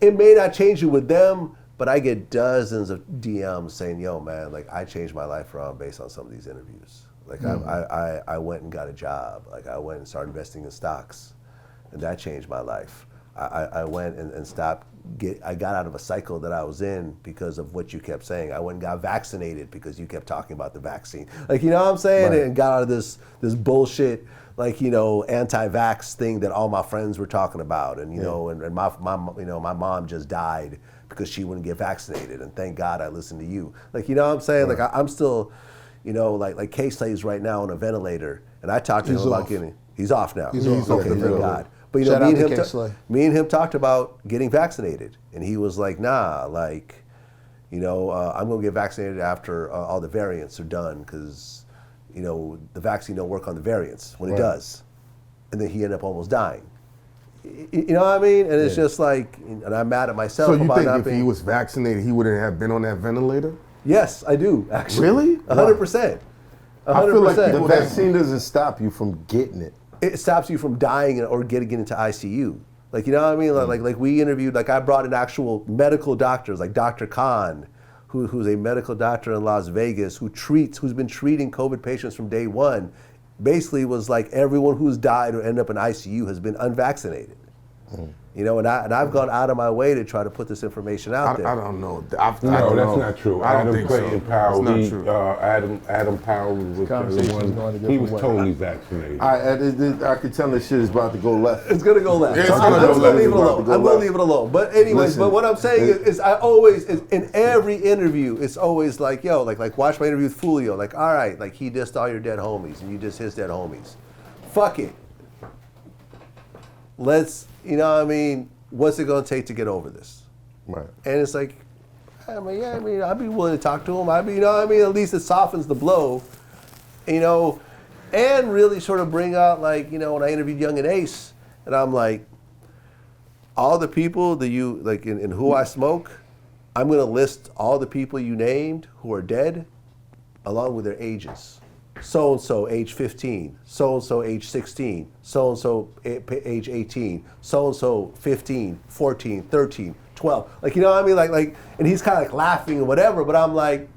it may not change it with them, but I get dozens of DMs saying, yo, man, like, I changed my life around based on some of these interviews. Like, I went and got a job. Like, I went and started investing in stocks, and that changed my life. I went and stopped. I got out of a cycle that I was in because of what you kept saying. I went and got vaccinated because you kept talking about the vaccine. Like, you know what I'm saying? Right. And got out of this bullshit, like, you know, anti-vax thing that all my friends were talking about. And, you know, and my mom just died because she wouldn't get vaccinated. And thank God I listened to you. Like, you know what I'm saying? Right. Like, I'm still, you know, like K-Slay's right now on a ventilator. And I talked to him about getting, he's off now. He's off. Okay, thank God. But, you know, Shout out to K-Slay. me and him talked about getting vaccinated. And he was like, nah, like, you know, I'm going to get vaccinated after all the variants are done because, you know, the vaccine don't work on the variants when it does. And then he ended up almost dying. You know what I mean? And it's just like, and I'm mad at myself So you about think not if being. he was vaccinated, he wouldn't have been on that ventilator? Yes, I do, actually. Really? 100%. 100%. I feel like The vaccine doesn't stop you from getting it. It stops you from dying or getting into ICU. Like, you know what I mean? Like we interviewed, like I brought in actual medical doctors, like Dr. Khan, who's a medical doctor in Las Vegas, who's been treating COVID patients from day one. Basically was like everyone who's died or ended up in ICU has been unvaccinated. You know, and I've gone out of my way to try to put this information out there. I don't know. No, I don't that's know. not true. I don't Adam think Clayton so. Powell, That's not true. Adam Powell was the Conversation's going a one. He different was way. totally vaccinated. I could tell this shit is about to go left. It's gonna go left. Yeah, it's I'm gonna go gonna left. leave it It's about alone. to go I'm gonna left. leave it alone. But anyways, Listen, but what I'm saying is I always, in every interview, it's always like, yo, like watch my interview with Fulio. Like, all right, like he dissed all your dead homies and you dissed his dead homies. Fuck it. Let's, you know what I mean? What's it gonna take to get over this? Right. And it's like, I mean, I'd be willing to talk to him. You know what I mean? At least it softens the blow, you know, and really sort of bring out, like, you know, when I interviewed Young and Ace, and I'm like, all the people that you, like, in Who I Smoke, I'm gonna list all the people you named who are dead, along with their ages. So-and-so, age 15, so-and-so, age 16, so-and-so, age 18, so-and-so, 15, 14, 13, 12. Like, you know what I mean? Like, and he's kind of like laughing or whatever, but I'm like,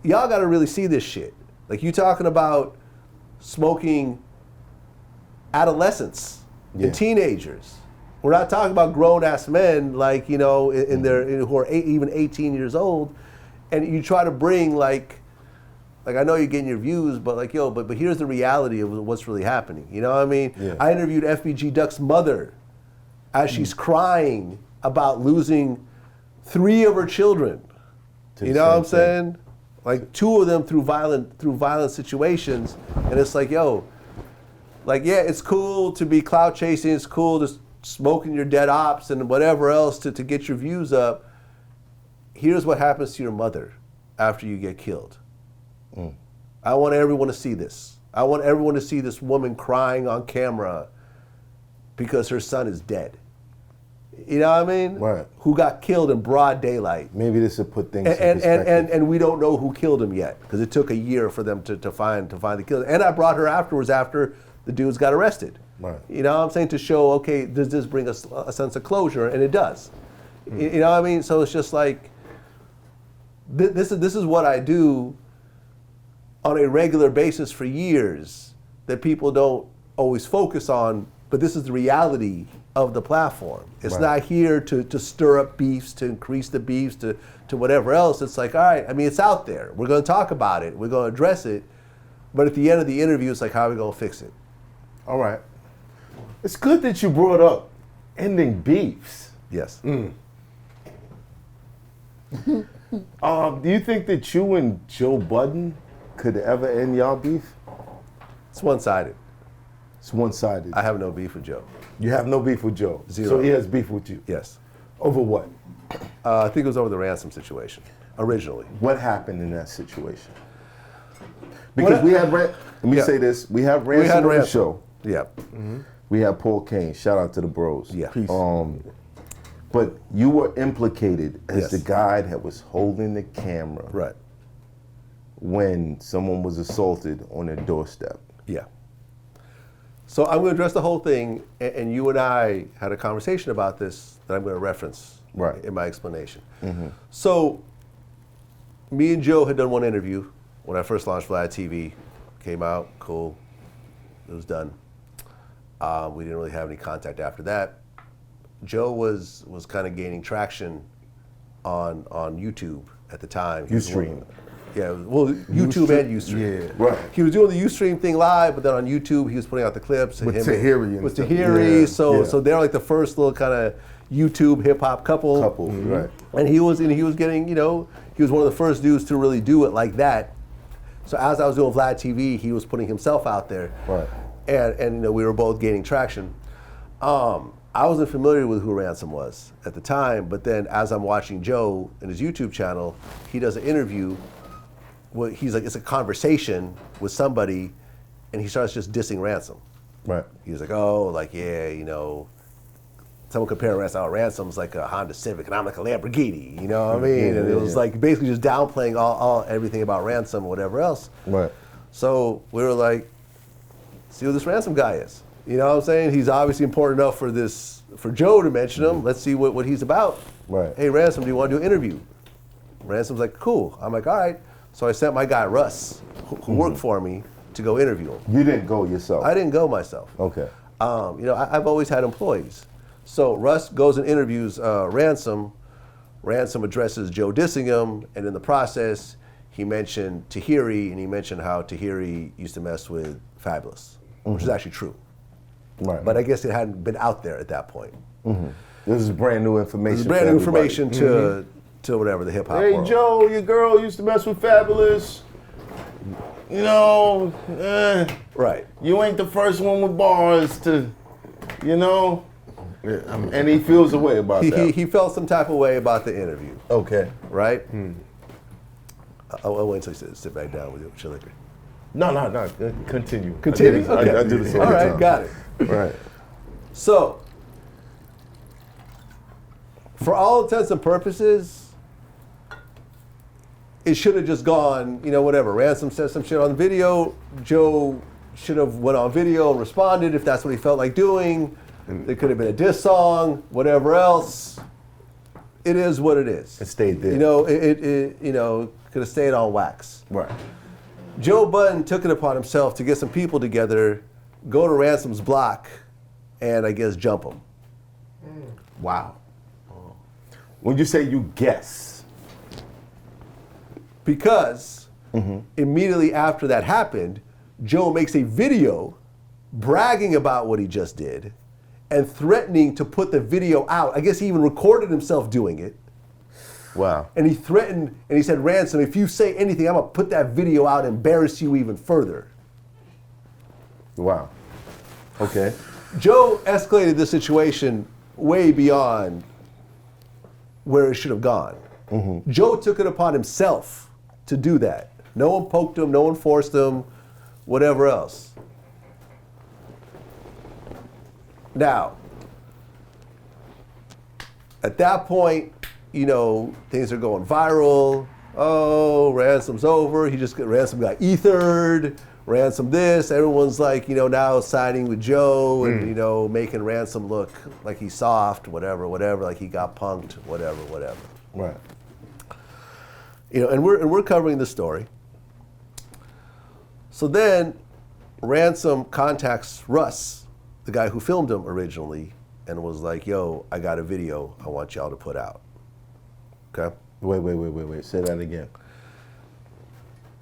y'all got to really see this shit. Like, you talking about smoking adolescents and teenagers. We're not talking about grown-ass men, like, you know, who are even 18 years old, and you try to bring, like I know you're getting your views, but like, yo, but here's the reality of what's really happening. You know what I mean? Yeah. I interviewed FBG Duck's mother as she's crying about losing 3 of her children. You know what I'm saying? Like 2 of them through violent situations, and it's like, yo, like, yeah, it's cool to be clout chasing, it's cool to smoking your dead ops and whatever else to get your views up. Here's what happens to your mother after you get killed. I want everyone to see this. I want everyone to see this woman crying on camera because her son is dead. You know what I mean? Right. Who got killed in broad daylight. Maybe this will put things in perspective. And we don't know who killed him yet because it took a year for them to find the killer. And I brought her afterwards after the dudes got arrested. Right. You know what I'm saying? To show, okay, does this bring us a sense of closure? And it does. You know what I mean? So it's just like, this is what I do on a regular basis for years that people don't always focus on, but this is the reality of the platform. It's not here to stir up beefs, to increase the beefs, to whatever else. It's like, all right, I mean, it's out there. We're going to talk about it. We're going to address it. But at the end of the interview, it's like, how are we going to fix it? All right. It's good that you brought up ending beefs. Yes. Do you think that you and Joe Budden could ever end y'all beef? It's one-sided. It's one-sided. I have no beef with Joe. You have no beef with Joe. Zero. So he has beef with you. Yes. Over what? I think it was over the ransom situation, originally. What happened in that situation? Because we have, let me say this, we have Ransom on the show. Yeah. We have Paul Kane. Shout out to the bros. Yeah. Peace. But you were implicated as the guy that was holding the camera Right. when someone was assaulted on their doorstep. Yeah. So I'm going to address the whole thing, and you and I had a conversation about this that I'm going to reference in my explanation. So me and Joe had done one interview when I first launched VLADTV. Came out, cool, it was done. We didn't really have any contact after that. Joe was kind of gaining traction on YouTube at the time. Ustream. Yeah, well, YouTube and Ustream. Yeah, right. He was doing the Ustream thing live, but then on YouTube he was putting out the clips. With Tahiri and with stuff. Tahiri. Yeah, So they're like the first little kind of YouTube hip hop couple. Right. And he was getting, he was one of the first dudes to really do it like that. So as I was doing Vlad TV, he was putting himself out there. Right. And we were both gaining traction. I wasn't familiar with who Ransom was at the time, but then as I'm watching Joe in his YouTube channel, he does an interview. Well, he's like, it's a conversation with somebody, and he starts just dissing Ransom. Right. He was like, oh, like, yeah, someone compared Ransom, Ransom's like a Honda Civic, and I'm like a Lamborghini, you know what I mean? And it was like basically just downplaying all everything about Ransom or whatever else. Right. So we were like, see who this Ransom guy is. You know what I'm saying? He's obviously important enough for Joe to mention him. Let's see what he's about. Right. Hey, Ransom, do you want to do an interview? Ransom's like, cool. I'm like, all right. So I sent my guy, Russ, who worked for me, to go interview him. You didn't go yourself? I didn't go myself. Okay. I've always had employees. So Russ goes and interviews Ransom. Ransom addresses Joe dissing him, and in the process, he mentioned Tahiri, and he mentioned how Tahiri used to mess with Fabulous, which is actually true. Right. But I guess it hadn't been out there at that point. This is brand new information. This is brand for new everybody. information to whatever, the hip hop Hey, world. Joe, your girl used to mess with Fabulous. Right. You ain't the first one with bars to, and he feels a way about that. He felt some type of way about the interview, Okay. right? I'll wait until you sit back down with your liquor. No. Continue. Continue? I Okay. I do this all All the right, time. got it. Right. So, for all intents and purposes, it should have just gone, whatever. Ransom said some shit on the video. Joe should have went on video and responded if that's what he felt like doing. There could have been a diss song, whatever else. It is what it is. It stayed there. It could have stayed on wax. Right. Joe Budden took it upon himself to get some people together, go to Ransom's block, and I guess jump him. Wow. When you say you guess. Because immediately after that happened, Joe makes a video bragging about what he just did and threatening to put the video out. I guess he even recorded himself doing it. Wow. And he threatened, and he said, Ransom, if you say anything, I'm going to put that video out and embarrass you even further. Wow. Okay. Joe escalated the situation way beyond where it should have gone. Joe took it upon himself to do that. No one poked him, no one forced him, whatever else. Now, at that point, things are going viral. Oh, Ransom's over. Ransom got ethered. Ransom this. Everyone's like, now siding with Joe and, making Ransom look like he's soft, whatever, like he got punked, whatever. Right. And we're covering the story. So then Ransom contacts Russ, the guy who filmed him originally, and was like, yo, I got a video I want y'all to put out. Okay? Wait. Say that again.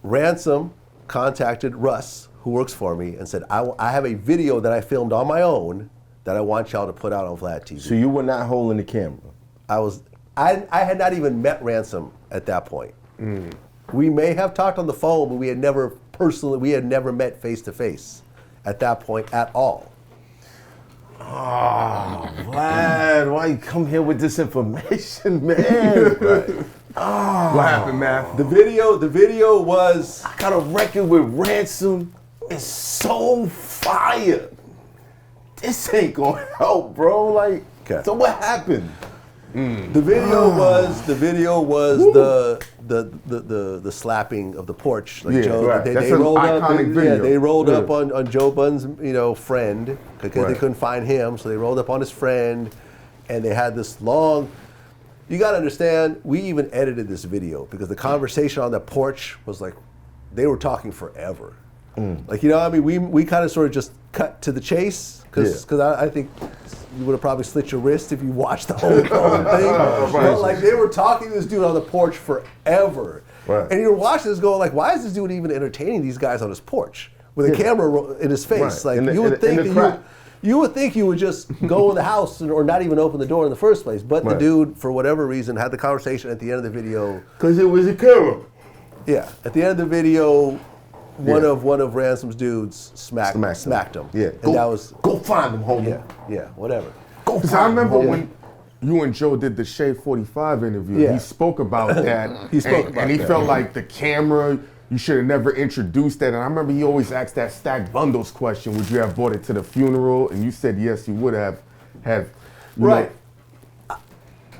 Ransom contacted Russ, who works for me, and said, I have a video that I filmed on my own that I want y'all to put out on Vlad TV. So you were not holding the camera? I had not even met Ransom at that point. We may have talked on the phone, but we had never met face to face at that point at all. Oh, Vlad, why you come here with this information, man? Right. What happened, man? The video was, I got a record with Ransom. It's so fire. This ain't gonna help, bro. Like, Okay. so what happened? the video was the slapping of the porch. Like Yeah, Joe, right. they That's an rolled up. iconic video. They rolled Yeah. up on Joe Budden's friend because they Right. couldn't find him, so they rolled up on his friend, and they had this long. You got to understand, we even edited this video because the conversation on that porch was like, they were talking forever. Like, we kind of sort of just cut to the chase because I think, you would have probably slit your wrist if you watched the whole thing. But like they were talking to this dude on the porch forever. Right. And you're watching this going like, why is this dude even entertaining these guys on his porch with a camera in his face? Right. Like you would think that you would think you would just go in the house or not even open the door in the first place. But the dude, for whatever reason, had the conversation at the end of the video. Because it was a camera. Yeah. At the end of the video, one of Ransom's dudes smacked him. Yeah. And that was go find him, homie. Yeah, whatever. Go find him. I remember when you and Joe did the Shade 45 interview. Yeah. He spoke about that. And he felt like the camera, you should have never introduced that. And I remember he always asked that stacked bundles question, would you have brought it to the funeral? And you said yes, you would have. Right.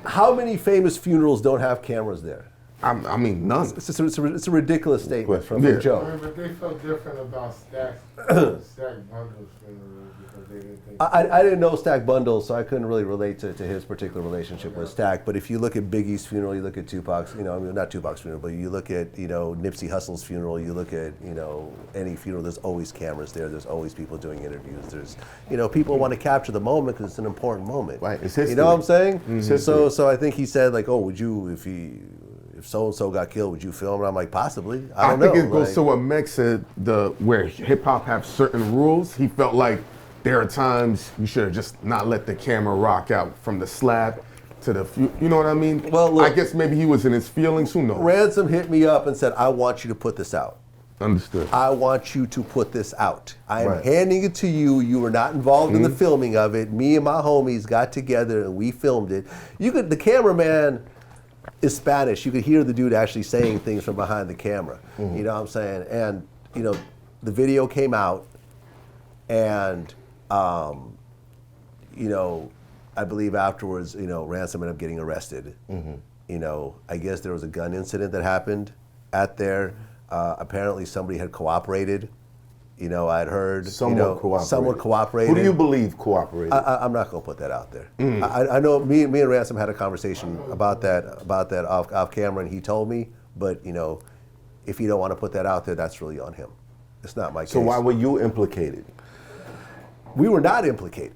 How many famous funerals don't have cameras there? I mean, none. It's a ridiculous statement from Joe. But they felt different about Stack Bundles funeral because they didn't think. I didn't know Stack Bundles, so I couldn't really relate to his particular relationship with Stack. But if you look at Biggie's funeral, you look at Tupac's, not Tupac's funeral, but you look at, Nipsey Hussle's funeral, you look at, any funeral, there's always cameras there. There's always people doing interviews. There's, people want to capture the moment because it's an important moment. Right, it's history. You know what I'm saying? Mm-hmm. So I think he said like, oh, would you, if so-and-so got killed, would you film it? I'm like, possibly. I don't know. I think it goes to what Meg said, where hip-hop have certain rules. He felt like there are times you should have just not let the camera rock out from the slap to the, you know what I mean? Well, look, I guess maybe he was in his feelings, who knows? Ransom hit me up and said, I want you to put this out. Understood. I want you to put this out. I am handing it to you. You were not involved in the filming of it. Me and my homies got together and we filmed it. The cameraman is Spanish. You could hear the dude actually saying things from behind the camera. You know what I'm saying? And, the video came out and, I believe afterwards, Ransom ended up getting arrested. I guess there was a gun incident that happened at there. Apparently somebody had cooperated. I'd heard someone cooperated. Who do you believe cooperated? I'm not going to put that out there. I know me and Ransom had a conversation about that off camera, and he told me. But if you don't want to put that out there, that's really on him. It's not my case. So why were you implicated? We were not implicated.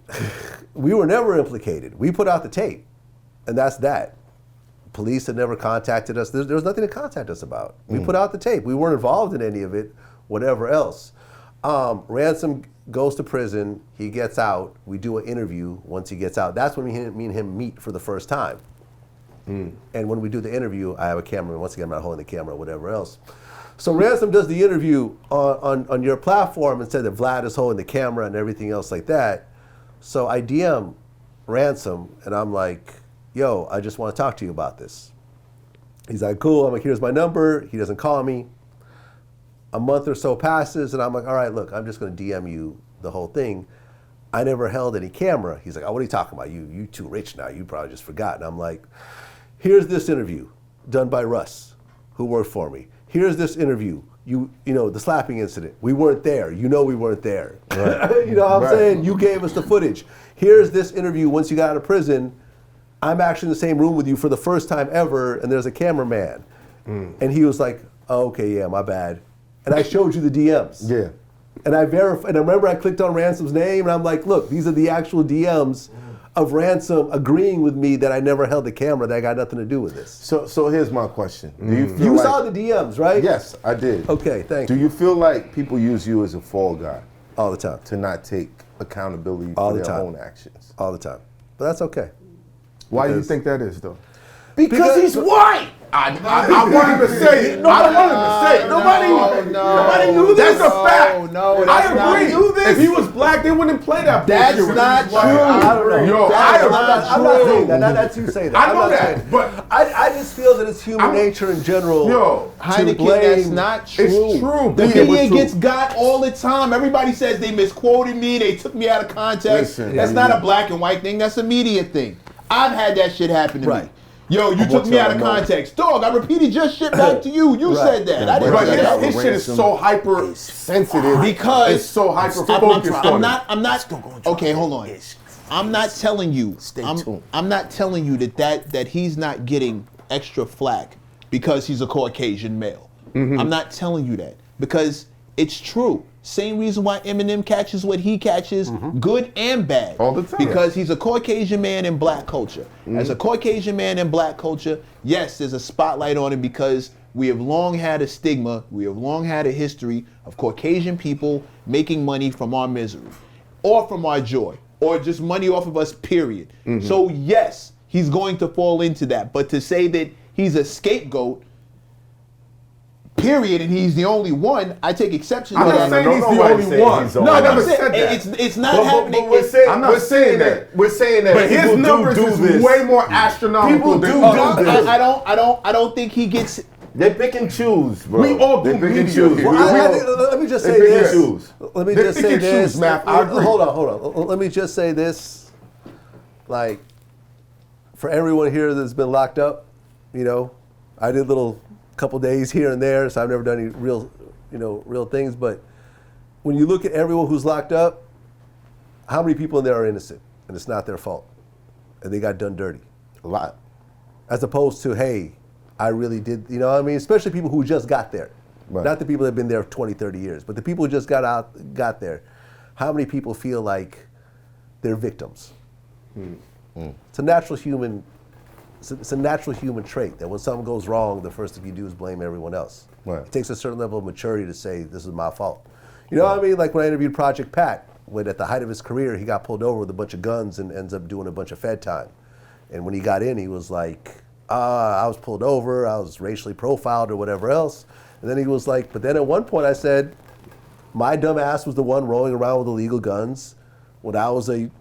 We were never implicated. We put out the tape, and that's that. Police had never contacted us. There was nothing to contact us about. We put out the tape. We weren't involved in any of it, whatever else. Ransom goes to prison. He gets out. We do an interview once he gets out. That's when me and him meet for the first time. And when we do the interview, I have a camera. Once again, I'm not holding the camera or whatever else. So Ransom does the interview on your platform and said that Vlad is holding the camera and everything else like that. So I DM Ransom and I'm like, yo, I just want to talk to you about this. He's like, cool. I'm like, here's my number. He doesn't call me. A month or so passes and I'm like, all right, look, I'm just going to DM you the whole thing. I never held any camera. He's like, oh, what are you talking about? You too rich now. You probably just forgot. And I'm like, here's this interview done by Russ, who worked for me. Here's this interview. The slapping incident. We weren't there. We weren't there. Right. You know what I'm saying? You gave us the footage. Here's this interview once you got out of prison. I'm actually in the same room with you for the first time ever, and there's a cameraman. And he was like, oh, okay, yeah, my bad. And I showed you the DMs. Yeah. And I verified, and I remember I clicked on Ransom's name, and I'm like, look, these are the actual DMs of Ransom agreeing with me that I never held the camera, that got nothing to do with this. So here's my question. Do you feel You saw the DMs, right? Yes, I did. Okay, thank you. Do you feel like people use you as a fall guy? All the time. To not take accountability All for the their time. own actions? All the time. But that's okay. Why do you think that is, though? Because he's white! I wanted to say it. I wanted to say it. Nobody knew this. That's a fact. No, I agree. If he was black, they wouldn't play that. That's bullshit. not true. I don't know. Yo, I'm not saying that. That's you say that. I know I'm not that, saying but I just feel that it's human nature in general. Yo, to Heineken, blame. that's not true. It's true. The Yeah, media it's true. gets got all the time. Everybody says they misquoted me, they took me out of context. Listen, That's not a black and white thing, that's a media thing. I've had that shit happen to me. Yo, you took me out of context. Dog, I repeated your shit back to you. You said that. I didn't But say that. his shit is so hyper sensitive Because it's so hyper focused on it. I'm not. Okay, hold on. I'm not telling you. I'm not telling you that he's not getting extra flack because he's a Caucasian male. I'm not telling you that because it's true. Same reason why Eminem catches what he catches, good and bad. All the time. Because he's a Caucasian man in black culture. As a Caucasian man in black culture, yes, there's a spotlight on him because we have long had a stigma, we have long had a history of Caucasian people making money from our misery or from our joy or just money off of us, period. So yes, he's going to fall into that. But to say that he's a scapegoat, period, and he's the only one, I take exception to I'm not that. saying he's the only one. No, I never said that. It's not happening. I'm not saying that. We're saying that. But his numbers is way more astronomical than others. I don't think he gets. They pick and choose, bro. We all do they pick and media choose. here. Let me just say this. Let me They just pick say and this. choose, Matt. I agree. Hold on. Let me just say this. Like, for everyone here that's been locked up, you know, I did little couple days here and there, so I've never done any real things. But when you look at everyone who's locked up, how many people in there are innocent and it's not their fault and they got done dirty? A lot. As opposed to, hey, I really did, you know what I mean? Especially people who just got there. Right. Not the people that have been there 20, 30 years, but the people who just got there. How many people feel like they're victims? It's a natural human trait that when something goes wrong, the first thing you do is blame everyone else. Right. It takes a certain level of maturity to say, this is my fault. You know what I mean? Like when I interviewed Project Pat, when at the height of his career, he got pulled over with a bunch of guns and ends up doing a bunch of Fed time. And when he got in, he was like, I was pulled over, I was racially profiled or whatever else. And then he was like, but then at one point I said, my dumb ass was the one rolling around with illegal guns when I was a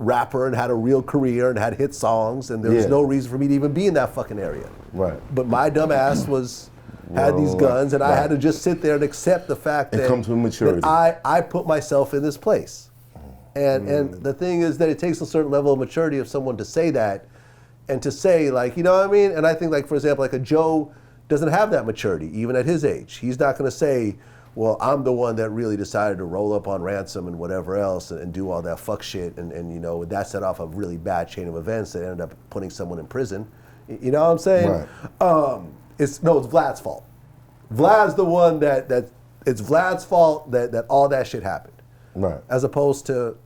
rapper and had a real career and had hit songs, and there was no reason for me to even be in that fucking area. Right. But my dumb ass had these guns, and I had to just sit there and accept the fact that, comes with maturity. that I put myself in this place. And the thing is that it takes a certain level of maturity of someone to say that, and to say, like, you know what I mean? And I think, like, for example, like a Joe doesn't have that maturity, even at his age. He's not going to say, well, I'm the one that really decided to roll up on ransom and whatever else and do all that fuck shit. And you know, that set off a really bad chain of events that ended up putting someone in prison. You know what I'm saying? Right. It's Vlad's fault. Vlad's the one it's Vlad's fault that all that shit happened. Right. As opposed to.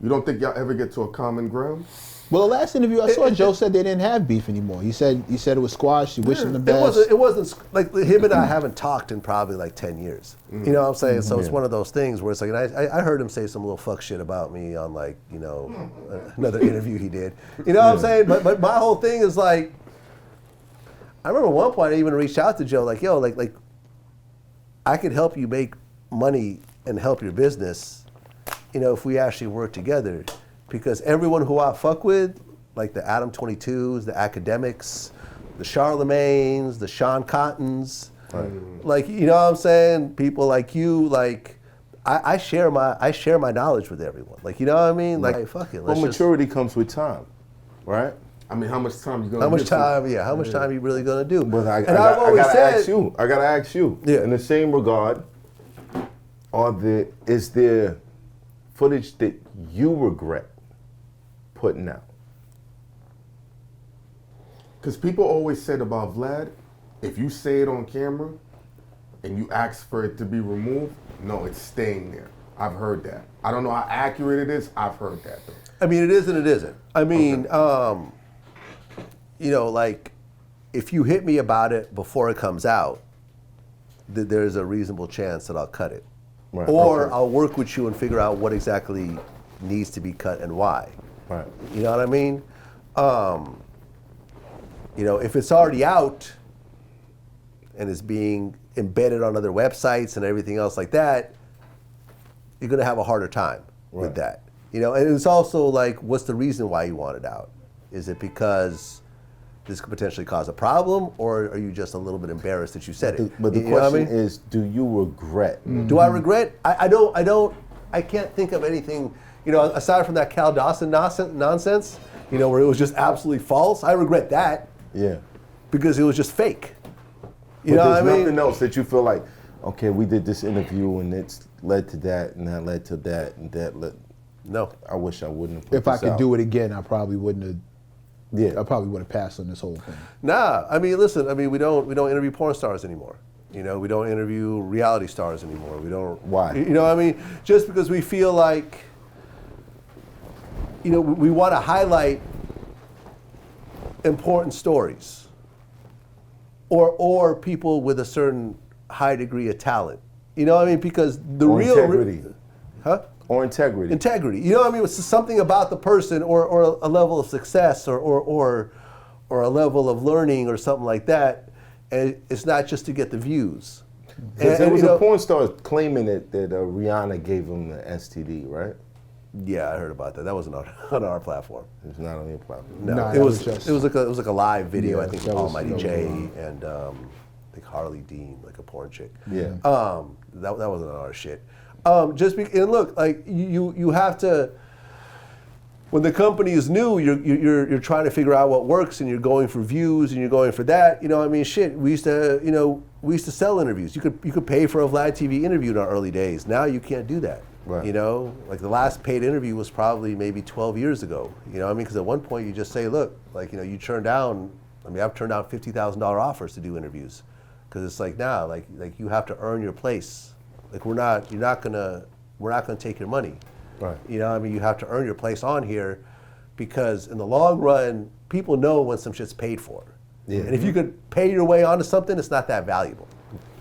You don't think y'all ever get to a common ground? Well, the last interview I saw, Joe said they didn't have beef anymore. He said it was squashed. He wished him the best. It wasn't like him and I haven't talked in probably like 10 years. You know what I'm saying? So it's one of those things where it's like, and I heard him say some little fuck shit about me on, like, you know, another interview he did. You know what I'm saying? But my whole thing is like, I remember at one point I even reached out to Joe, like, yo, like I could help you make money and help your business, you know, if we actually work together. Because everyone who I fuck with, like the Adam 22s, the academics, the Charlemagnes, the Sean Cottons, like, you know what I'm saying? People like you, like, I share my knowledge with everyone. Like, you know what I mean? Like, hey, fuck it. Well, maturity comes with time, right? I mean, how much time you gonna? How much time? Yeah, how much time you really gonna do? But I gotta ask you. Yeah. In the same regard, is there footage that you regret putting out? Because people always said about Vlad, if you say it on camera and you ask for it to be removed, no, it's staying there. I've heard that. I don't know how accurate it is. I've heard that though. I mean, it is and it isn't. I mean, you know, like, if you hit me about it before it comes out, there's a reasonable chance that I'll cut it. Right. Or I'll work with you and figure out what exactly needs to be cut and why. Right. You know what I mean? You know, if it's already out and it's being embedded on other websites and everything else like that, you're gonna have a harder time with that. You know, and it's also like, what's the reason why you want it out? Is it because this could potentially cause a problem, or are you just a little bit embarrassed that you said it? But the You know what I question mean? is, do you regret? Do I regret? I can't think of anything, you know, aside from that Cal Dawson nonsense, you know, where it was just absolutely false. I regret that. Yeah. Because it was just fake. You But know what I there's mean? nothing else that you feel like, okay, we did this interview and it's led to that and that led to that and that led. No. I wish I wouldn't have put If I this could out. do it again, I probably wouldn't have. Yeah. I probably would have passed on this whole thing. Nah, I mean, listen, I mean, we don't interview porn stars anymore. You know, we don't interview reality stars anymore. We don't. Why? You know what I mean? Just because we feel like, you know, we want to highlight important stories or people with a certain high degree of talent. You know what I mean? Because the Or real integrity. Huh? Or integrity. Integrity. You know what I mean? It's something about the person or a level of success or a level of learning or something like that. And it's not just to get the views. Because there was you know, a porn star claiming that Rihanna gave him the STD, right? Yeah, I heard about that. That wasn't on our platform. It's not on your platform. No, Nah, it that was was just- it was like a live video. Yeah, I think that of was- Almighty that was J wrong. and I think Harley Dean, like a porn chick. Yeah. That wasn't on our shit. And look, like you have to. When the company is new, you're trying to figure out what works, and you're going for views, and you're going for that. You know, I mean, shit. We used to sell interviews. You could pay for a VLADTV interview in our early days. Now you can't do that. Right. You know, like the last paid interview was probably maybe 12 years ago. You know what I mean? Because at one point you just say, look, like, you know, you turn down. I mean, I've turned down $50,000 offers to do interviews, because it's like now, like you have to earn your place. Like we're not gonna take your money. Right. You know, I mean, you have to earn your place on here, because in the long run, people know when some shit's paid for. Yeah. And if you could pay your way onto something, it's not that valuable.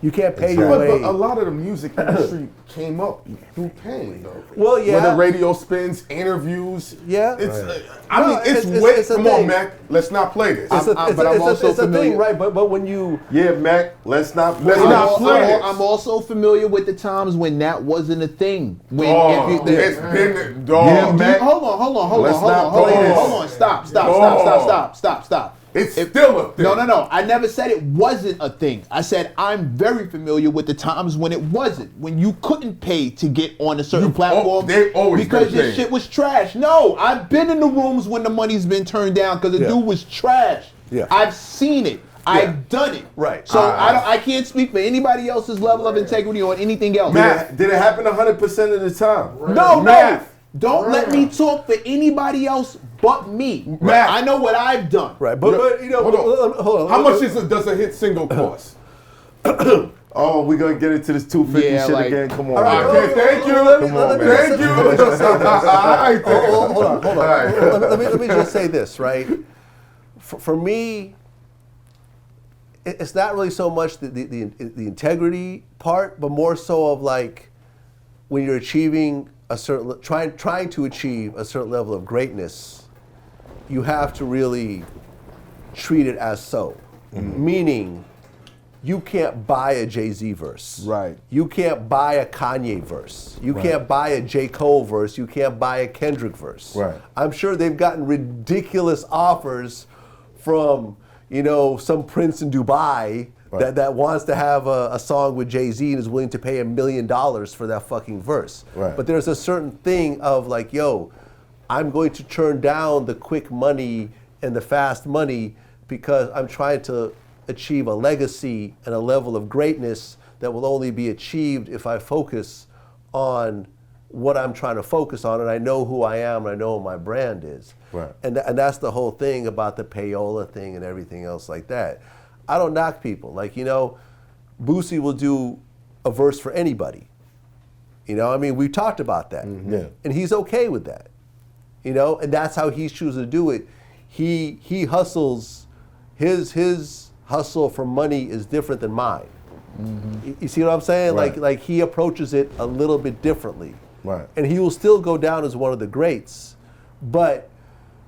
You can't pay your But way. a lot of the music industry came up through paying, though. Well, yeah. Where the radio spins, interviews. Yeah. It's. Right. I mean, No, it's it's way. a Come thing. on, Mac. Let's not play this. It's a thing, familiar. right? But when you Yeah, Mac, let's not play. Let's not play it. I'm also familiar with the times when that wasn't a thing. When Oh, it's been dog. Yeah, Mac. hold on, Let's not play this. hold on, stop. It's still a thing. No. I never said it wasn't a thing. I said I'm very familiar with the times when it wasn't. When you couldn't pay to get on a certain platform they always because been your paying. shit was trash. No, I've been in the rooms when the money's been turned down because the Yeah. dude was trash. Yeah. I've seen it. I've done it. Right. So I can't speak for anybody else's level of integrity or anything else. Matt, did it happen 100% of the time? No. Math. Don't let me talk for anybody else but me. Math. I know what I've done. right, but you know, Hold on. How much does a hit single cost? Oh, we're going to get into this 250 Yeah, shit like- again? Come on, All right, man. Okay, thank you. Come on, man. Thank you. hold on. Let me just say this, right? For me, it's not really so much the integrity part, but more so of like when you're achieving a certain trying to achieve a certain level of greatness, you have to really treat it as so. Meaning, you can't buy a Jay-Z verse. Right. You can't buy a Kanye verse. You can't buy a J. Cole verse. You can't buy a Kendrick verse. Right. I'm sure they've gotten ridiculous offers from, you know, some prince in Dubai that wants to have a song with Jay-Z and is willing to pay $1 million for that fucking verse. Right. But there's a certain thing of like, yo, I'm going to turn down the quick money and the fast money because I'm trying to achieve a legacy and a level of greatness that will only be achieved if I focus on what I'm trying to focus on, and I know who I am, and I know what my brand is. Right. And that's the whole thing about the payola thing and everything else like that. I don't knock people. Like, you know, Boosie will do a verse for anybody. You know, I mean, we talked about that. Yeah. And he's okay with that. You know, and that's how he's choosing to do it. He hustles, his hustle for money is different than mine. You see what I'm saying? Right. Like he approaches it a little bit differently. Right. And he will still go down as one of the greats, but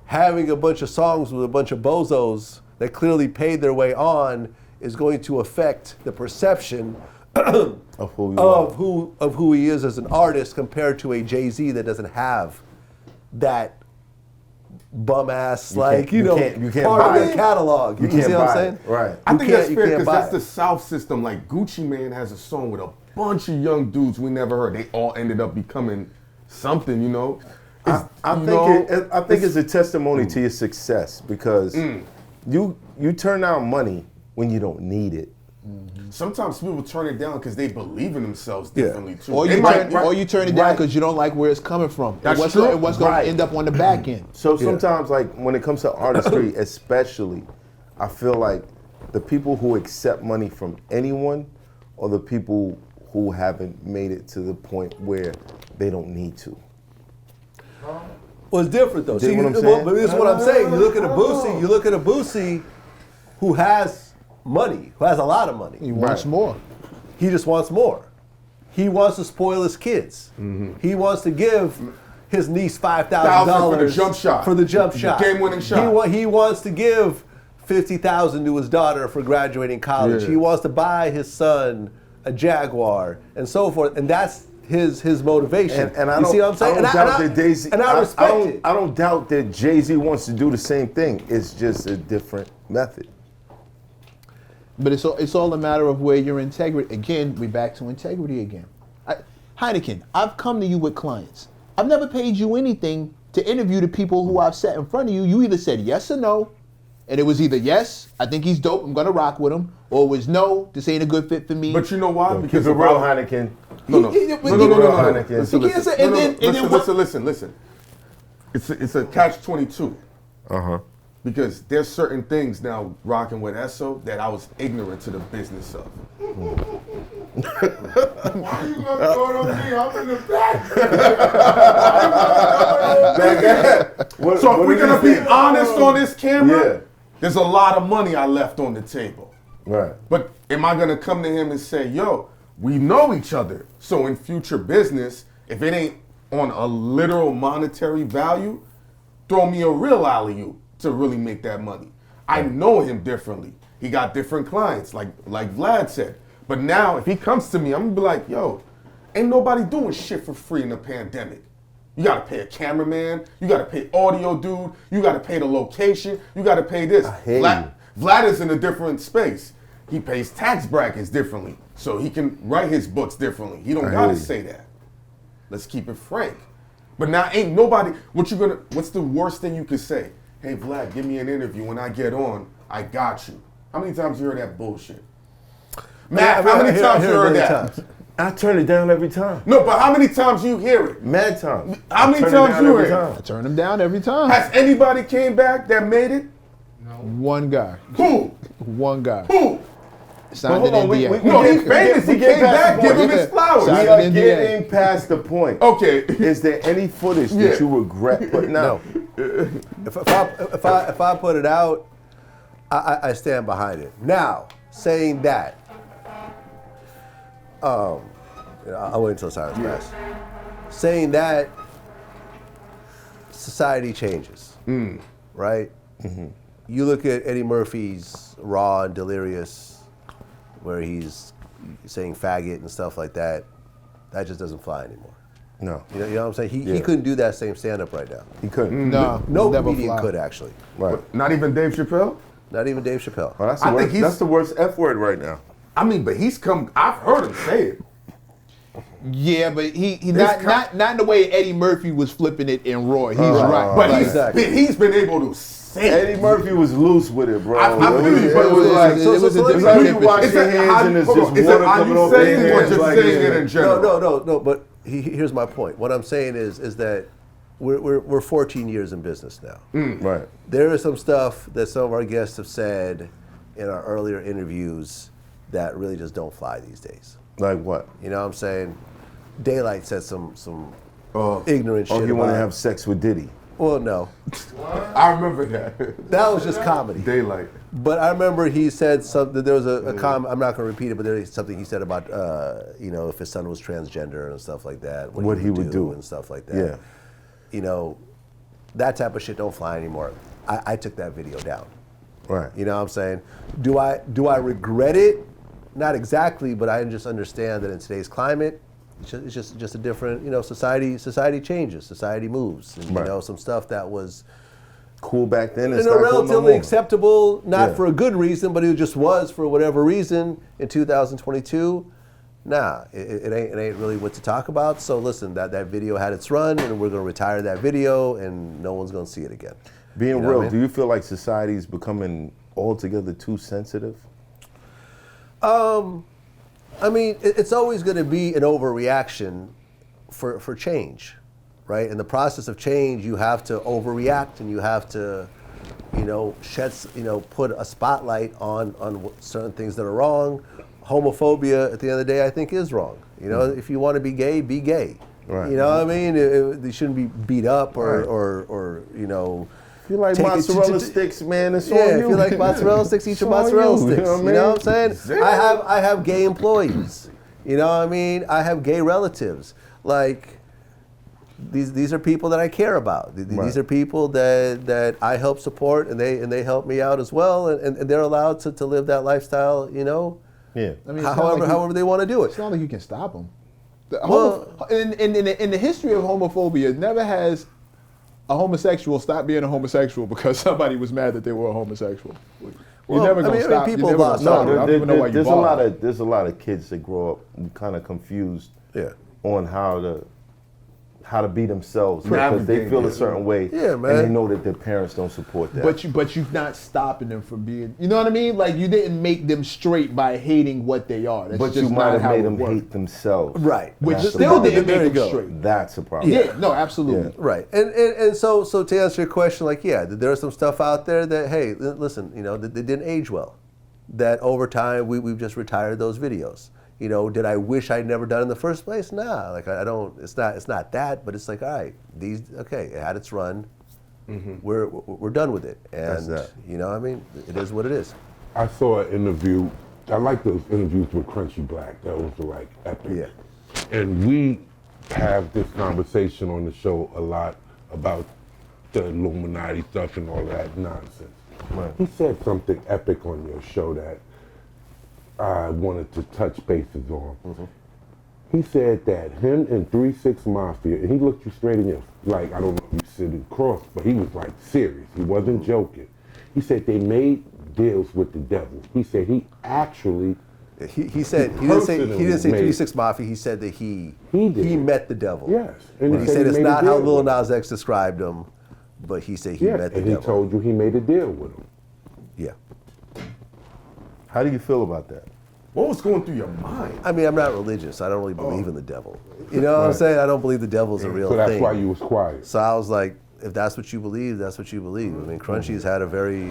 having a bunch of songs with a bunch of bozos that clearly paid their way on is going to affect the perception Of who you are. of who he is as an artist compared to a Jay-Z that doesn't have that bum ass like you know can't part buy of their it. catalog. You, can't see what I'm buy saying? it. Right. I think that's you fair can't because buy that's it. the South system. Like Gucci Mane has a song with a bunch of young dudes we never heard. They all ended up becoming something, you know. I think it's a testimony to your success because you turn down money when you don't need it. Sometimes people turn it down because they believe in themselves differently too. Or They you might- turn it down because you don't like where it's coming from. That's what's true. Going, what's going Right. to end up on the back end. So sometimes, like when it comes to artistry, especially, I feel like the people who accept money from anyone or the people who haven't made it to the point where they don't need to? Well, it's different though. See See, what I'm saying? but this is what I'm saying. You look at a Boosie. You look at a Boosie, who has money, who has a lot of money. He wants more. He just wants more. He wants to spoil his kids. He wants to give his niece $5,000 for the jump shot. For the jump shot. Game-winning shot. He wants to give $50,000 to his daughter for graduating college. Yeah. He wants to buy his son a Jaguar and so forth. And that's his motivation. And I you don't, see what I'm saying? I don't doubt that Daisy. And I respect it. I don't doubt that Jay-Z wants to do the same thing. It's just a different method. But it's all a matter of where your integrity. Again, we back to integrity again. Heineken, I've come to you with clients. I've never paid you anything to interview the people who I've sat in front of you. You either said yes or no, and it was either yes, I think he's dope, I'm gonna rock with him, or it was no, this ain't a good fit for me. But you know why? Keep Because it of real, our- Heineken. No. Listen, Listen. It's a catch-22. Because there's certain things now rocking with Esso that I was ignorant to the business of. Why you gonna throw it on me? I'm in the back. So if we're gonna be honest on this camera, Yeah. there's a lot of money I left on the table. Right. But am I gonna come to him and say, yo, we know each other, so in future business, if it ain't on a literal monetary value, throw me a real alley-oop to really make that money. I know him differently. He got different clients, like Vlad said. But now, if he comes to me, I'm gonna be like, yo, ain't nobody doing shit for free in the pandemic. You gotta pay a cameraman, you gotta pay audio dude, you gotta pay the location, you gotta pay this. hear Vlad is in a different space. He pays tax brackets differently, so he can write his books differently. He don't gotta say that. Let's keep it frank. But now ain't nobody, what's the worst thing you could say? Hey Vlad, give me an interview. When I get on, I got you. How many times you heard that bullshit? Matt, how many times you heard that? I turn it down every time. No, but how many times you hear it? Mad times. How many times you hear it? I turn him down every time. Has anybody came back that made it? One guy. Who? One guy. Who? Signed an NDA. No, he's famous. He came back. Give him his flowers. We Signed are an NDA. getting past the point. Okay. Is there any footage that you regret putting out? No. If I put it out, I stand behind it. Now, saying that, I'll wait until silence pass. Saying that, society changes, right? You look at Eddie Murphy's Raw and Delirious, where he's saying faggot and stuff like that. That just doesn't fly anymore. No. You know what I'm saying? He couldn't do that same stand-up right now. He couldn't. No, No never comedian fly. could, actually. Right. Not even Dave Chappelle? Not even Dave Chappelle. Well, I think that's the worst F word right now. I mean, but he's come, I've heard him say it. Yeah, but he not in the way Eddie Murphy was flipping it in Raw. He's right. But Exactly. he's been able to say it. Eddie Murphy was loose with it, bro. I feel you, but it was like, it was a it's different like you temperature. wash your hands and there's just water coming off your Are you saying or hands just like saying it this. in general? No, but here's my point. What I'm saying is that we're 14 years in business now. Right. There is some stuff that some of our guests have said in our earlier interviews that really just don't fly these days. Like what? You know what I'm saying? Daylight said some ignorant shit. Oh, you want to about- have sex with Diddy? Well, no. I remember that. That was just comedy. Daylight. But I remember he said something. There was a comment. I'm not going to repeat it, but there was something he said about if his son was transgender and stuff like that. What he would do and stuff like that. Yeah. You know, that type of shit don't fly anymore. I took that video down. Right. You know what I'm saying? Do I regret it? Not exactly, but I just understand that in today's climate, it's just a different, society changes, society moves. And, Right. some stuff that was Cool back then. It's you know, not cool no relatively more. acceptable, not Yeah. for a good reason, but it just was for whatever reason in 2022. Nah, it ain't really what to talk about. So listen, that video had its run, and we're gonna retire that video, and no one's gonna see it again. Being You know real, what I mean? do you feel like society is becoming altogether too sensitive? I mean, it's always going to be an overreaction for change, right? In the process of change, you have to overreact, and you have to, put a spotlight on certain things that are wrong, homophobia at the end of the day, I think, is wrong. You know, if you want to be gay, be gay. Right. You know what I mean? They shouldn't be beat up or you know. If you like take it mozzarella sticks, man, it's on Yeah, you. if you like mozzarella sticks, eat your It's on mozzarella you, sticks. you You know know what what I I'm mean? saying? I have gay employees. You know what I mean? I have gay relatives. Like, these are people that I care about. These are people that I help support, and they help me out as well, and they're allowed to live that lifestyle, you know, Yeah. I mean, it's not like however they want to do it. It's not like you can stop them. Well- In the history of homophobia, never has a homosexual stopped being a homosexual because somebody was mad that they were a homosexual. You're Well, never I gonna mean, stop. people You're never lost gonna out. stop it. I don't even know why you bother. there's a lot of kids that grow up kind of confused Yeah. on how to be themselves because they feel a certain way, Yeah, man. and they know that their parents don't support that. But you're not stopping them from being. You know what I mean? Like you didn't make them straight by hating what they are. That's But just you not might have how made it them works. hate themselves. Right. Which That's the still problem. didn't There make you them go. straight. That's a problem. Yeah, no, absolutely. Right, and so to answer your question, like, yeah, there's some stuff out there that, hey, listen, you know, that didn't age well. That over time we've just retired those videos. You know, did I wish I'd never done it in the first place? Nah, like I don't. It's not that, but it's like, all right, it had its run. We're done with it, and that. you know, I mean, it is what it is. I saw an interview. I like those interviews with Crunchy Black. That was like epic. Yeah. And we have this conversation on the show a lot about the Illuminati stuff and all that nonsense. Right. He said something epic on your show that I wanted to touch bases on. He said that him and 3-6 Mafia, and he looked you straight in your, like, I don't know if you sit across, but he was like serious. He wasn't joking. He said they made deals with the devil. He said he actually He said he didn't say personally 3-6 Mafia. He said that he did. met the devil. Yes. And he said it's made a not how deal Lil with him. Nas X described him, but he said he Yeah, met the and he devil. told you he made a deal with him. Yeah. How do you feel about that? What was going through your mind? I mean, I'm not religious. I don't really believe in the devil. You know what I'm saying? I don't believe the devil's a real So that's thing. why you was quiet. So I was like, if that's what you believe, that's what you believe. I mean, Crunchy's had a very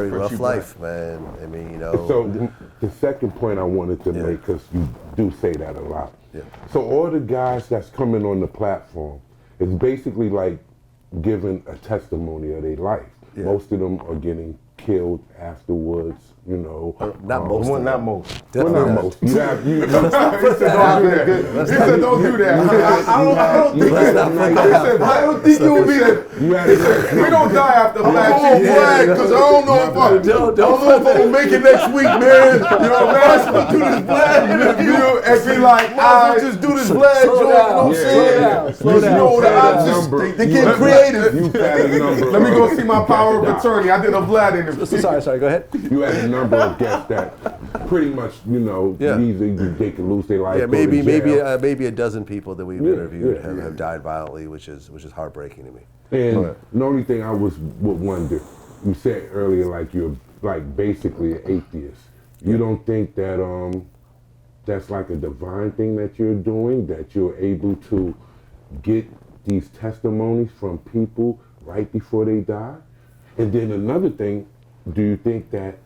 rough life, man. I mean, you know. So the second point I wanted to make, because you do say that a lot. Yeah. So all the guys that's coming on the platform, it's basically like giving a testimony of their life. Yeah. Most of them are getting killed afterwards, you know. Not most. Well, of not them. most. Well, Definitely not most. You have, you, He said, don't do that. I don't think Let's not put he that said, I don't think you will be there. you have We don't die after Vlad. Come on, Vlad, because I don't know if I don't know if I'm gonna make it next week, man. You know what I'm saying? Do this Vlad interview And be like, I just do this Vlad joint. You know what I'm saying? Slow down. You know the options. They get creative. You had a number let me go of- see my power of attorney. I did a Vlad interview. Sorry, go ahead. You had a number of guests that pretty much, you know, Yeah. either they can lose their life. Yeah, go to jail. maybe a dozen people that we've Yeah, interviewed yeah, have died violently, which is heartbreaking to me. And the only thing I would wonder, you said earlier, like you're like basically an atheist. You don't think that that's like a divine thing that you're doing, that you're able to get these testimonies from people right before they die? And then another thing, do you think that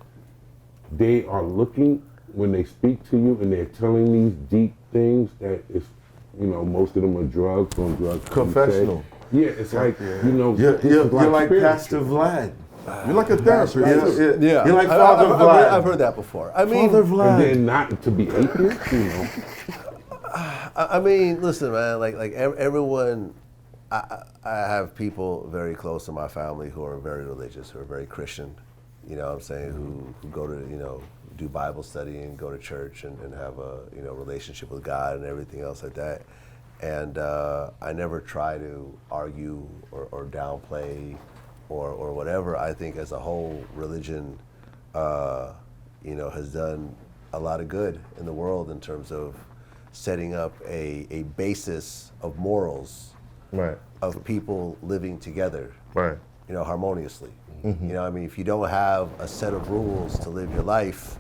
they are looking when they speak to you and they're telling these deep things that it's, you know, most of them are drugs on drugs. Confessional. Yeah, it's like, you know, You're like spiritual. Pastor Vlad. You're like a therapist. Yeah, You're like Father Vlad. I've heard that before. I mean, Father And Vlad. then not to be atheist, you know. I mean, listen, man. Like everyone, I have people very close to my family who are very religious, who are very Christian. You know what I'm saying? Who go to, you know, do Bible study and go to church and have a, you know, relationship with God and everything else like that. And I never try to argue or downplay or whatever. I think as a whole, religion, you know, has done a lot of good in the world in terms of setting up a basis of morals Right. of people living together, Right. you know, harmoniously. You know, I mean, if you don't have a set of rules to live your life,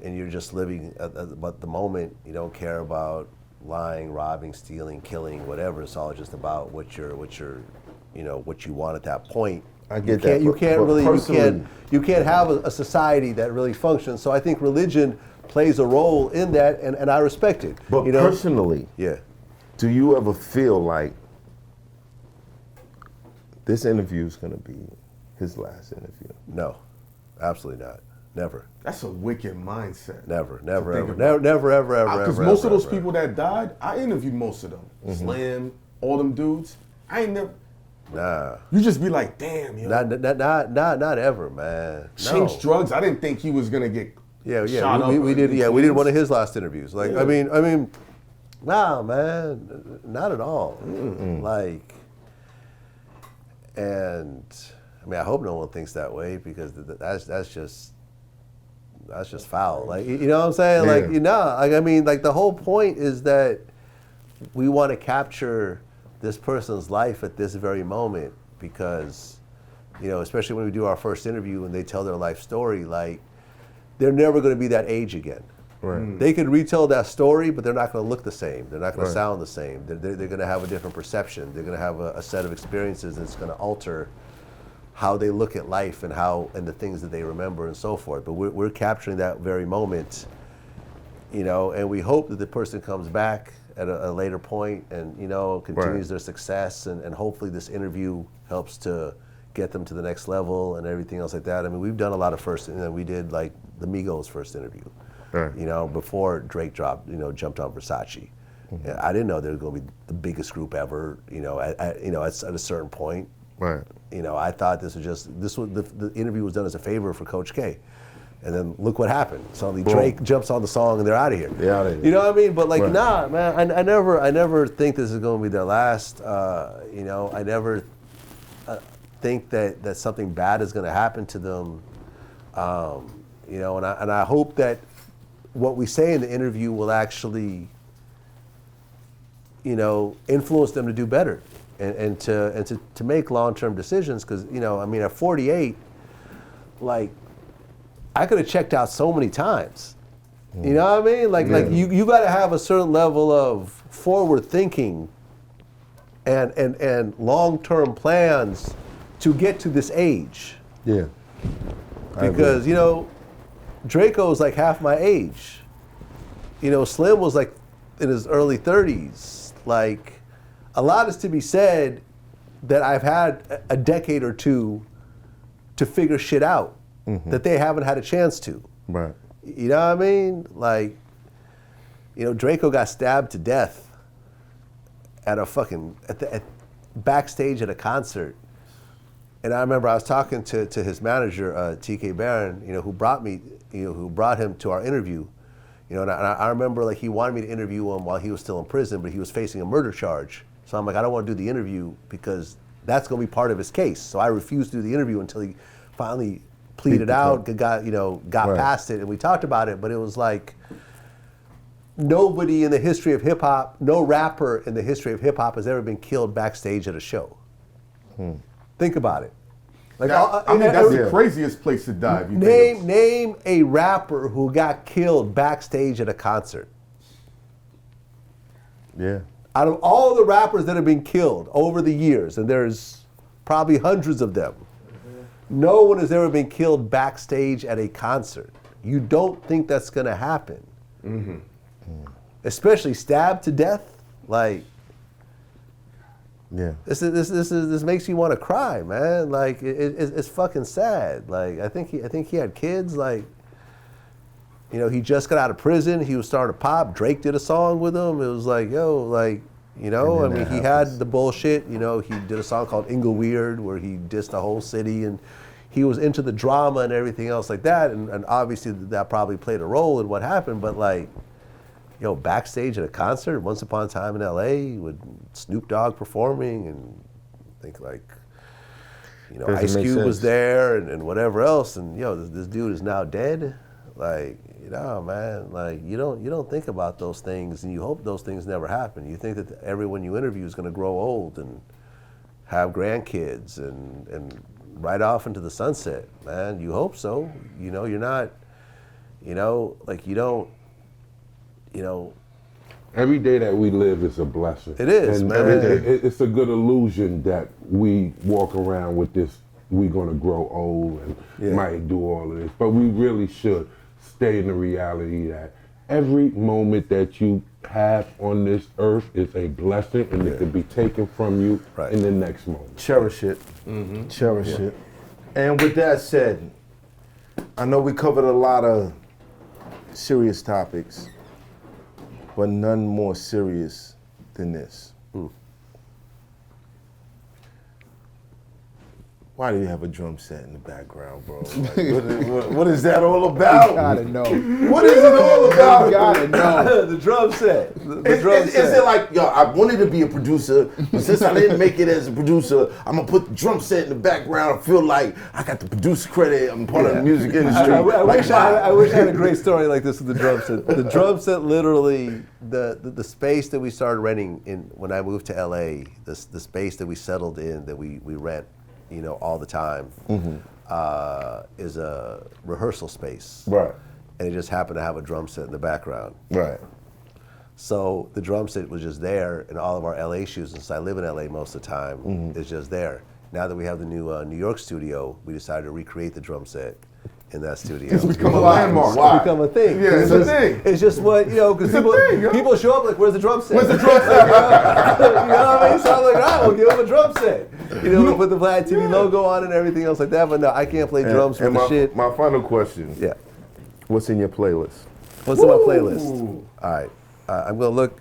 and you're just living at the moment, you don't care about lying, robbing, stealing, killing, whatever. It's all just about what you're, you know, what you want at that point. I get that, You but can't really, personally- you can't have a society that really functions. So I think religion plays a role in that, and I respect it. But you know? personally, Yeah. do you ever feel like this interview is going to be his last interview? No, absolutely not. Never. That's a wicked mindset. Never, think ever, about. never, ever. Because most of those people that died, I interviewed most of them. Slim, all them dudes. I ain't never. Nah. You just be like, damn, yo. Not ever, man. Chinks No. drugs. I didn't think he was gonna get. Yeah. shot up We or did. in Yeah, we did Queens. one of his last interviews. Like, Yeah. I mean, nah, man, not at all. Like, and I mean, I hope no one thinks that way because that's just foul. Like, you know what I'm saying? Yeah. Like, like, I mean, like the whole point is that we want to capture this person's life at this very moment because, especially when we do our first interview and they tell their life story, like, they're never going to be that age again. Right. They could retell that story, but they're not going to look the same. They're not going Right. to sound the same. They're going to have a different perception. They're going to have a set of experiences that's going to alter how they look at life and the things that they remember and so forth. But we're capturing that very moment, and we hope that the person comes back at a later point and, continues their success and hopefully this interview helps to get them to the next level and everything else like that. I mean, we've done a lot of we did like the Migos first interview, Right. Before Drake jumped on Versace. Yeah, I didn't know they were going to be the biggest group ever, at a certain point. Right. I thought the interview was done as a favor for Coach K. And then look what happened. Suddenly Drake jumps on the song and they're out of here. Yeah, outta here. You know what I mean? But like, Right. nah, man, I never think this is going to be their last. I never think that something bad is going to happen to them. And I hope that what we say in the interview will actually, influence them to do better and to make long-term decisions. Because at 48, like, I could have checked out so many times. You know what I mean? Like you got to have a certain level of forward thinking and long-term plans to get to this age. Yeah. Because Draco's like half my age. Slim was like in his early 30s. Like, a lot is to be said that I've had a decade or two to figure shit out that they haven't had a chance to. Right. You know what I mean? Like, Draco got stabbed to death at backstage at a concert. And I remember I was talking to his manager, TK Barron, who brought him to our interview. And I remember like he wanted me to interview him while he was still in prison, but he was facing a murder charge. So I'm like, I don't want to do the interview because that's going to be part of his case. So I refused to do the interview until he finally pleaded out, got Right. past it, and we talked about it. But it was like nobody in the history of hip hop, no rapper in the history of hip hop has ever been killed backstage at a show. Think about it. Like, I mean, that's the craziest place to die. If you think Name a rapper who got killed backstage at a concert. Yeah. Out of all the rappers that have been killed over the years, and there's probably hundreds of them, no one has ever been killed backstage at a concert. You don't think that's going to happen. Especially stabbed to death. Like, Yeah. this makes you want to cry, man. Like, it's fucking sad. Like, I think he had kids. Like, he just got out of prison. He was starting to pop. Drake did a song with him. It was like, yo, like, I mean, he had the bullshit. He did a song called Ingleweird where he dissed the whole city, and he was into the drama and everything else like that. And obviously that probably played a role in what happened. But like, backstage at a concert, Once Upon a Time in LA with Snoop Dogg performing, and I think like, Doesn't Ice make Cube was sense. there and whatever else. And this dude is now dead. Like, man, like you don't think about those things, and you hope those things never happen. You think that everyone you interview is going to grow old and have grandkids and ride off into the sunset, man. You hope so. You're not, like you don't, Every day that we live is a blessing. It is, and man. It's a good illusion that we walk around with this, we're going to grow old and might do all of this, but we really should stay in the reality that every moment that you have on this earth is a blessing, and it can be taken from you in the next moment. Cherish it. Cherish it. And with that said, I know we covered a lot of serious topics, but none more serious than this. Why do you have a drum set in the background, bro? Like, what is that all about? You gotta know. What is it all about? You gotta know. The drum set. Is it like, yo, I wanted to be a producer, but since I didn't make it as a producer, I'm gonna put the drum set in the background. I feel like I got the producer credit. I'm part of the music industry. I wish I had a great story like this with the drum set. The drum set, literally, the space that we started renting in when I moved to LA, the space that we settled in, that we rent, you know, all the time, is a rehearsal space. Right. And it just happened to have a drum set in the background. Right. So the drum set was just there, and all of our LA shoots, since I live in LA most of the time, is just there. Now that we have the new New York studio, we decided to recreate the drum set in that studio. It's become a landmark. It's become a thing. Yeah, it's a thing. It's just what, you know, because people show up like, where's the drum set? Where's the drum set? You know what I mean? So I'm like, all right, we'll give him a drum set. You know, we put the VLADTV logo on and everything else like that, but no, I can't play drums for the shit. My final question. Yeah. What's in your playlist? What's in my playlist? All right. I'm going to look.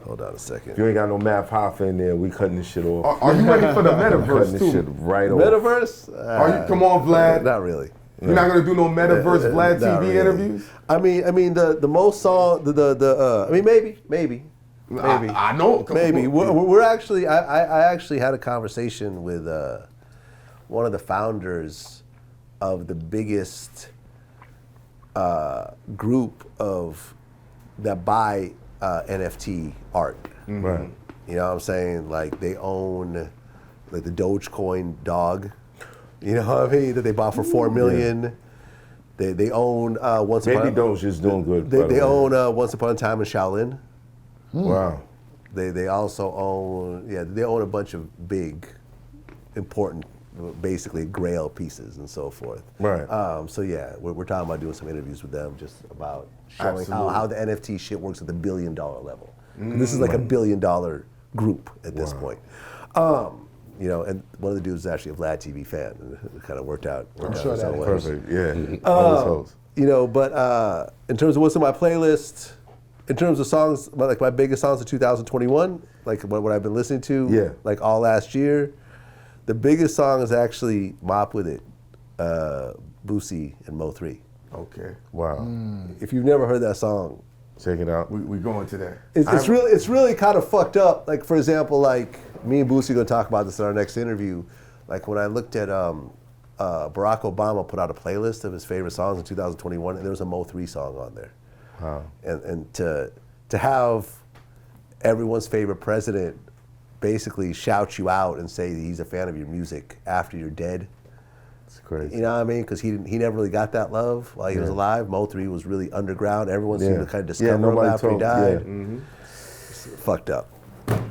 Hold on a second. If you ain't got no Math Hoffa in there, we cutting this shit off. Are you ready for the Cutting metaverse this too? shit right off. Metaverse? Are you? Come on, Vlad. Not really. You're not gonna do no metaverse Vlad Not TV really. interviews? I mean the most song I mean maybe. I know. Maybe we're actually. I actually had a conversation with one of the founders of the biggest group of that buy NFT art. Right. You know what I'm saying? Like they own like the Dogecoin dog. You know what I mean? That they bought for $4 million. They own Once Upon Baby Doge is doing good. They own Once Upon a Time in Shaolin. Wow. They also own they own a bunch of big, important, basically Grail pieces and so forth. Right. So yeah, we're talking about doing some interviews with them just about showing how the NFT shit works at the $1 billion level. This is like a $1 billion group at this point. You know, and one of the dudes is actually a Vlad TV fan, and it kind of worked out. sure that is. Perfect. Yeah. You know, but in terms of what's on my playlist, in terms of songs, like my biggest songs of 2021, like what I've been listening to, like all last year, the biggest song is actually Mop With It, Boosie and Mo 3. Okay. Wow. If you've never heard that song, Check it out. We going to that. it's really kind of fucked up. Like for example, like me and Boosie gonna talk about this in our next interview. Like when I looked at Barack Obama put out a playlist of his favorite songs in 2021, and there was a Mo 3 song on there. Wow. And to have everyone's favorite president basically shout you out and say that he's a fan of your music after you're dead. It's crazy. You know what I mean? Because he never really got that love while he was alive. Mo 3 was really underground. Everyone seemed to kind of discover him after he died. It's fucked up.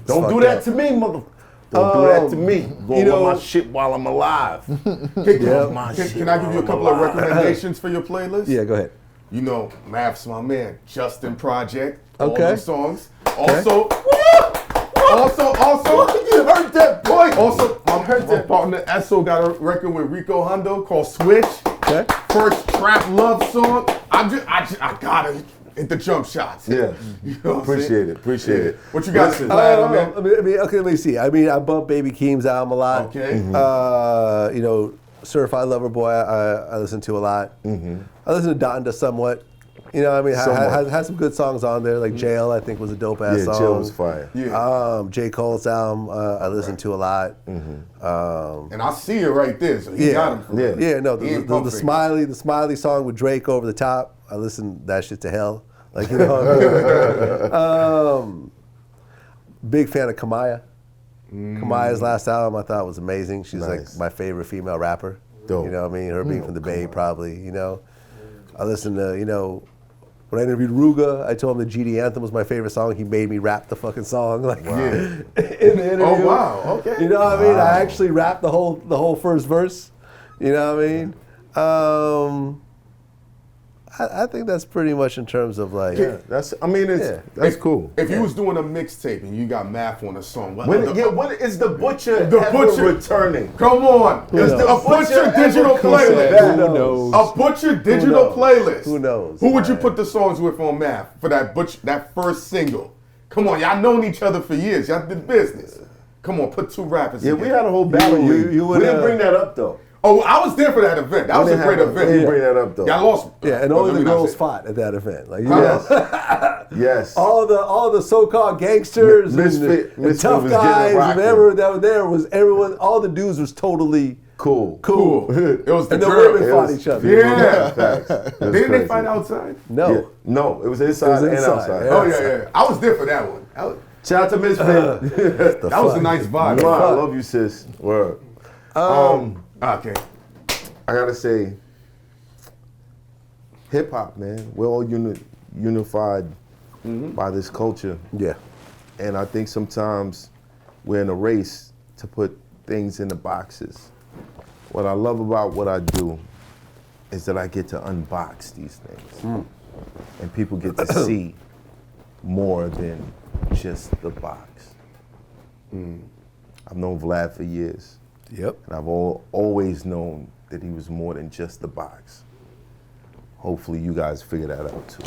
Don't do that to me, mother. Don't do that to me. Go on my shit while I'm alive. Can I give you a couple of recommendations for your playlist? Yeah, go ahead. You know, Math's my man. Justin Project. Okay. All the songs. Also, you heard that boy. Also, my partner Esso got a record with Rico Hondo called Switch. Okay. First trap love song. I gotta hit the jump shots. Yeah. You know what Appreciate it. What you got, Vlad, man? I mean, okay, let me see. I mean, I bump Baby Keem's album a lot. Okay. You know, Certified Lover Boy, I listen to a lot. I listen to Donda somewhat. You know, I mean, has some good songs on there. Like Jail, I think was a dope ass song. Yeah, Jail was fire. Yeah. J. Cole's album, I listen to a lot. And I see it right there. So he got him. For real. Yeah, no, He ain't the Smiley song with Drake over the top. I listen that shit to hell. Like, you know. Big fan of Kamaya. Kamaya's last album I thought was amazing. She's like my favorite female rapper. Dope. You know what I mean? Her being from the Bay, probably. You know. I listened to, you know, when I interviewed Ruga, I told him the GD Anthem was my favorite song. He made me rap the fucking song, like in the interview. Oh wow, okay. You know what I mean? I actually rapped the whole first verse. You know what I mean? I think that's pretty much in terms of like. Yeah, that's cool. If you was doing a mixtape and you got Math on a song, what is the Butcher returning? Come on, it's a Butcher digital playlist. Who knows? A Butcher digital playlist. Who knows? Who would you put the songs with on Math for that first single? Come on, y'all known each other for years. Y'all did business. Come on, put two rappers. Yeah, together. we had a whole battle. We didn't bring that up though. Oh, I was there for that event. That was a great event. We didn't bring that up though. Y'all lost. Yeah, and only the girls fought at that event. Like, yes. All the so-called gangsters and tough guys, whatever that was there was everyone. All the dudes was totally cool. It was the and the girls. women fought each other. Yeah. Didn't they fight outside? No. Yeah. No, it was inside and outside. Yeah. Oh yeah. I was there for that one. Shout out to Misfit. That was a nice vibe. I love you, sis. Word. Okay. I gotta say, hip hop, man. We're all unified by this culture. Yeah. And I think sometimes we're in a race to put things in the boxes. What I love about what I do is that I get to unbox these things. And people get to see more than just the box. I've known Vlad for years. Yep. And I've always known that he was more than just the box. Hopefully you guys figure that out too.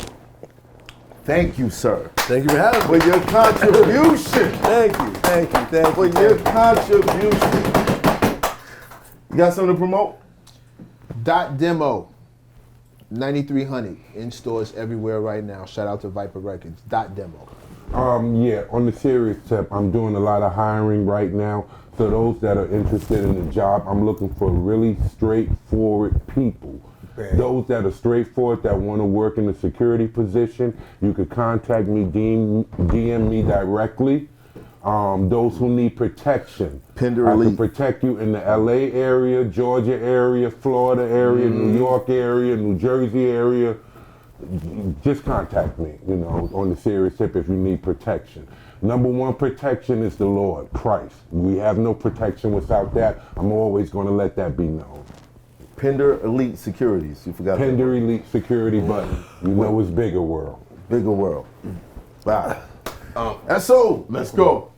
Thank you, sir. Thank you for having me. For your contribution. Thank you. For your contribution. You got something to promote? .demo. 9300 in stores everywhere right now. Shout out to Viper Records. .demo. Yeah, on the serious tip, I'm doing a lot of hiring right now. So those that are interested in the job, I'm looking for really straightforward people. Those that are straightforward, that want to work in a security position, you could contact me, DM me directly. Those who need protection, Pender I Elite. can protect you in the LA area, Georgia area, Florida area, New York area, New Jersey area. Just contact me, on the serious tip if you need protection. Number one protection is the Lord, Christ. We have no protection without that. I'm always going to let that be known. Pender Elite Securities. You forgot Pender Elite Security, but it's bigger world. Bigger world. Bye. SO. Let's go.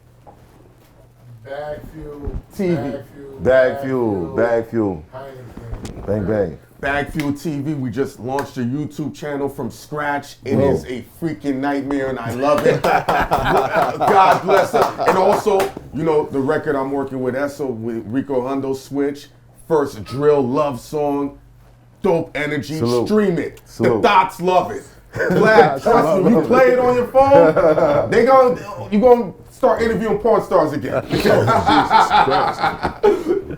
Bag Fuel. TV. Bag Fuel. Heineken. Bang, bang. Bag Fuel TV, we just launched a YouTube channel from scratch. It is a freaking nightmare and I love it. God bless it. And also, the record I'm working with Esso, with Rico Hundo Switch, first drill love song, dope energy, Salute. stream it. Salute. The dots love it. Vlad, trust me, you play it on your phone, you're going to start interviewing porn stars again.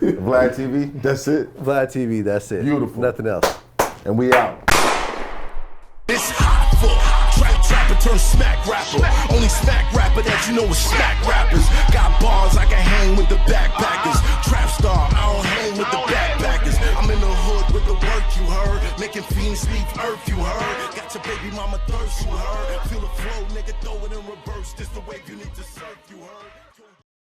Vlad TV, that's it. Vlad TV, that's it. Beautiful. Nothing else. And we out. It's Hoffa, trapper turn smack rapper. Only smack rapper that you know is smack rappers. Got bars, I can hang with the backpackers. Trap star, I don't hang with the backpackers. I'm in the hood with the work you heard. Making fiends leave earth you heard. Got your baby mama thirst you heard. Feel the flow, nigga, throw it in reverse. This the wave you need to surf you heard.